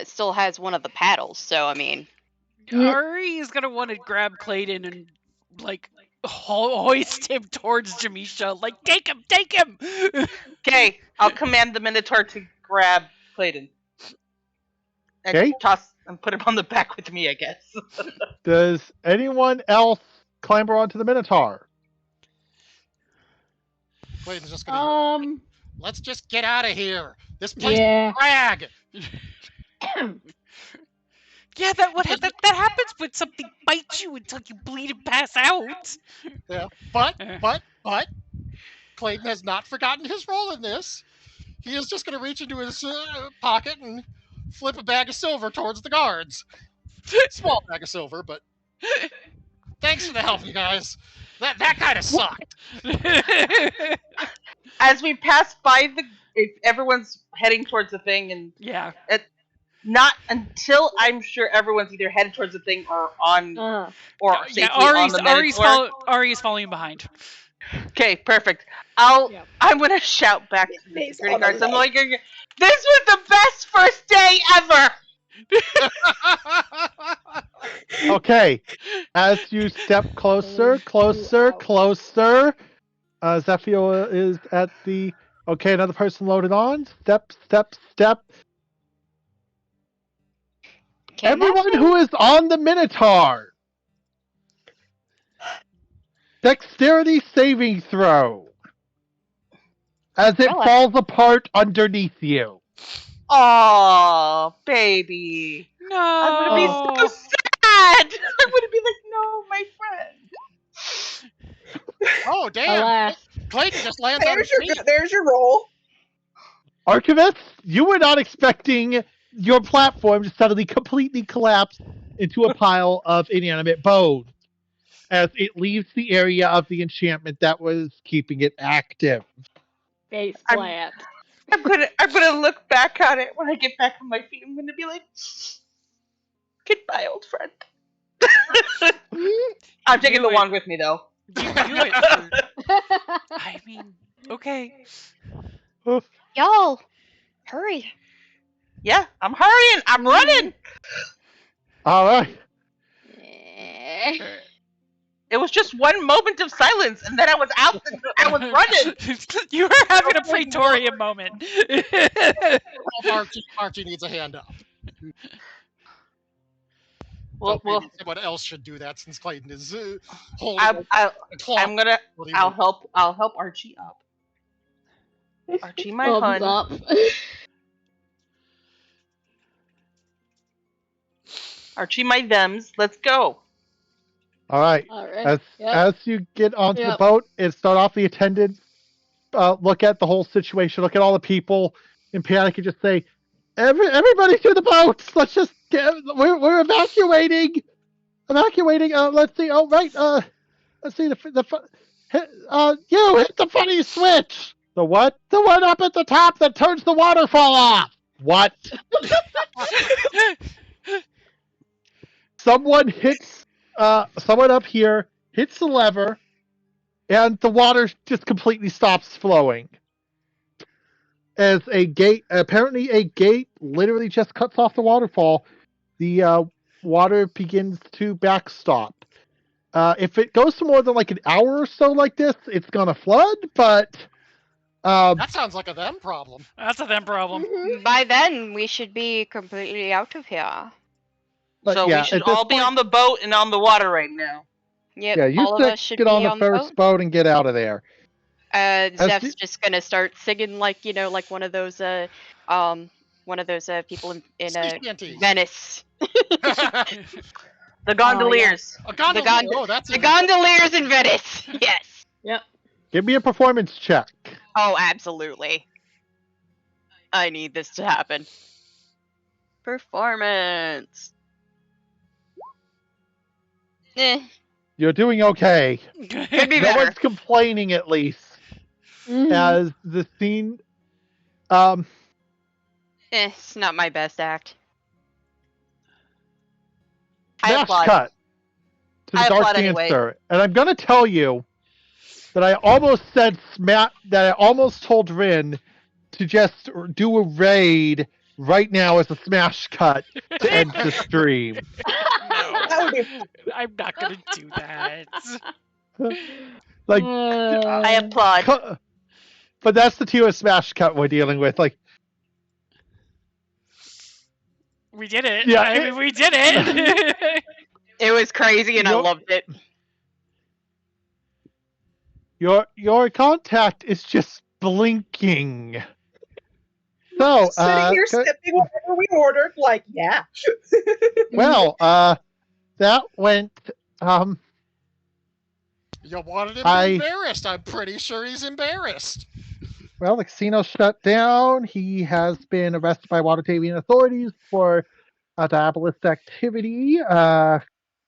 still has one of the paddles, so I mean. Ari is gonna want to grab Clayton and like hoist him towards Jamisha. Like, take him! Okay, I'll command the Minotaur to grab Clayton. And Okay. toss and put him on the back with me, I guess. Does anyone else clamber onto the Minotaur? Clayton's just gonna. Let's just get out of here. This place is drag. Yeah, that happens when something bites you until you bleed and pass out. Yeah, but Clayton has not forgotten his role in this. He is just going to reach into his pocket and flip a bag of silver towards the guards. Small bag of silver, but thanks for the help, you guys. That kind of sucked. As we pass by if everyone's heading towards the thing, and Yeah. not until I'm sure everyone's either headed towards the thing or on or safely Yeah, on the Minotaur. Ari's following behind. Okay, perfect. Yep. I'm gonna shout back to the Face security on the guards. I'm leg. like, this was the best first day ever. Okay. As you step closer, Zephiel is at the. Okay, another person loaded on. Step. Okay, Everyone Master? who is on the Minotaur. Dexterity saving throw. As it Well, I- falls apart underneath you. Aw, baby. No. I'm gonna be so sad. I'm gonna be like, no, my friend. Oh, damn. Alas. Clayton just lands on his feet. There's your roll. Archivist, you were not expecting your platform to suddenly completely collapse into a pile of inanimate bones as it leaves the area of the enchantment that was keeping it active. Face plant. I'm gonna look back on it when I get back on my feet. I'm gonna be like, goodbye, old friend. I'm taking the wand with me though. Do it. I mean, okay. Y'all, hurry. Yeah, I'm hurrying. I'm running. All right. It was just one moment of silence, and then I was out. I was running. You were having a Oh my Praetorian moment. Archie needs a hand up. Well, So maybe someone else should do that since Clayton is holding I, the clock. I'm gonna. I'll help Archie up. Archie, my Thumbs hun. up. Archie, my thems. Let's go. All right. All right. As Yep. as you get onto the Yep. boat and start off the attendants, look at the whole situation, look at all the people in panic, and just say, "Everybody to the boats! Let's just we're evacuating, evacuating. Let's see. Oh right. Let's see you hit the funny switch. The what? The one up at the top that turns the waterfall off. What? Someone hits. Someone up here hits the lever, and the water just completely stops flowing. As apparently a gate literally just cuts off the waterfall, the water begins to backstop. If it goes for more than like an hour or so like this, it's gonna flood, but that sounds like a them problem. That's a them problem. By then, we should be completely out of here. So yeah, we should at this all be point- on the boat and on the water right now. Yep, yeah, you all of us should get be on the on first boat. boat and get out of there. Zeph's you- just gonna start singing like like one of those people in Sea shanties. Venice. The gondoliers. A gondolier. gond- Oh, that's The gondoliers in Venice. Yes. Yep. Give me a performance check. Oh, absolutely. I need this to happen. Performance. You're doing okay. Could be No better. one's complaining, at least. Mhm. As the scene, It's not my best act. I smash applaud. cut to the I Dark applaud anyway. Dancer, and I'm gonna tell you that I almost said that I almost told Rin to just do a raid right now as a smash cut to end the stream. That would be I'm not gonna do that. Like, I applaud. but that's the tier of smash cut we're dealing with. Like, We did it. Yeah, I mean, we did it. It was crazy and I Nope. loved it. your contact is just blinking. So, sitting here sipping whatever we ordered. Like, yeah. well, that went. You wanted him I- embarrassed. I'm pretty sure he's embarrassed. Well, the casino shut down. He has been arrested by Watatavian authorities for diabolist activity.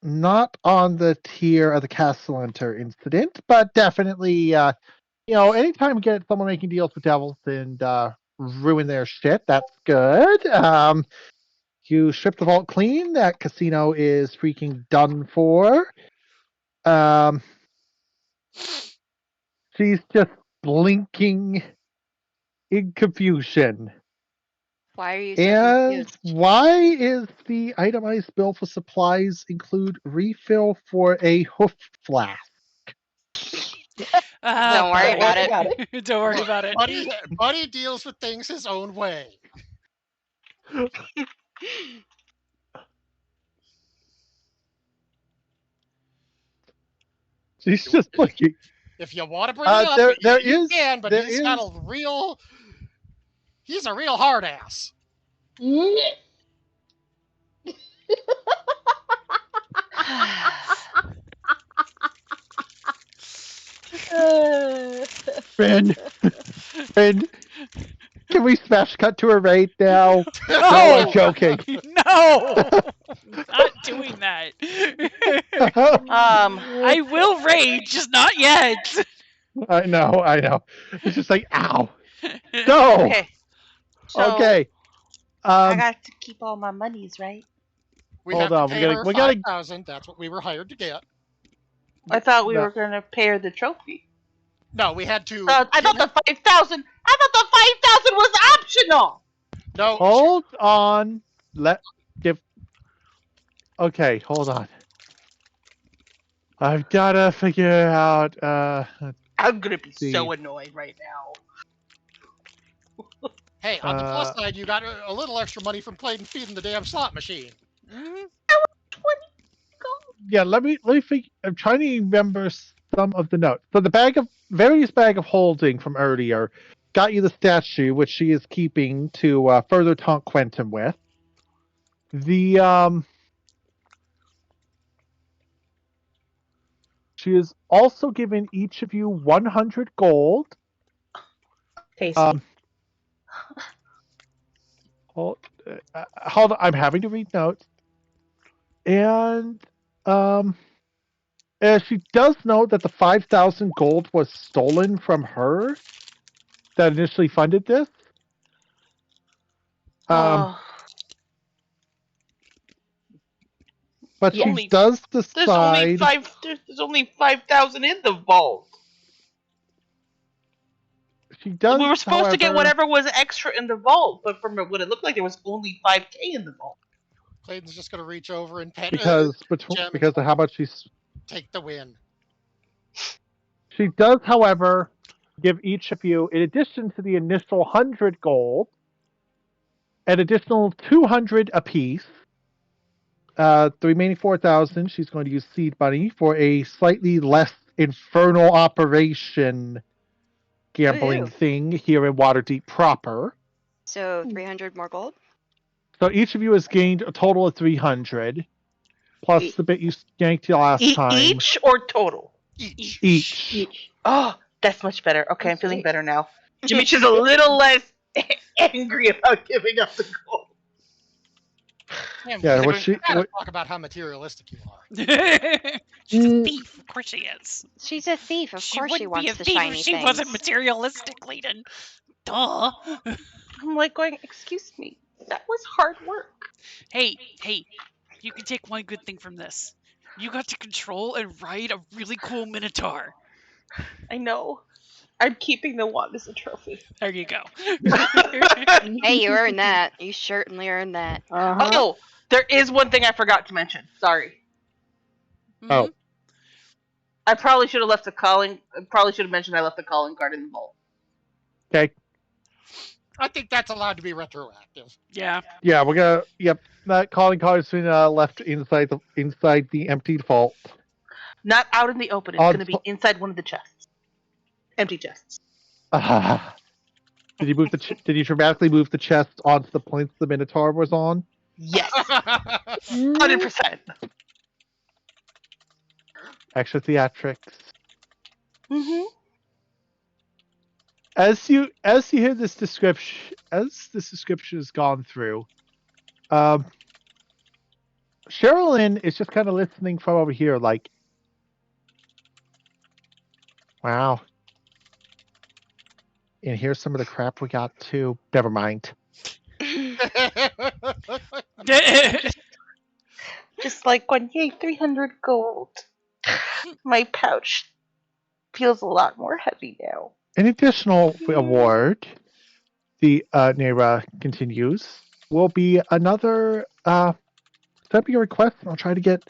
Not on the tier of the Castle Enter incident, but definitely, anytime you get someone making deals with devils and ruin their shit, that's good. You strip the vault clean. That casino is freaking done for. She's just blinking in confusion. Why are you so And confused? why is the itemized bill for supplies include refill for a hoof flask? Don't worry about it. Got it. Don't worry about it. Buddy deals with things his own way. She's just looking. If you want to bring Uh, it up, there you is- can, but there he's got a real. He's a real hard ass. Ren, can we smash cut to a raid now? No, I'm joking. No, not doing that. I will rage, just not yet. I know. It's just like, ow. No. Okay. So Okay. I got to keep all my monies, right? We Hold have to on, pay her we gotta- 5,000. That's what we were hired to get. I thought we No. were gonna pay her the trophy. No, we had to. I thought the 5,000. I thought the 5,000 was optional. No, Hold on. Okay, hold on. I've gotta figure out. I'm gonna be see. so annoyed right now. Hey, on the plus side, you got a little extra money from playing feeding the damn slot machine. Mhm. 20 gold. Yeah, let me think. I'm trying to remember some of the notes. So the various bag of holding from earlier got you the statue, which she is keeping to further taunt Quentin with. The she is also given each of you 100 gold. Tasty. Hold on, I'm having to read notes. And she does know that the 5,000 gold was stolen from her that initially funded this. Oh, But Yeah. she only does there's only decide. there's only 5,000 in the vault. She does, We were supposed to get however, whatever was extra in the vault, but from what it looked like, there was only 5K in the vault. Clayton's just gonna reach over and pet because Gem because of how much she's. take the win. She does, however, give each of you, in addition to the initial 100 gold, an additional 200 apiece. The remaining 4,000, she's going to use seed money for a slightly less infernal operation gambling Woohoo. thing here in Waterdeep proper. So 300 more gold. So each of you has gained a total of 300, plus the bit you yanked last time. Each or total? Each. Each. Oh, that's much better. Okay, I'm feeling better now. Jimich's a little less angry about giving up the gold. Damn, Yeah, Clayton, what you she gotta what, talk about how materialistic you are. She's a thief. Of course she is. She's a thief. Of She course she wouldn't be a wants the thief shiny if she things. wasn't materialistic, Clayton. Duh. I'm like going, excuse me, that was hard work. Hey, you can take one good thing from this. You got to control and ride a really cool Minotaur. I know. I'm keeping the wand as a trophy. There you go. Hey, you earned that. You certainly earned that. Uh-huh. Oh, there is one thing I forgot to mention. Sorry. Oh. I probably should have left the calling. I probably should have mentioned I left the calling card in the vault. Okay. I think that's allowed to be retroactive. Yeah. Yeah, we're gonna. Yep, that calling card has been left inside the empty vault. Not out in the open. It's going to be inside one of the chests. Empty chests. Did you move Did you dramatically move the chest onto the points the Minotaur was on? Yes. 100%. Extra theatrics. Mm-hmm. As you hear this description, as this description has gone through, Sherilyn is just kind of listening from over here, like, wow. And here's some of the crap we got too. Never mind. Just like when, yay, 300 gold. My pouch feels a lot more heavy now. An additional award, the Nera continues, will be another send me a request and I'll try to get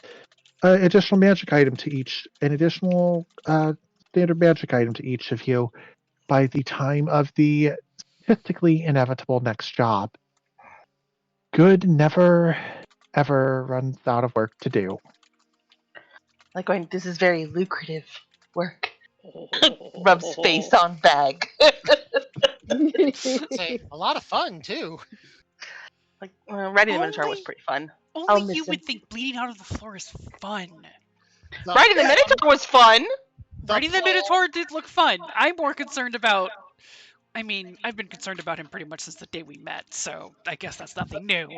an additional magic item to each, an additional standard magic item to each of you by the time of the statistically inevitable next job. Good never ever runs out of work to do. Like going, this is very lucrative work. Rubs face on bag. Say, a lot of fun too. Like riding the Minotaur was pretty fun. Only you would think bleeding out of the floor is fun. Riding the Minotaur was fun. Riding the Minotaur did look fun. I'm more concerned about. I mean, I've been concerned about him pretty much since the day we met, so I guess that's nothing new.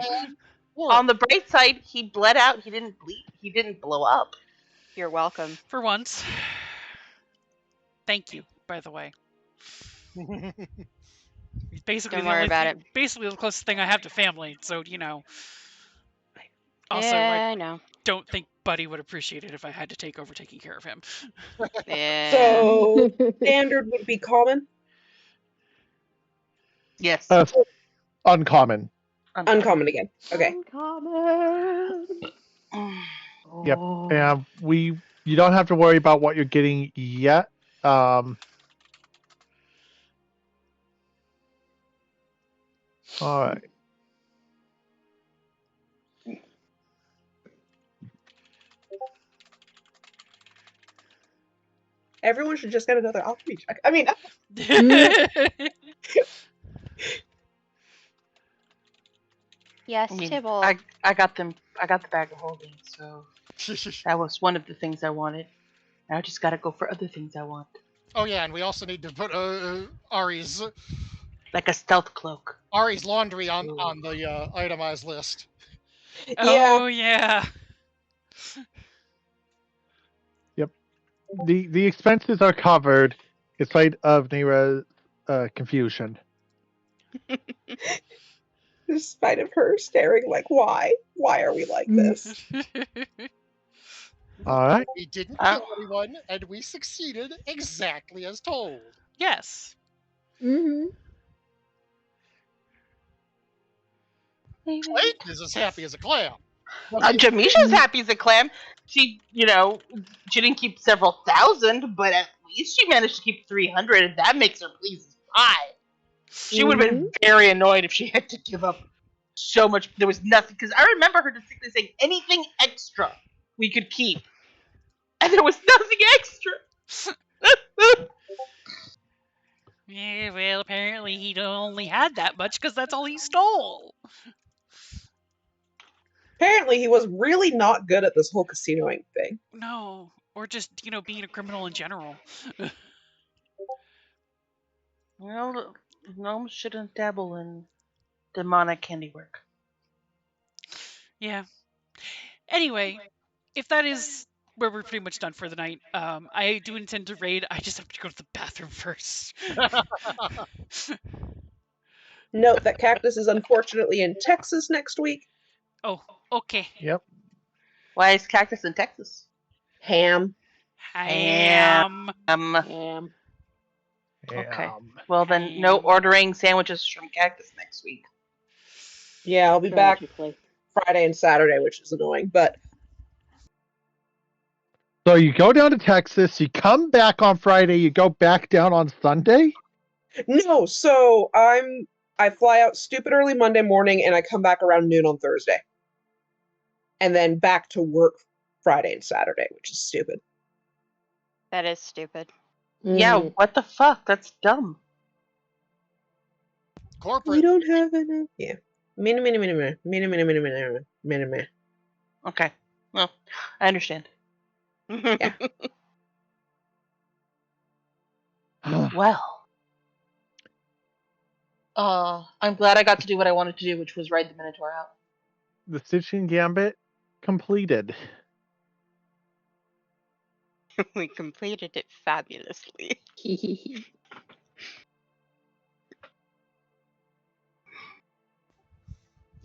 On the bright side, he bled out. He didn't bleed. He didn't blow up. You're welcome. For once. Thank you, by the way. He's basically Don't the worry only about thing, basically the closest thing I have to family, so you know. Also, yeah, I I know. don't think Buddy would appreciate it if I had to take over taking care of him. Yeah. So standard would be common. Yes. Uncommon. Uncommon again. Okay. Uncommon. Yep. Oh. And you don't have to worry about what you're getting yet. All right. Everyone should just get another alchemy check. I mean, Yes, I mean, Tibble. I got them. I got the bag of holding, so that was one of the things I wanted. Now I just gotta go for other things I want, Oh yeah, and we also need to put Ari's like a stealth cloak. laundry on the itemized list. yeah. Oh yeah. Yep. The expenses are covered in spite of Nira's confusion. In spite of her staring like, why? Why are we like this? All right. We didn't Uh, kill anyone, and we succeeded exactly as told. Yes. Mm-hmm. Clayton is as happy as a clam. Jamisha's happy as a clam. She, she didn't keep several thousand, but at least she managed to keep 300, and that makes her pleased as pie. She would have been very annoyed if she had to give up so much. There was nothing, because I remember her distinctly saying anything extra we could keep, and there was nothing extra. Yeah, well, apparently he only had that much because that's all he stole. Apparently, he was really not good at this whole casinoing thing. No, or just being a criminal in general. Well, gnomes shouldn't dabble in demonic handiwork. Yeah. Anyway, if that is where we're pretty much done for the night, I do intend to raid. I just have to go to the bathroom first. Note that Cactus is unfortunately in Texas next week. Oh, okay. Yep. Why is Cactus in Texas? Ham. Ham. Ham. Okay. Well, then, no ordering sandwiches from Cactus next week. Yeah, I'll be back Friday and Saturday, which is annoying, but So you go down to Texas, you come back on Friday, you go back down on Sunday? no, so I fly out stupid early Monday morning and I come back around noon on Thursday. And then back to work Friday and Saturday, which is stupid. That is stupid. Yeah, what the fuck? That's dumb. Corporate. We don't have enough. Yeah. Mini. Okay. Well, I understand. Yeah. Well. I'm glad I got to do what I wanted to do, which was ride the Minotaur out. The Stygian Gambit completed. We completed it fabulously.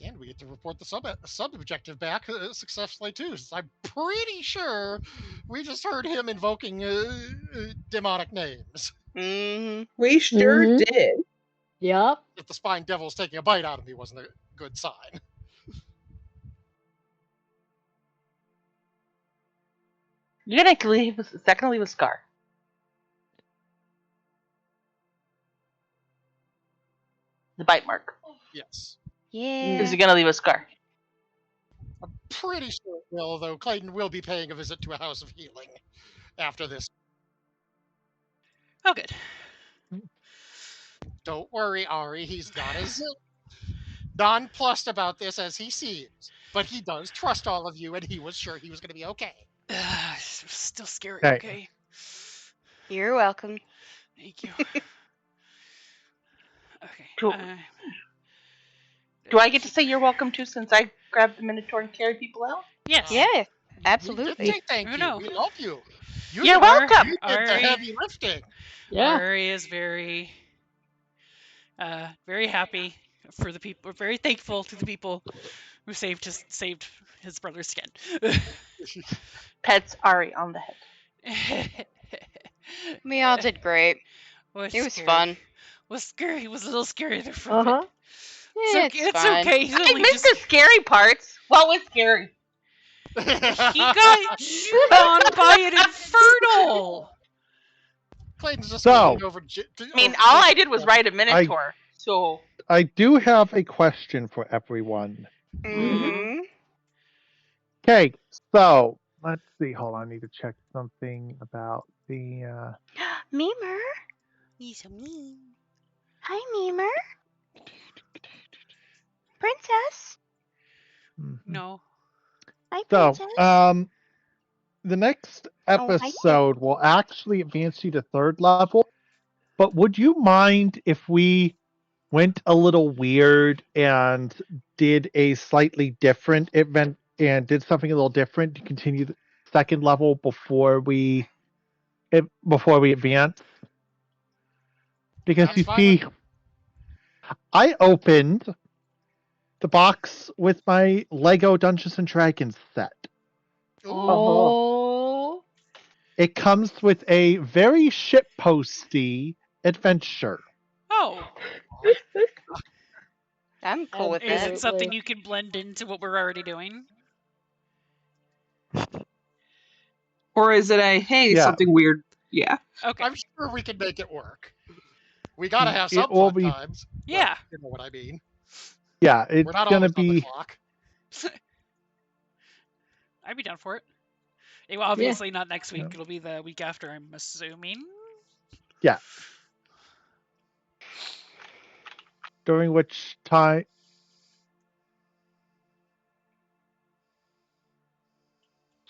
And we get to report the sub-objective back successfully, too. So I'm pretty sure we just heard him invoking demonic names. Mm-hmm. We sure did. Yep. If the Spine Devil's taking a bite out of me wasn't a good sign. You're gonna leave a scar. The bite mark. Yes. Yeah. Is he gonna leave a scar? I'm pretty sure it will, though Clayton will be paying a visit to a house of healing after this. Oh, good. Don't worry, Ari. He's not as nonplussed about this as he seems. But he does trust all of you, and he was sure he was going to be okay. Still scary, Hey. okay? You're welcome. Thank you. Okay. Do I get to say you're welcome too, since I grabbed the Minotaur and carried people out? Yes. Yeah, absolutely. Say thank you. No. We love you. You're welcome. You did the heavy lifting. Yeah. Ari is very happy for the people. Very thankful to the people who saved his brother's skin. Pets Ari on the head. We all did great. It was fun. Was scary. It was a little scary there for a bit. Yeah, It's fine. okay. He's I only missed the scary parts. What was scary? He got chewed on by an infernal. Clayton's just So- gonna lean over. I mean, all I did was ride a Minotaur, so I do have a question for everyone. Mm. Okay, so let's see. Hold on, I need to check something about the. Memer. He's so mean. Hi, Memer. Princess. Mhm. No. Hi, So, Princess. the next Oh, I see. episode will actually advance you to 3rd level. But would you mind if we went a little weird and did a slightly different event and did something a little different to continue the 2nd level before we advance? Because That's you fine see, I opened the box with my Lego Dungeons and Dragons set. Ooh, Oh. It comes with a very shitposty adventure. Oh, I'm cool with is that. it something you can blend into what we're already doing? Or is it a hey, Yeah. something weird? Yeah. Okay. I'm sure we can make it work. We gotta have It some will fun be- times. but Yeah. you know what I mean. Yeah, it's We're not gonna always on the be. clock. I'd be down for it. Well, obviously not next week. Yeah. It'll be the week after, I'm assuming. Yeah. During which time.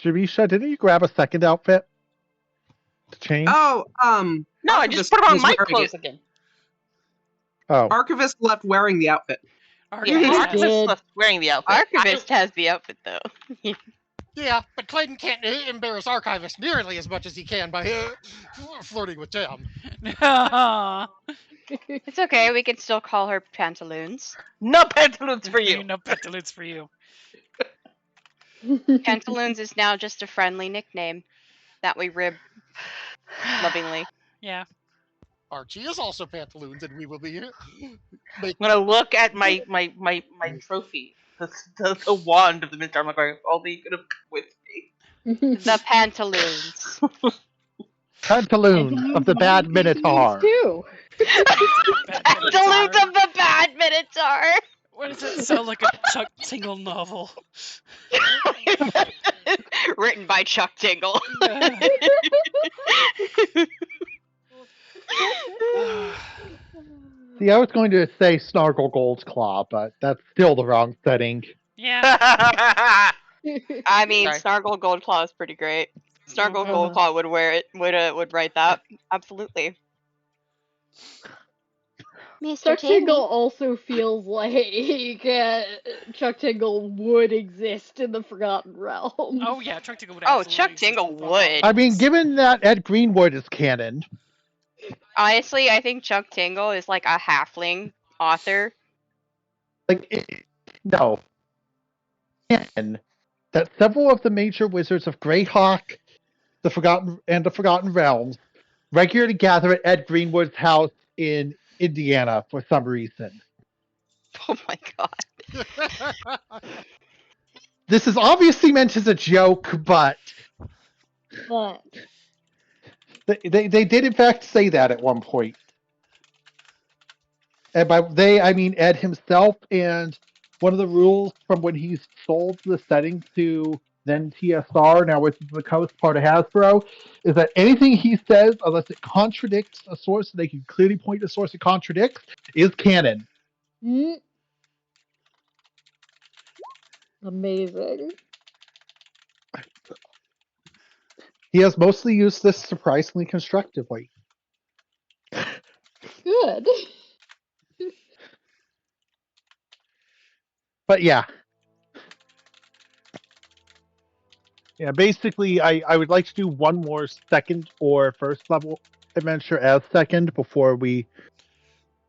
Jarisha, didn't you grab a second outfit to change? Oh, no, I just put Archivist on was my wearing clothes it. again. Oh. Archivist left wearing the outfit. Yeah, Archivist I has- did. Archivist left wearing the outfit. Archivist has the outfit though. Yeah, but Clayton can't embarrass Archivist nearly as much as he can by flirting with Jam. It's okay. We can still call her Pantaloons. No pantaloons for you. No pantaloons for you. Pantaloons is now just a friendly nickname that we rib lovingly. Yeah. Archie is also Pantaloons, and we will be making. I'm gonna look at my trophy, the wand of the Minotaur. I'm like, all they could have come with me. The Pantaloons. Pantaloons of the Bad Minotaur. Too. Pantaloons of the Bad Minotaur. Why does that sound like a Chuck Tingle novel? Written by Chuck Tingle. See, I was going to say Snargle Gold's Claw, but that's still the wrong setting. Yeah. I mean, Sorry. Snargle Goldclaw is pretty great. Snargle Uh-huh. Goldclaw would wear it. Would write that. Absolutely. Mr. Chuck Timmy. Tingle also feels like Chuck Tingle would exist in the Forgotten Realm. Oh yeah, Chuck Tingle would. Oh, absolutely Chuck exist Tingle in the would. I mean, given that Ed Greenwood is canon, Honestly, I think Chuck Tingle is like a halfling author. no. Canon that several of the major wizards of Greyhawk, the Forgotten Realms regularly gather at Ed Greenwood's house in Indiana for some reason. Oh my god. This is obviously meant as a joke, but But they did in fact say that at one point. And by they, I mean Ed himself. And one of the rules from when he sold the setting to then TSR, now with the Coast part of Hasbro, is that anything he says, unless it contradicts a source, they can clearly point to a source it contradicts, is canon. amazing. He has mostly used this surprisingly constructively. Good. But yeah. Yeah, basically, I would like to do one more second or first level adventure as second before we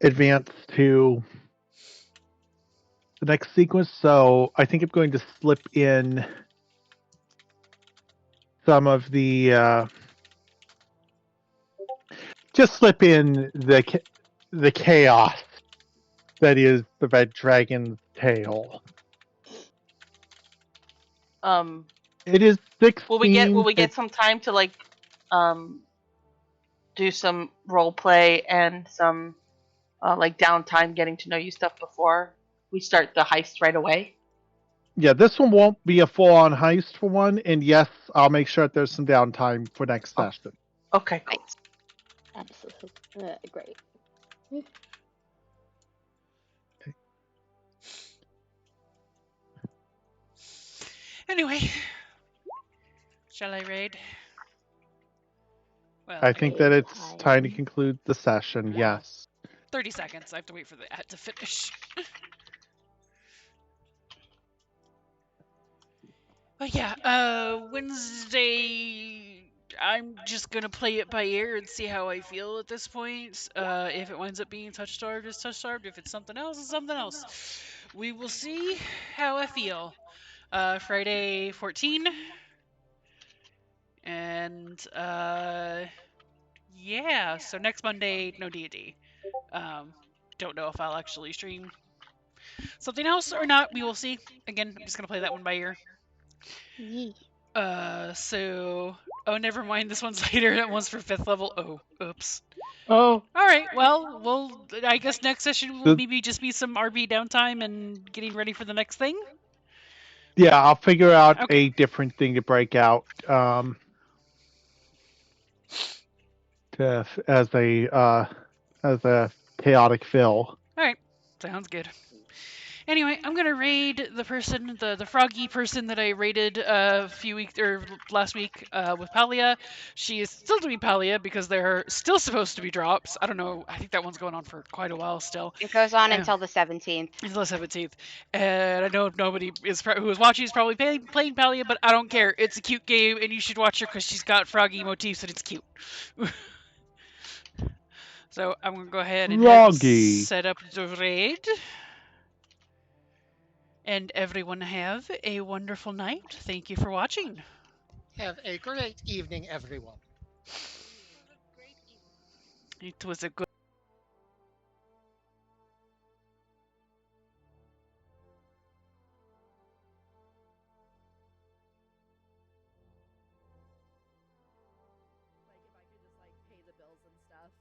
advance to the next sequence. So I think I'm going to slip in some of the just slip in the chaos that is the Red Dragon's Tale. It is 16. Will we get some time to like do some role play and some like downtime getting to know you stuff before we start the heist right away? Yeah, this one won't be a full-on heist for one, and yes, I'll make sure that there's some downtime for next session. Okay, cool. Nice. Absolutely. Great. Anyway, shall I raid? Well, I think that Raid it's time to time. conclude the session, yes. 30 seconds. I have to wait for the ad to finish. But yeah, Wednesday, I'm just gonna play it by ear and see how I feel at this point. If it winds up being touch starved, it's touch starved. If it's something else, it's something else. We will see how I feel. Friday 14. And yeah, so next Monday, no D&D. Don't know if I'll actually stream something else or not. We will see. Again, I'm just gonna play that one by ear. Yee. So oh, never mind. This one's later. That one's for 5th level. Oh, oops. Oh, All right. Well, I guess next session will The- maybe just be some RB downtime and getting ready for the next thing. yeah, I'll figure out Okay. a different thing to break out as a chaotic fill. All right. Sounds good. Anyway, I'm gonna raid the person, the froggy person that I raided a few weeks or last week with Palia. She is still doing Palia because there are still supposed to be drops. I don't know. I think that one's going on for quite a while still. It goes on until the 17th. Until the 17th. And I know nobody is who is watching is probably playing Palia, but I don't care. It's a cute game, and you should watch her because she's got froggy motifs and it's cute. So I'm gonna go ahead and Froggy. set up the raid. And everyone have a wonderful night. Thank you for watching. Have a great evening, everyone. It was a good Like if I could just like pay the bills and stuff.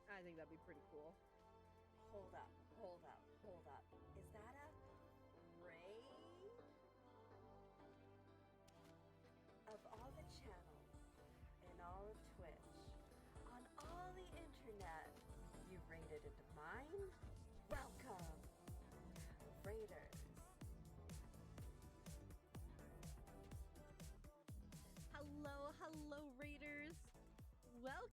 I think that'd be pretty cool. Hold up, hold up, hold up. Is that a raid? Of all the channels in all of Twitch, on all the internet, you raided into mine? Welcome, Raiders. Hello, hello, Raiders. Welcome.